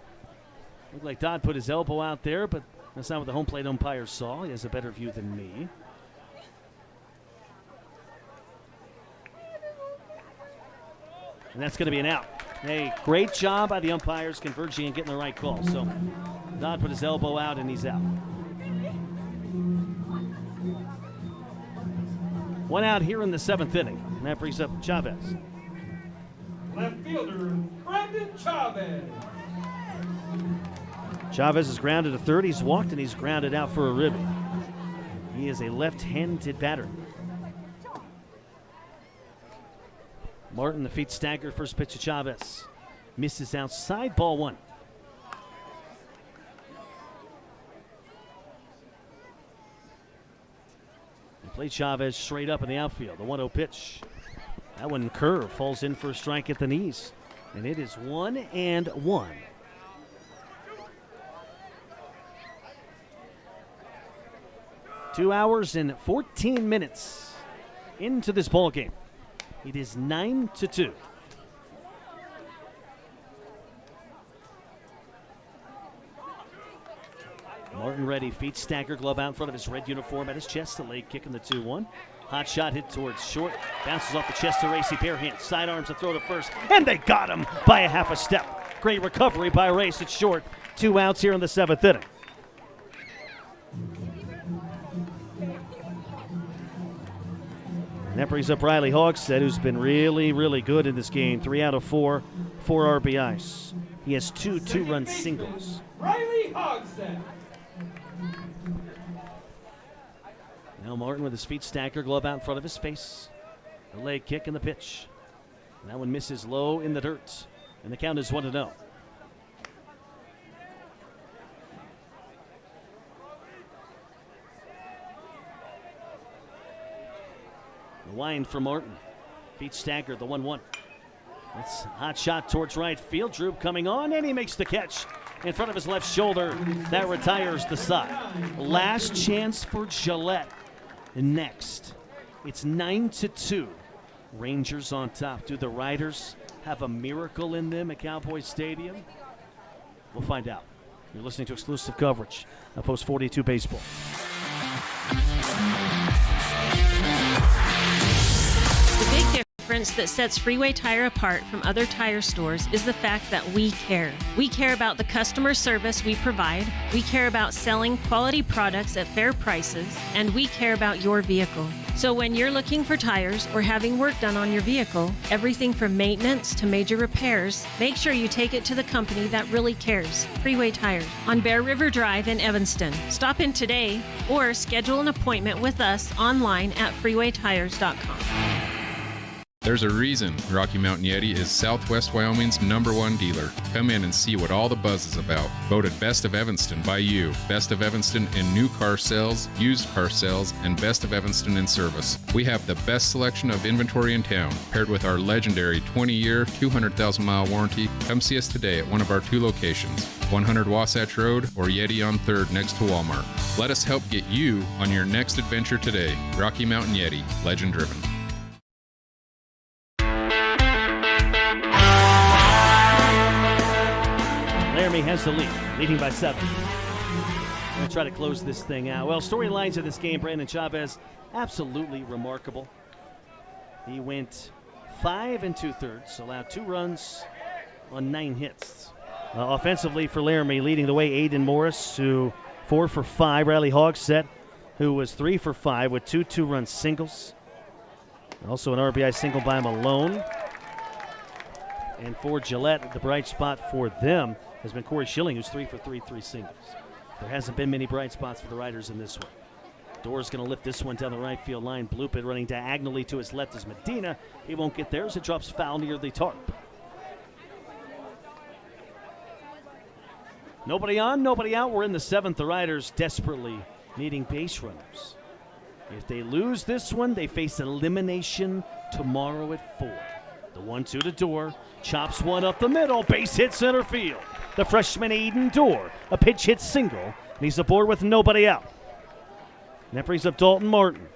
Speaker 4: looked like Dodd put his elbow out there, but that's not what the home plate umpire saw. He has a better view than me. And that's going to be an out. Hey, great job by the umpires converging and getting the right call. So Dodd put his elbow out, and he's out. One out here in the 7th inning, and that brings up Chavez.
Speaker 6: Left fielder, Brandon Chavez.
Speaker 4: Chavez is grounded to third. He's walked, and he's grounded out for a ribby. He is a left-handed batter. Martin, the feet stagger, first pitch to Chavez. Misses outside, ball one. He played Chavez straight up in the outfield. The 1-0 pitch. That one curve falls in for a strike at the knees. And it is 1-1. Two hours and 14 minutes into this ball game. It is 9-2. Martin ready, feet stagger, glove out in front of his red uniform at his chest. The leg kick in the 2-1. Hot shot hit towards short. Bounces off the chest to Racy, bare hand. Sidearms to throw to first. And they got him by a half a step. Great recovery by Race at short. 2 outs here in the 7th inning. And that brings up Riley Hogsett, who's been really, really good in this game. 3 out of 4, 4 RBIs. He has 2 two-run singles.
Speaker 6: Riley Hogsett.
Speaker 4: Now Martin with his feet stagger, glove out in front of his face. The leg kick and the pitch. That one misses low in the dirt. And the count is 1-0. The wind for Martin. Feet staggered, the 1-1. That's a hot shot towards right field. Droop coming on, and he makes the catch in front of his left shoulder. That retires the side. Last chance for Gillette. And next, it's 9-2. Rangers on top. Do the Riders have a miracle in them at Cowboy Stadium? We'll find out. You're listening to exclusive coverage of Post 42 Baseball.
Speaker 9: The big difference that sets Freeway Tire apart from other tire stores is the fact that we care. We care about the customer service we provide, we care about selling quality products at fair prices, and we care about your vehicle. So when you're looking for tires or having work done on your vehicle, everything from maintenance to major repairs, make sure you take it to the company that really cares, Freeway Tires, on Bear River Drive in Evanston. Stop in today or schedule an appointment with us online at freewaytires.com.
Speaker 21: There's a reason Rocky Mountain Yeti is Southwest Wyoming's #1 dealer. Come in and see what all the buzz is about. Voted Best of Evanston by you. Best of Evanston in new car sales, used car sales, and Best of Evanston in service. We have the best selection of inventory in town, paired with our legendary 20-year, 200,000-mile warranty. Come see us today at one of our 2 locations, 100 Wasatch Road or Yeti on 3rd next to Walmart. Let us help get you on your next adventure today. Rocky Mountain Yeti, legend driven.
Speaker 4: Laramie has the lead, leading by 7. We'll try to close this thing out. Well, storylines of this game, Brandon Chavez, absolutely remarkable. He went 5 2/3, allowed 2 runs on 9 hits. Offensively for Laramie, leading the way, Aiden Morris, who 4 for 5. Riley Hogsett, who was 3 for 5 with 2 two-run singles. Also an RBI single by Malone. And for Gillette, the bright spot for them has been Corey Schilling, who's 3 for 3, 3 singles. There hasn't been many bright spots for the Riders in this one. Door's going to lift this one down the right field line. Bloop it running diagonally to his left is Medina. He won't get there as it drops foul near the tarp. Nobody on, nobody out. We're in the 7th. The Riders desperately needing base runners. If they lose this one, they face elimination tomorrow at 4. The 1-2 to Door. Chops one up the middle. Base hit center field. The freshman Aiden Door. A pitch hit single. And he's aboard with nobody out. And that brings up Dalton Martin.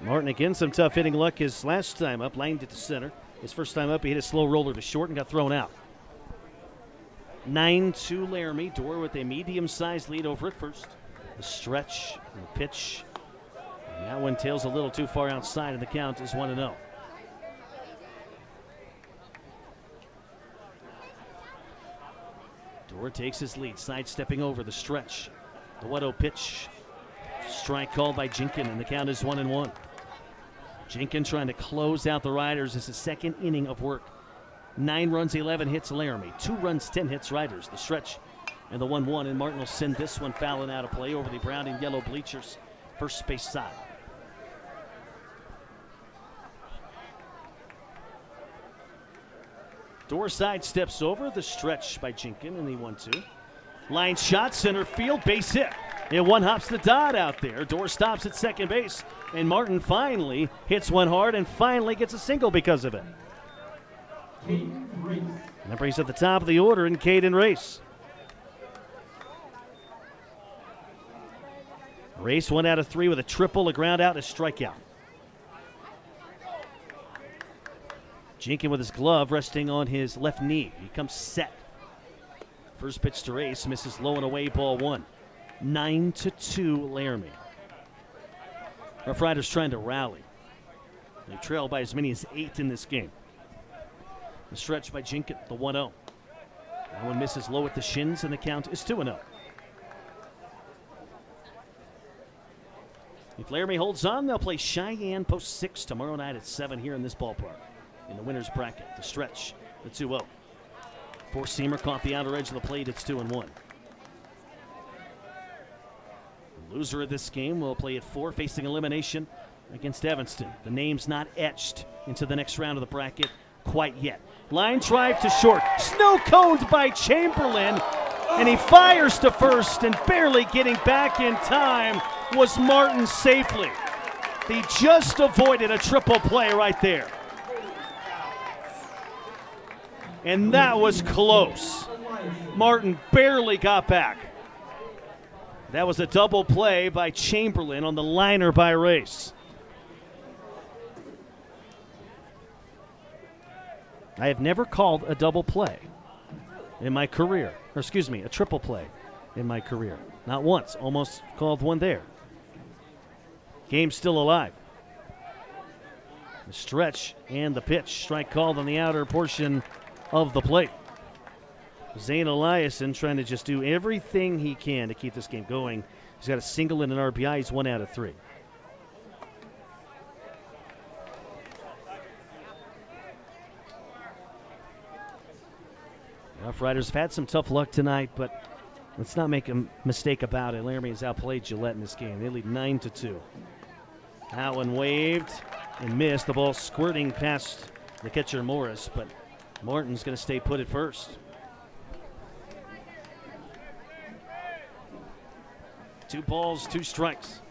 Speaker 4: Martin again, some tough hitting luck his last time up. Lined it to center. His first time up, he hit a slow roller to short and got thrown out. 9-2 Laramie. Door with a medium-sized lead over at first. The stretch and the pitch. And that one tails a little too far outside, and the count is 1-0. Door takes his lead, sidestepping over the stretch. The 1-0 pitch. Strike called by Jinkin, and the count is 1-1. Jinkin trying to close out the Riders as the second inning of work. 9 runs, 11 hits Laramie. 2 runs, 10 hits Riders. The stretch and the 1-1, and Martin will send this one fouling out of play over the brown and yellow bleachers. First base side. Door side steps over the stretch by Jinkin, and the 1-2. Line shot, center field, base hit. And one hops the dot out there. Door stops at second base, and Martin finally hits one hard and finally gets a single because of it. And that brings up the top of the order in Caden Race. Race 1 out of 3 with a triple, a ground out, and a strikeout. Jinkin with his glove resting on his left knee. He comes set. First pitch to Race, misses low and away, ball 1. 9-2 Laramie. Rough Riders trying to rally. They trail by as many as 8 in this game. The stretch by Jinkin, the 1-0. That one misses low at the shins, and the count is 2-0. If Laramie holds on, they'll play Cheyenne post 6 tomorrow night at 7 here in this ballpark. In the winner's bracket, the stretch, the 2-0. Four-seamer caught the outer edge of the plate. It's 2-1. The loser of this game will play at 4, facing elimination against Evanston. The name's not etched into the next round of the bracket quite yet. Line drive to short. Snow coned by Chamberlain, and he fires to first, and barely getting back in time was Martin safely. He just avoided a triple play right there. And that was close. Martin barely got back. That was a double play by Chamberlain on the liner by Race. I have never called a double play in my career. Or excuse me, a triple play in my career. Not once. Almost called one there. Game's still alive. The stretch and the pitch. Strike called on the outer portion of the plate. Zane Eliason trying to just do everything he can to keep this game going. He's got a single and an RBI. He's 1 out of 3. Rough Riders have had some tough luck tonight, but let's not make a mistake about it. Laramie has outplayed Gillette in this game. They lead 9-2. That one waved and missed. The ball squirting past the catcher Morris, but Martin's going to stay put at first. 2 balls, 2 strikes.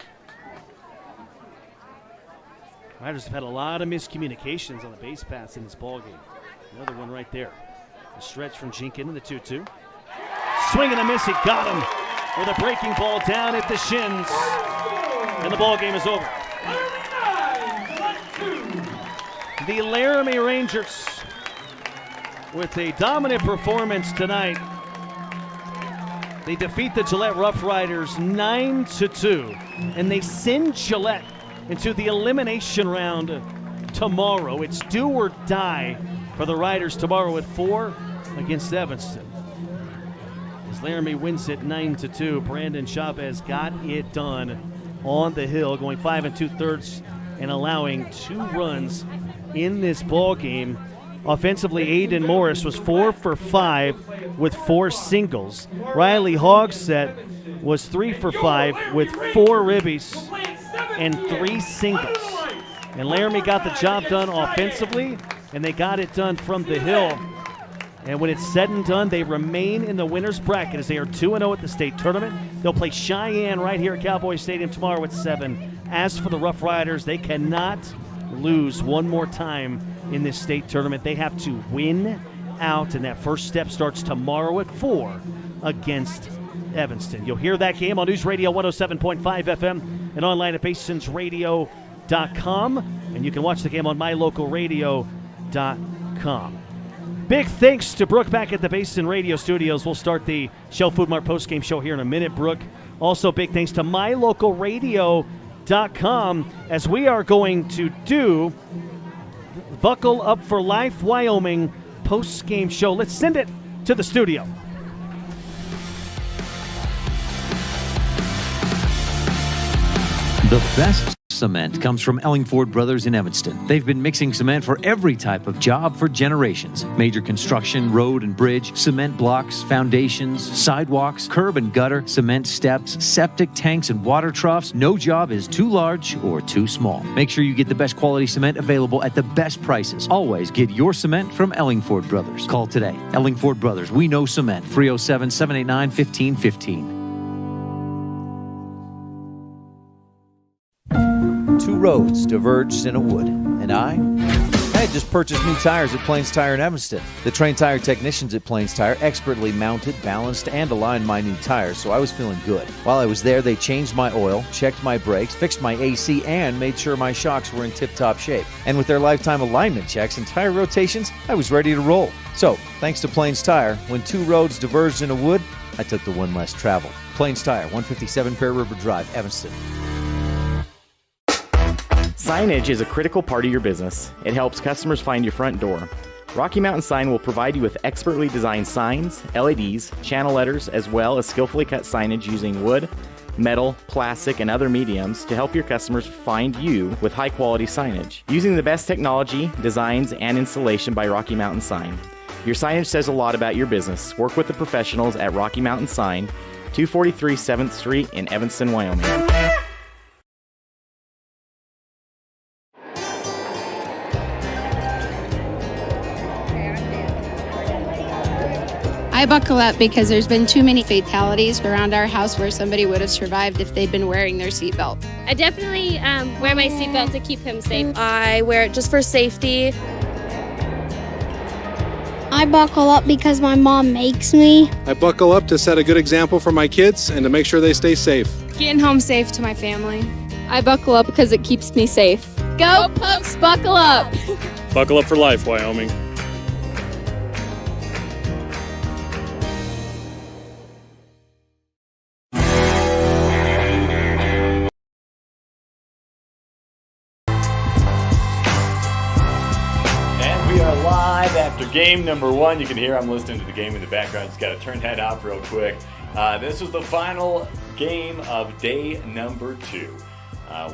Speaker 4: Riders have had a lot of miscommunications on the base paths in this ball game. Another one right there. The stretch from Jinkin in the 2-2. Swing and a miss. He got him with a breaking ball down at the shins. And the ball game is over. The Laramie Rangers with a dominant performance tonight. They defeat the Gillette Rough Riders 9-2, and they send Gillette into the elimination round tomorrow. It's do or die for the Riders tomorrow at 4 against Evanston. As Laramie wins it 9-2, Brandon Chavez got it done on the hill, going 5 2/3 and allowing 2 runs in this ball game. Offensively, Aiden Morris was 4 for 5 with 4 singles. Riley Hogsett was 3 for 5 with 4 ribbies and 3 singles. And Laramie got the job done offensively, and they got it done from the hill. And when it's said and done, they remain in the winner's bracket as they are 2-0 at the state tournament. They'll play Cheyenne right here at Cowboy Stadium tomorrow at 7. As for the Rough Riders, they cannot lose one more time in this state tournament. They have to win out, and that first step starts tomorrow at 4 against Evanston. You'll hear that game on News Radio 107.5 FM and online at BasonsRadio.com, and you can watch the game on MyLocalRadio.com. Big thanks to Brooke back at the Basin Radio Studios. We'll start the Shell Food Mart postgame show here in a minute, Brooke. Also, big thanks to MyLocalRadio.com as we are going to do Buckle Up for Life Wyoming postgame show. Let's send it to the studio.
Speaker 10: The best cement comes from Ellingford Brothers in Evanston. They've been mixing cement for every type of job for generations. Major construction, road and bridge, cement blocks, foundations, sidewalks, curb and gutter, cement steps, septic tanks, and water troughs. No job is too large or too small. Make sure you get the best quality cement available at the best prices. Always get your cement from Ellingford Brothers. Call today. Ellingford Brothers. We know cement. 307-789-1515.
Speaker 5: Two roads diverged in a wood, and I had just purchased new tires at Plains Tire in Evanston. The trained tire technicians at Plains Tire expertly mounted, balanced, and aligned my new tires, so I was feeling good. While I was there, they changed my oil, checked my brakes, fixed my AC, and made sure my shocks were in tip-top shape. And with their lifetime alignment checks and tire rotations, I was ready to roll. So, thanks to Plains Tire, when two roads diverged in a wood, I took the one less traveled. Plains Tire, 157 Bear River Drive, Evanston.
Speaker 12: Signage is a critical part of your business. It helps customers find your front door. Rocky Mountain Sign will provide you with expertly designed signs, LEDs, channel letters, as well as skillfully cut signage using wood, metal, plastic, and other mediums to help your customers find you with high-quality signage. Using the best technology, designs, and installation by Rocky Mountain Sign. Your signage says a lot about your business. Work with the professionals at Rocky Mountain Sign, 243 7th Street in Evanston, Wyoming.
Speaker 11: I buckle up because there's been too many fatalities around our house where somebody would have survived if they'd been wearing their seatbelt.
Speaker 23: I definitely wear my seatbelt to keep him safe.
Speaker 24: I wear it just for safety.
Speaker 19: I buckle up because my mom makes me.
Speaker 25: I buckle up to set a good example for my kids and to make sure they stay safe.
Speaker 24: Getting home safe to my family.
Speaker 23: I buckle up because it keeps me safe. Go Pups, buckle up!
Speaker 26: Buckle up for life, Wyoming.
Speaker 27: After game number one, you can hear I'm listening to the game in the background. Just got to turn that off real quick. This was the final game of day number 2.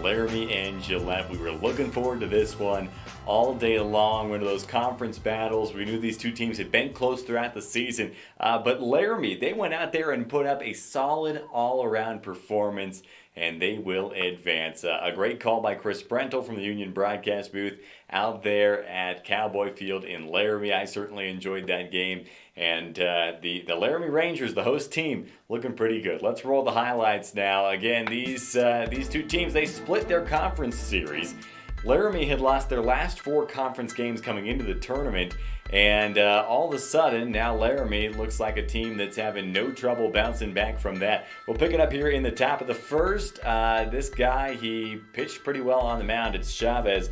Speaker 27: Laramie and Gillette. We were looking forward to this one all day long. One of those conference battles. We knew these two teams had been close throughout the season. But Laramie, they went out there and put up a solid all-around performance, and they will advance. A great call by Chris Brentel from the Union broadcast booth out there at Cowboy Field in Laramie. I certainly enjoyed that game. And the Laramie Rangers, the host team, looking pretty good. Let's roll the highlights now. Again, these two teams, they split their conference series. Laramie had lost their last 4 conference games coming into the tournament, and all of a sudden, now Laramie looks like a team that's having no trouble bouncing back from that. We'll pick it up here in the top of the first. This guy, he pitched pretty well on the mound. It's Chavez.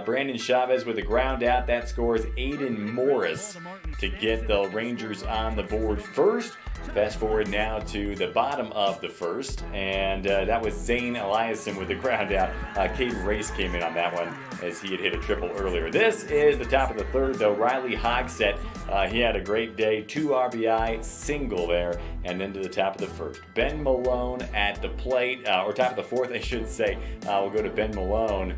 Speaker 27: Brandon Chavez with a ground out. That scores Aiden Morris to get the Rangers on the board first. Fast forward now to the bottom of the first, and that was Zane Eliason with the ground out. Caden Race came in on that one as he had hit a triple earlier. This is the top of the third, though. Riley Hogsett, he had a great day. 2 RBI, single there, and then to the top of the first. Ben Malone at the plate, or top of the fourth, I should say. We'll go to Ben Malone.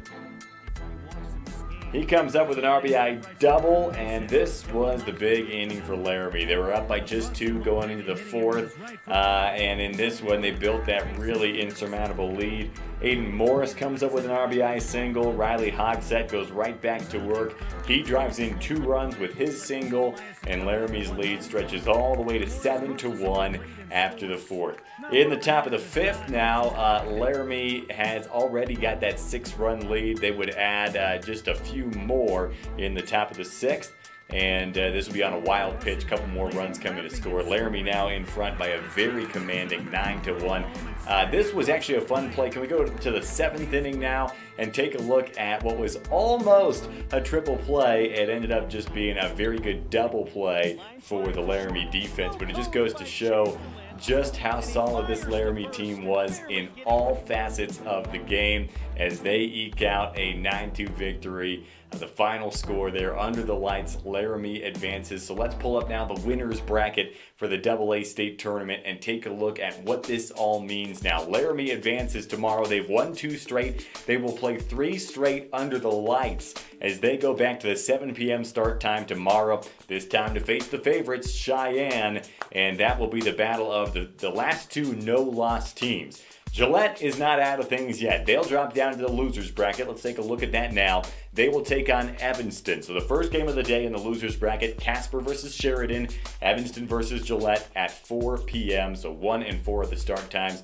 Speaker 27: He comes up with an RBI double, and this was the big inning for Laramie. They were up by just 2 going into the 4th, and in this one they built that really insurmountable lead. Aiden Morris comes up with an RBI single. Riley Hogsett goes right back to work. He drives in 2 runs with his single, and Laramie's lead stretches all the way to 7-1 after the 4th. In the top of the 5th now, Laramie has already got that 6-run lead. They would add just a few more in the top of the 6th. And this will be on a wild pitch. A couple more runs coming to score. Laramie now in front by a very commanding 9-1. This was actually a fun play. Can we go to the 7th inning now and take a look at what was almost a triple play? It ended up just being a very good double play for the Laramie defense. But it just goes to show just how solid this Laramie team was in all facets of the game as they eke out a 9-2 victory. The final score there under the lights, Laramie advances. So let's pull up now the winners bracket for the AA state tournament and take a look at what this all means now. Laramie advances tomorrow. They've won 2 straight. They will play 3 straight under the lights as they go back to the 7 p.m. start time tomorrow. This time to face the favorites, Cheyenne, and that will be the battle of the last 2 no-loss teams. Gillette is not out of things yet. They'll drop down to the losers bracket. Let's take a look at that now. They will take on Evanston. So the first game of the day in the losers bracket, Casper versus Sheridan, Evanston versus Gillette at 4 p.m. So 1 and 4 are the start times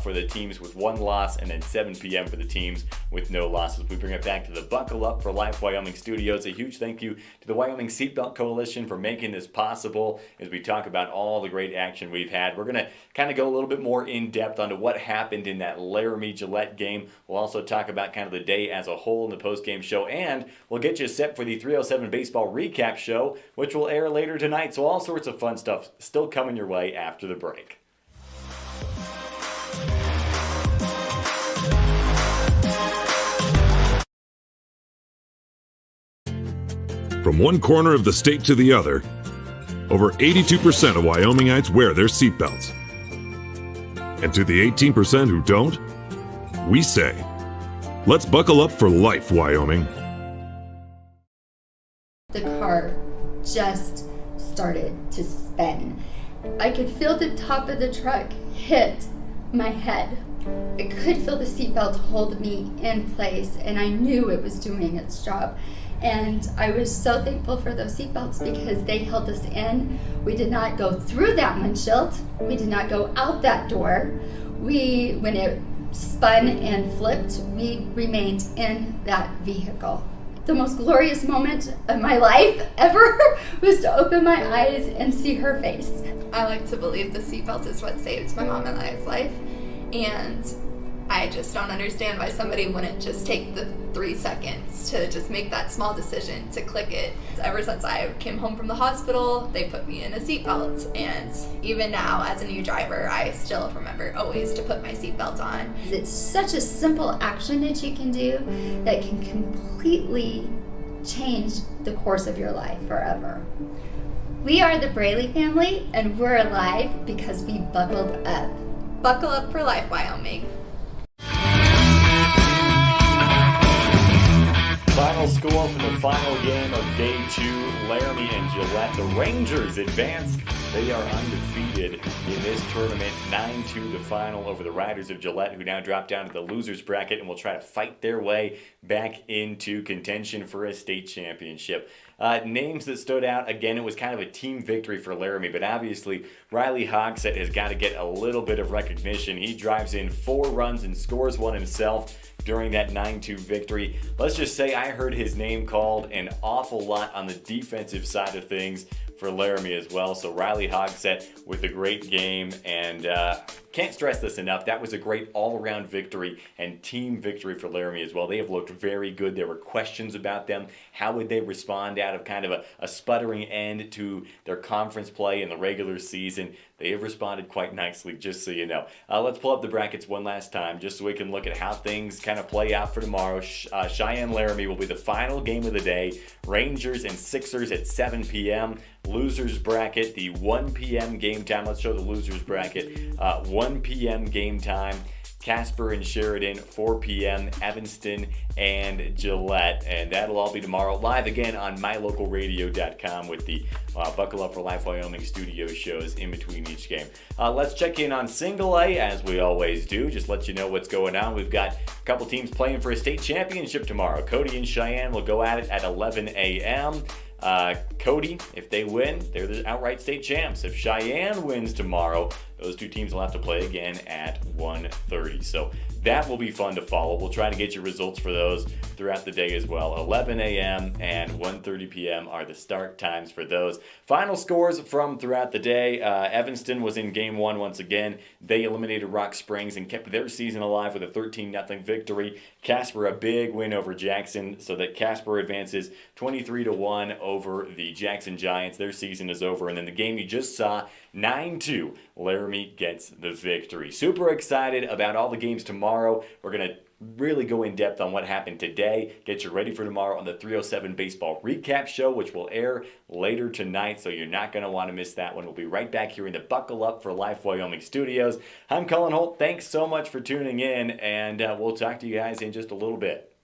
Speaker 27: for the teams with 1 loss, and then 7 p.m. for the teams with no losses. We bring it back to the Buckle Up for Life Wyoming studios. A huge thank you to the Wyoming Seatbelt Coalition for making this possible as we talk about all the great action we've had. We're going to kind of go a little bit more in depth onto what happened in that Laramie-Gillette game. We'll also talk about kind of the day as a whole in the post-game show, and we'll get you set for the 307 Baseball Recap Show, which will air later tonight. So all sorts of fun stuff still coming your way after the break.
Speaker 8: From one corner of the state to the other, over 82% of Wyomingites wear their seatbelts. And to the 18% who don't, we say, let's buckle up for life, Wyoming.
Speaker 13: The car just started to spin. I could feel the top of the truck hit my head. I could feel the seatbelt hold me in place, and I knew it was doing its job. And I was so thankful for those seatbelts because they held us in. We did not go through that windshield. We did not go out that door. When it spun and flipped, we remained in that vehicle. The most glorious moment of my life ever was to open my eyes and see her face.
Speaker 14: I like to believe the seatbelt is what saved my mom and I's life, and I just don't understand why somebody wouldn't just take the 3 seconds to just make that small decision to click it. Ever since I came home from the hospital, they put me in a seatbelt, and even now as a new driver, I still remember always to put my seatbelt on.
Speaker 13: It's such a simple action that you can do that can completely change the course of your life forever. We are the Braley family, and we're alive because we buckled up.
Speaker 14: Buckle up for life, Wyoming.
Speaker 27: Final score from the final game of Day 2, Laramie and Gillette. The Rangers advance. They are undefeated in this tournament, 9-2 the final over the Riders of Gillette, who now drop down to the losers bracket and will try to fight their way back into contention for a state championship. Names that stood out, again, it was kind of a team victory for Laramie, but obviously Riley Hogsett has got to get a little bit of recognition. He drives in 4 runs and scores 1 himself during that 9-2 victory. Let's just say I heard his name called an awful lot on the defensive side of things for Laramie as well. So Riley Hogsett with a great game, and can't stress this enough. That was a great all-around victory and team victory for Laramie as well. They have looked very good. There were questions about them. How would they respond out of kind of a sputtering end to their conference play in the regular season? They have responded quite nicely, just so you know. Let's pull up the brackets one last time, just so we can look at how things kind of play out for tomorrow. Cheyenne-Laramie will be the final game of the day. Rangers and Sixers at 7 p.m. Losers bracket, the 1 p.m. game time. Let's show the losers bracket. 1 p.m. game time. Casper and Sheridan, 4 p.m., Evanston and Gillette. And that'll all be tomorrow, live again on mylocalradio.com with the Buckle Up for Life Wyoming studio shows in between each game. Let's check in on Single A, as we always do. Just let you know what's going on. We've got a couple teams playing for a state championship tomorrow. Cody and Cheyenne will go at it at 11 a.m. Cody, if they win, they're the outright state champs. If Cheyenne wins tomorrow, those two teams will have to play again at 1:30. So that will be fun to follow. We'll try to get you results for those throughout the day as well. 11 a.m. and 1:30 p.m. are the start times for those. Final scores from throughout the day. Evanston was in game 1 once again. They eliminated Rock Springs and kept their season alive with a 13-0 victory. Casper, a big win over Jackson, so that Casper advances 23-1 over the Jackson Giants. Their season is over. And then the game you just saw, 9-2, Laramie gets the victory. Super excited about all the games tomorrow. We're going to really go in depth on what happened today. Get you ready for tomorrow on the 307 Baseball Recap Show, which will air later tonight, so you're not going to want to miss that one. We'll be right back here in the Buckle Up for Life Wyoming studios. I'm Colin Holt. Thanks so much for tuning in, and we'll talk to you guys in just a little bit.